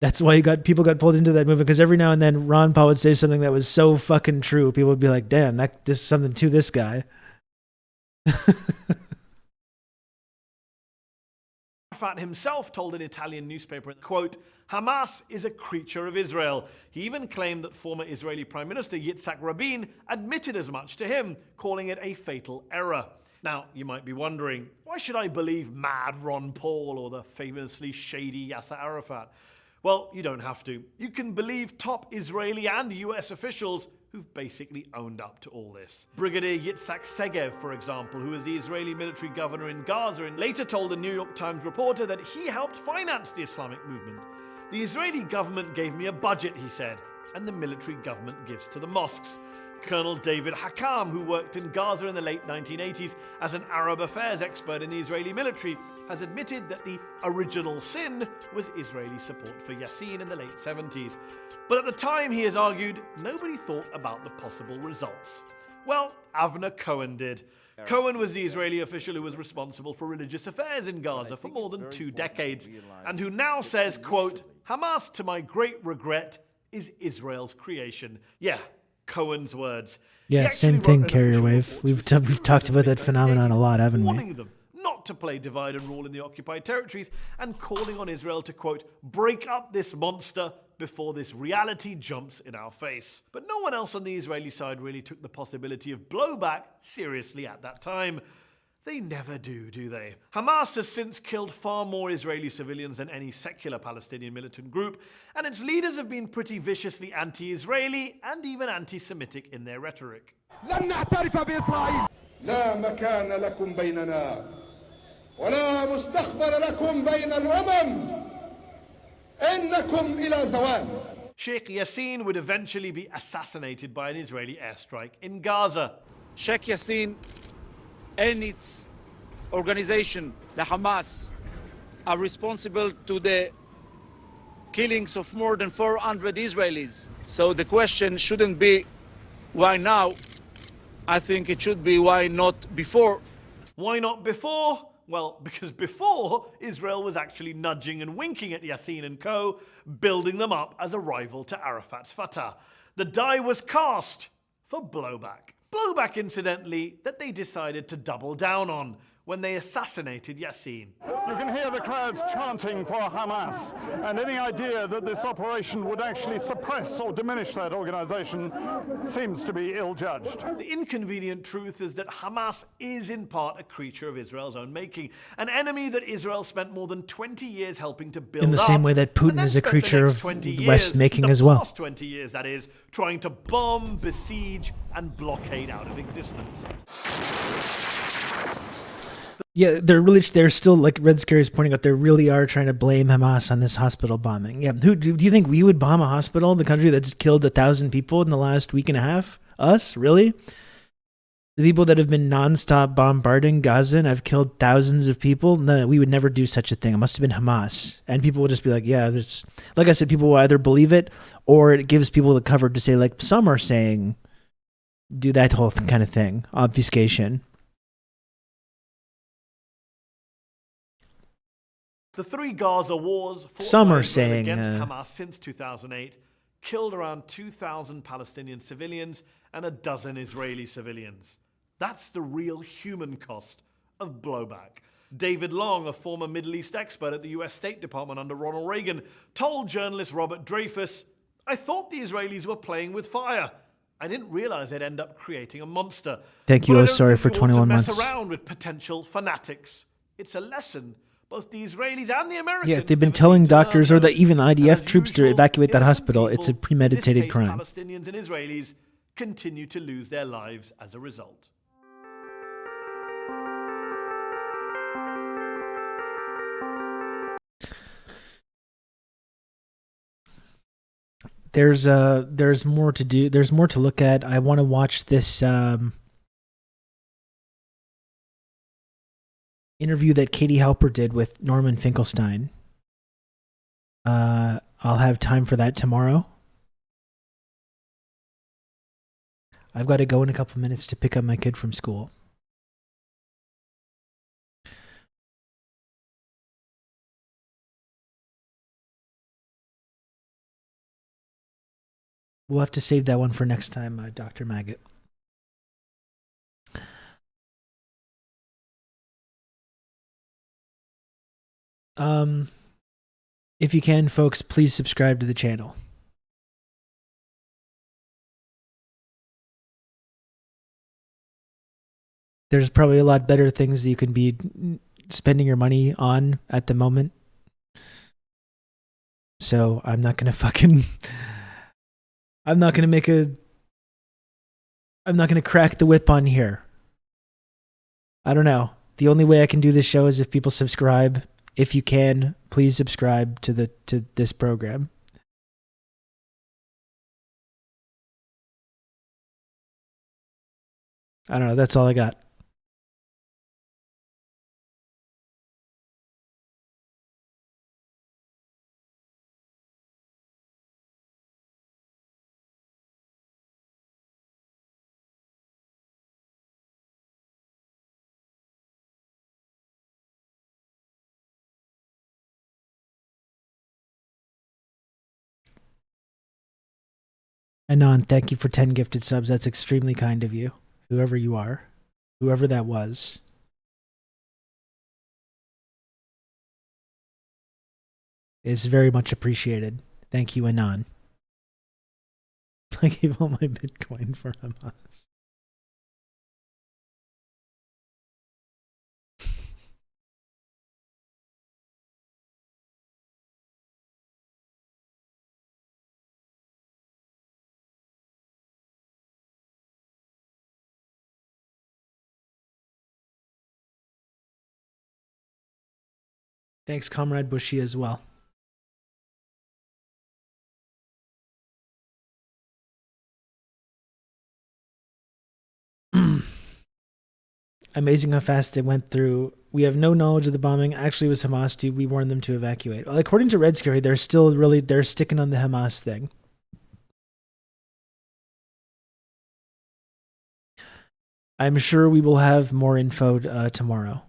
That's why people got pulled into that movement, because every now and then Ron Paul would say something that was so fucking true. People would be like, damn, this is something to this guy. Arafat himself told an Italian newspaper, quote, Hamas is a creature of Israel. He even claimed that former Israeli Prime Minister Yitzhak Rabin admitted as much to him, calling it a fatal error. Now, you might be wondering, why should I believe mad Ron Paul or the famously shady Yasser Arafat? Well, you don't have to. You can believe top Israeli and US officials who've basically owned up to all this. Brigadier Yitzhak Segev, for example, who was the Israeli military governor in Gaza, and later told a New York Times reporter that he helped finance the Islamic movement. The Israeli government gave me a budget, he said, and the military government gives to the mosques. Colonel David Hakam, who worked in Gaza in the late 1980s as an Arab affairs expert in the Israeli military, has admitted that the original sin was Israeli support for Yassin in the late 70s. But at the time, he has argued, nobody thought about the possible results. Well, Avner Cohen did. Cohen was the Israeli official who was responsible for religious affairs in Gaza for more than 2 decades, and who now says, quote, "Hamas, to my great regret, is Israel's creation." Yeah, Cohen's words. Yeah, same thing, carrier wave. We've talked about that phenomenon a lot, haven't we? Warning them not to play divide and rule in the occupied territories, and calling on Israel to, quote, "break up this monster before this reality jumps in our face." But no one else on the Israeli side really took the possibility of blowback seriously at that time. They never do they? Hamas has since killed far more Israeli civilians than any secular Palestinian militant group, and its leaders have been pretty viciously anti-Israeli and even anti-Semitic in their rhetoric. لن نعترف بإسرائيل. لا مكان لكم بيننا ولا مستقبل لكم بين الأمم إنكم إلى زوال. Sheikh Yassin would eventually be assassinated by an Israeli airstrike in Gaza. Sheikh Yassin and its organization, the Hamas, are responsible to the killings of more than 400 Israelis. So the question shouldn't be why now. I think it should be why not before. Why not before? Well, because before, Israel was actually nudging and winking at Yassin and co., building them up as a rival to Arafat's Fatah. The die was cast for blowback. Blowback, incidentally, that they decided to double down on when they assassinated Yassin. You can hear the crowds chanting for Hamas, and any idea that this operation would actually suppress or diminish that organization seems to be ill-judged. The inconvenient truth is that Hamas is in part a creature of Israel's own making, an enemy that Israel spent more than 20 years helping to build up. In the same way that Putin is a creature of the West making as well. The past 20 years, that is, trying to bomb, besiege, and blockade out of existence. Yeah, they're still, like Red Scary is pointing out, they really are trying to blame Hamas on this hospital bombing. Yeah, do you think we would bomb a hospital, the country that's killed 1,000 people in the last week and a half? Us? Really? The people that have been nonstop bombarding Gaza and have killed thousands of people? No, we would never do such a thing. It must have been Hamas. And people will just be like, yeah, there's, like I said, people will either believe it or it gives people the cover to say, like some are saying, do that whole kind of thing, obfuscation. The 3 Gaza wars fought Some by are Israel saying, against Hamas since 2008 killed around 2,000 Palestinian civilians and 12 Israeli civilians. That's the real human cost of blowback. David Long, a former Middle East expert at the US State Department under Ronald Reagan, told journalist Robert Dreyfus, "I thought the Israelis were playing with fire. I didn't realize they'd end up creating a monster." Thank you. But I Oh, don't sorry think for we ought 21 to months. mess around with potential fanatics. It's a lesson both the Israelis and the Americans. Yeah, if they've been telling doctors or even the IDF troops to evacuate that hospital, it's a premeditated crime. Palestinians and Israelis continue to lose their lives as a result. There's more to do. There's more to look at. I want to watch this interview that Katie Halper did with Norman Finkelstein. I'll have time for that tomorrow. I've got to go in a couple minutes to pick up my kid from school. We'll have to save that one for next time, Dr. Maggot. If you can, folks, please subscribe to the channel. There's probably a lot better things that you can be spending your money on at the moment. So I'm not going to I'm not going to crack the whip on here. I don't know. The only way I can do this show is if people subscribe. If you can, please subscribe to this program. I don't know. That's all I got. Anon, thank you for 10 gifted subs. That's extremely kind of you. Whoever you are. Whoever that was. Is very much appreciated. Thank you, Anon. I gave all my Bitcoin for Hamas. Thanks, Comrade Bushy, as well. Amazing how fast they went through. We have no knowledge of the bombing. Actually, it was Hamas, dude. We warned them to evacuate. Well, according to Red Scary, they're sticking on the Hamas thing. I'm sure we will have more info tomorrow.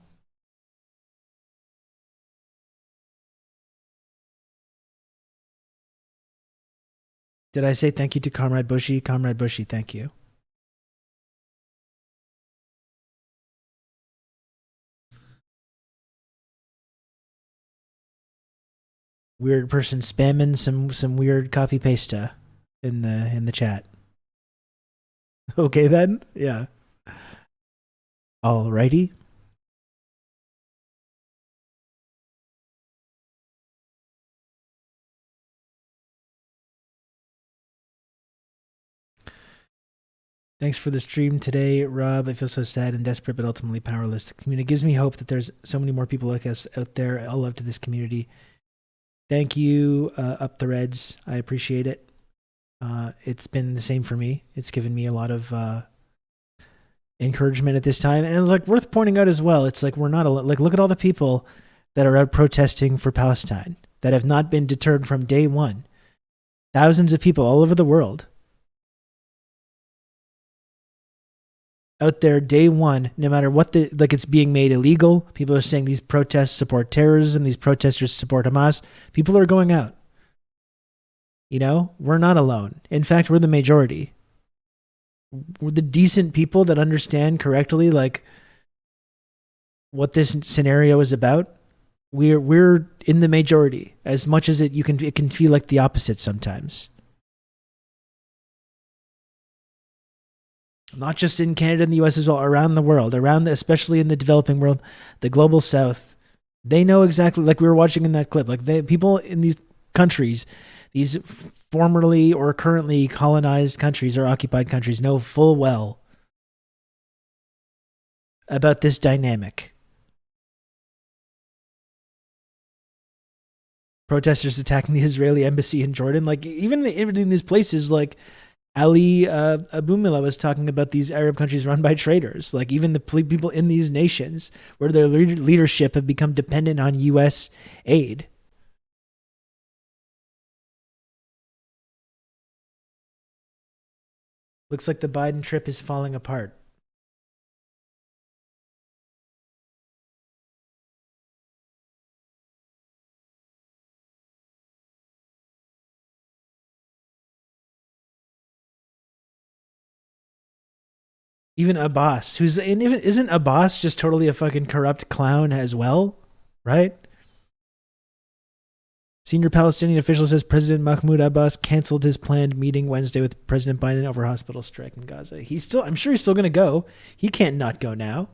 Did I say thank you to Comrade Bushy? Comrade Bushy, thank you. Weird person spamming some weird copy paste in the chat. Okay then, yeah. Alrighty. Thanks for the stream today, Rob. I feel so sad and desperate, but ultimately powerless. The community gives me hope that there's so many more people like us out there. All love to this community. Thank you, Up the Reds. I appreciate it. It's been the same for me. It's given me a lot of encouragement at this time, and it's like worth pointing out as well. It's like we're not like look at all the people that are out protesting for Palestine that have not been deterred from day one. Thousands of people all over the world out there day one, no matter what it's being made illegal. People are saying these protests support terrorism. These protesters support Hamas. People are going out. You know, we're not alone. In fact, we're the majority. We're the decent people that understand correctly, like what this scenario is about. We're in the majority as much as it can feel like the opposite sometimes. Not just in Canada and the US as well, around the world, especially in the developing world, the global south. They know exactly, like we were watching in that clip, like people in these countries, these formerly or currently colonized countries or occupied countries know full well about this dynamic. Protesters attacking the Israeli embassy in Jordan, like even in these places like Ali Abumila was talking about these Arab countries run by traitors. Like even the people in these nations where their leadership have become dependent on U.S. aid. Looks like the Biden trip is falling apart. Even Abbas, isn't Abbas just totally a fucking corrupt clown as well, right? Senior Palestinian official says President Mahmoud Abbas canceled his planned meeting Wednesday with President Biden over hospital strike in Gaza. I'm sure he's still going to go. He can't not go now.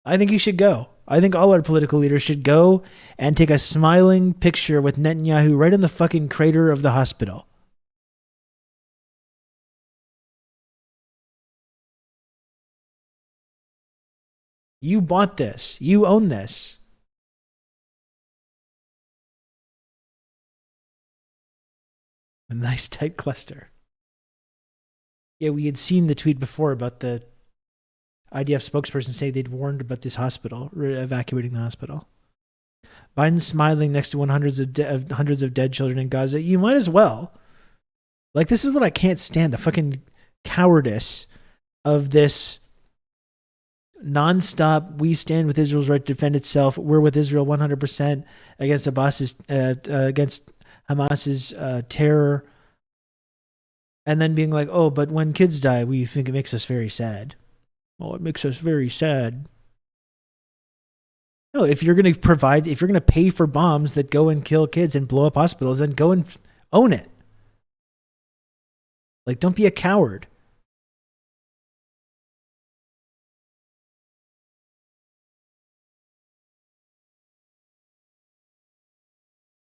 I think he should go. I think all our political leaders should go and take a smiling picture with Netanyahu right in the fucking crater of the hospital. You bought this. You own this. A nice tight cluster. Yeah, we had seen the tweet before about the IDF spokesperson say they'd warned about this hospital, evacuating the hospital. Biden's smiling next to hundreds of dead children in Gaza. You might as well. Like, this is what I can't stand, the fucking cowardice of this nonstop. We stand with Israel's right to defend itself. We're with Israel 100% against against Hamas's terror. And then being like, oh, but when kids die, we think it makes us very sad. Oh, it makes us very sad. No, if you're going to pay for bombs that go and kill kids and blow up hospitals, then go and own it. Like, don't be a coward.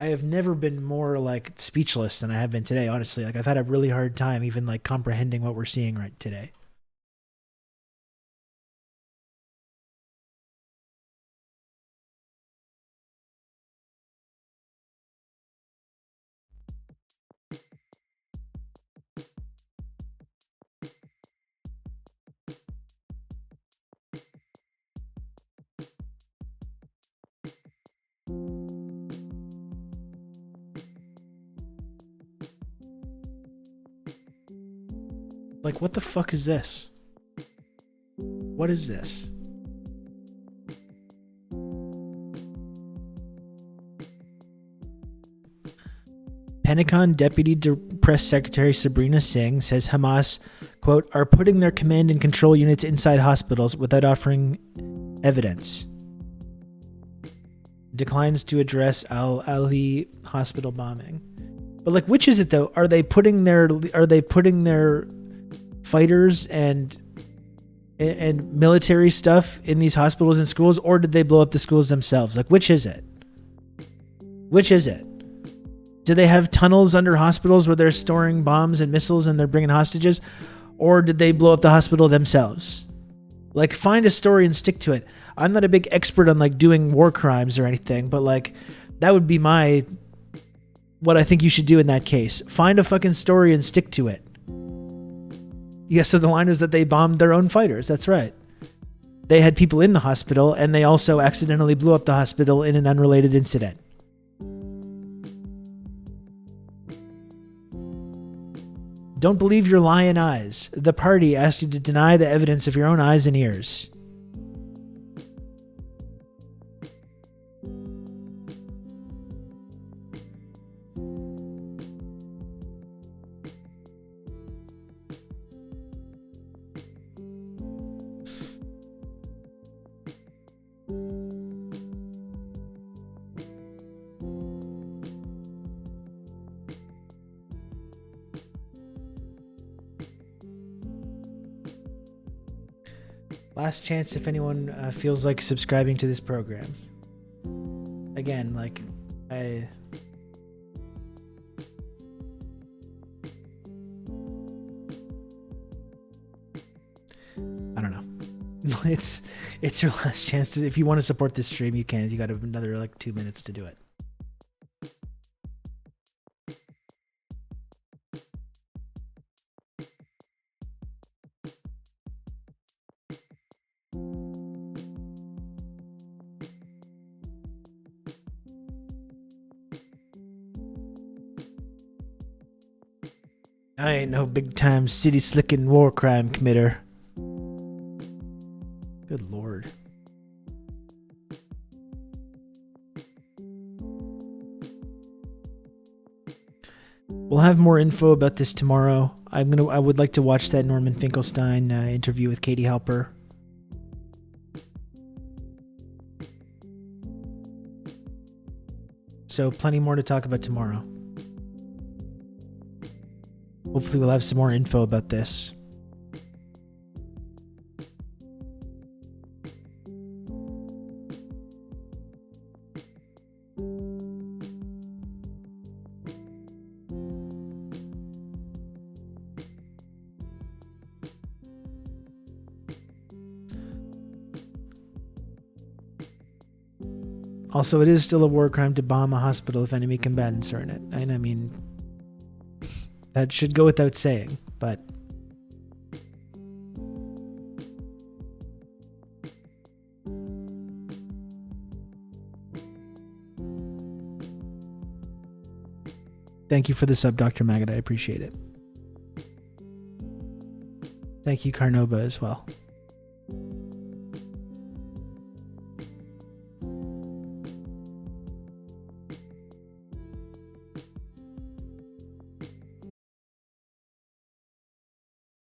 I have never been more like speechless than I have been today, honestly. Like, I've had a really hard time even like comprehending what we're seeing right today. Like, what the fuck is this? What is this? Pentagon Deputy Press Secretary Sabrina Singh says Hamas, quote, are putting their command and control units inside hospitals without offering evidence. Declines to address Al-Ali hospital bombing. But like, which is it though? Are they putting their fighters and military stuff in these hospitals and schools, or did they blow up the schools themselves? Like, which is it? Which is it? Do they have tunnels under hospitals where they're storing bombs and missiles and they're bringing hostages? Or did they blow up the hospital themselves? Like, find a story and stick to it. I'm not a big expert on like doing war crimes or anything, but like, that would be what I think you should do in that case. Find a fucking story and stick to it. Yeah, so the line is that they bombed their own fighters. That's right. They had people in the hospital, and they also accidentally blew up the hospital in an unrelated incident. Don't believe your lying eyes. The party asked you to deny the evidence of your own eyes and ears. Last chance if anyone feels like subscribing to this program. Again, like, I don't know. It's your last chance if you want to support this stream, you can. You got another like 2 minutes to do it. I ain't no big-time city-slicking war crime committer. Good lord. We'll have more info about this tomorrow. I would like to watch that Norman Finkelstein interview with Katie Halper. So plenty more to talk about tomorrow. Hopefully we'll have some more info about this. Also, it is still a war crime to bomb a hospital if enemy combatants are in it. And I mean, that should go without saying, but thank you for the sub, Dr. Maggot. I appreciate it. Thank you, Carnova, as well.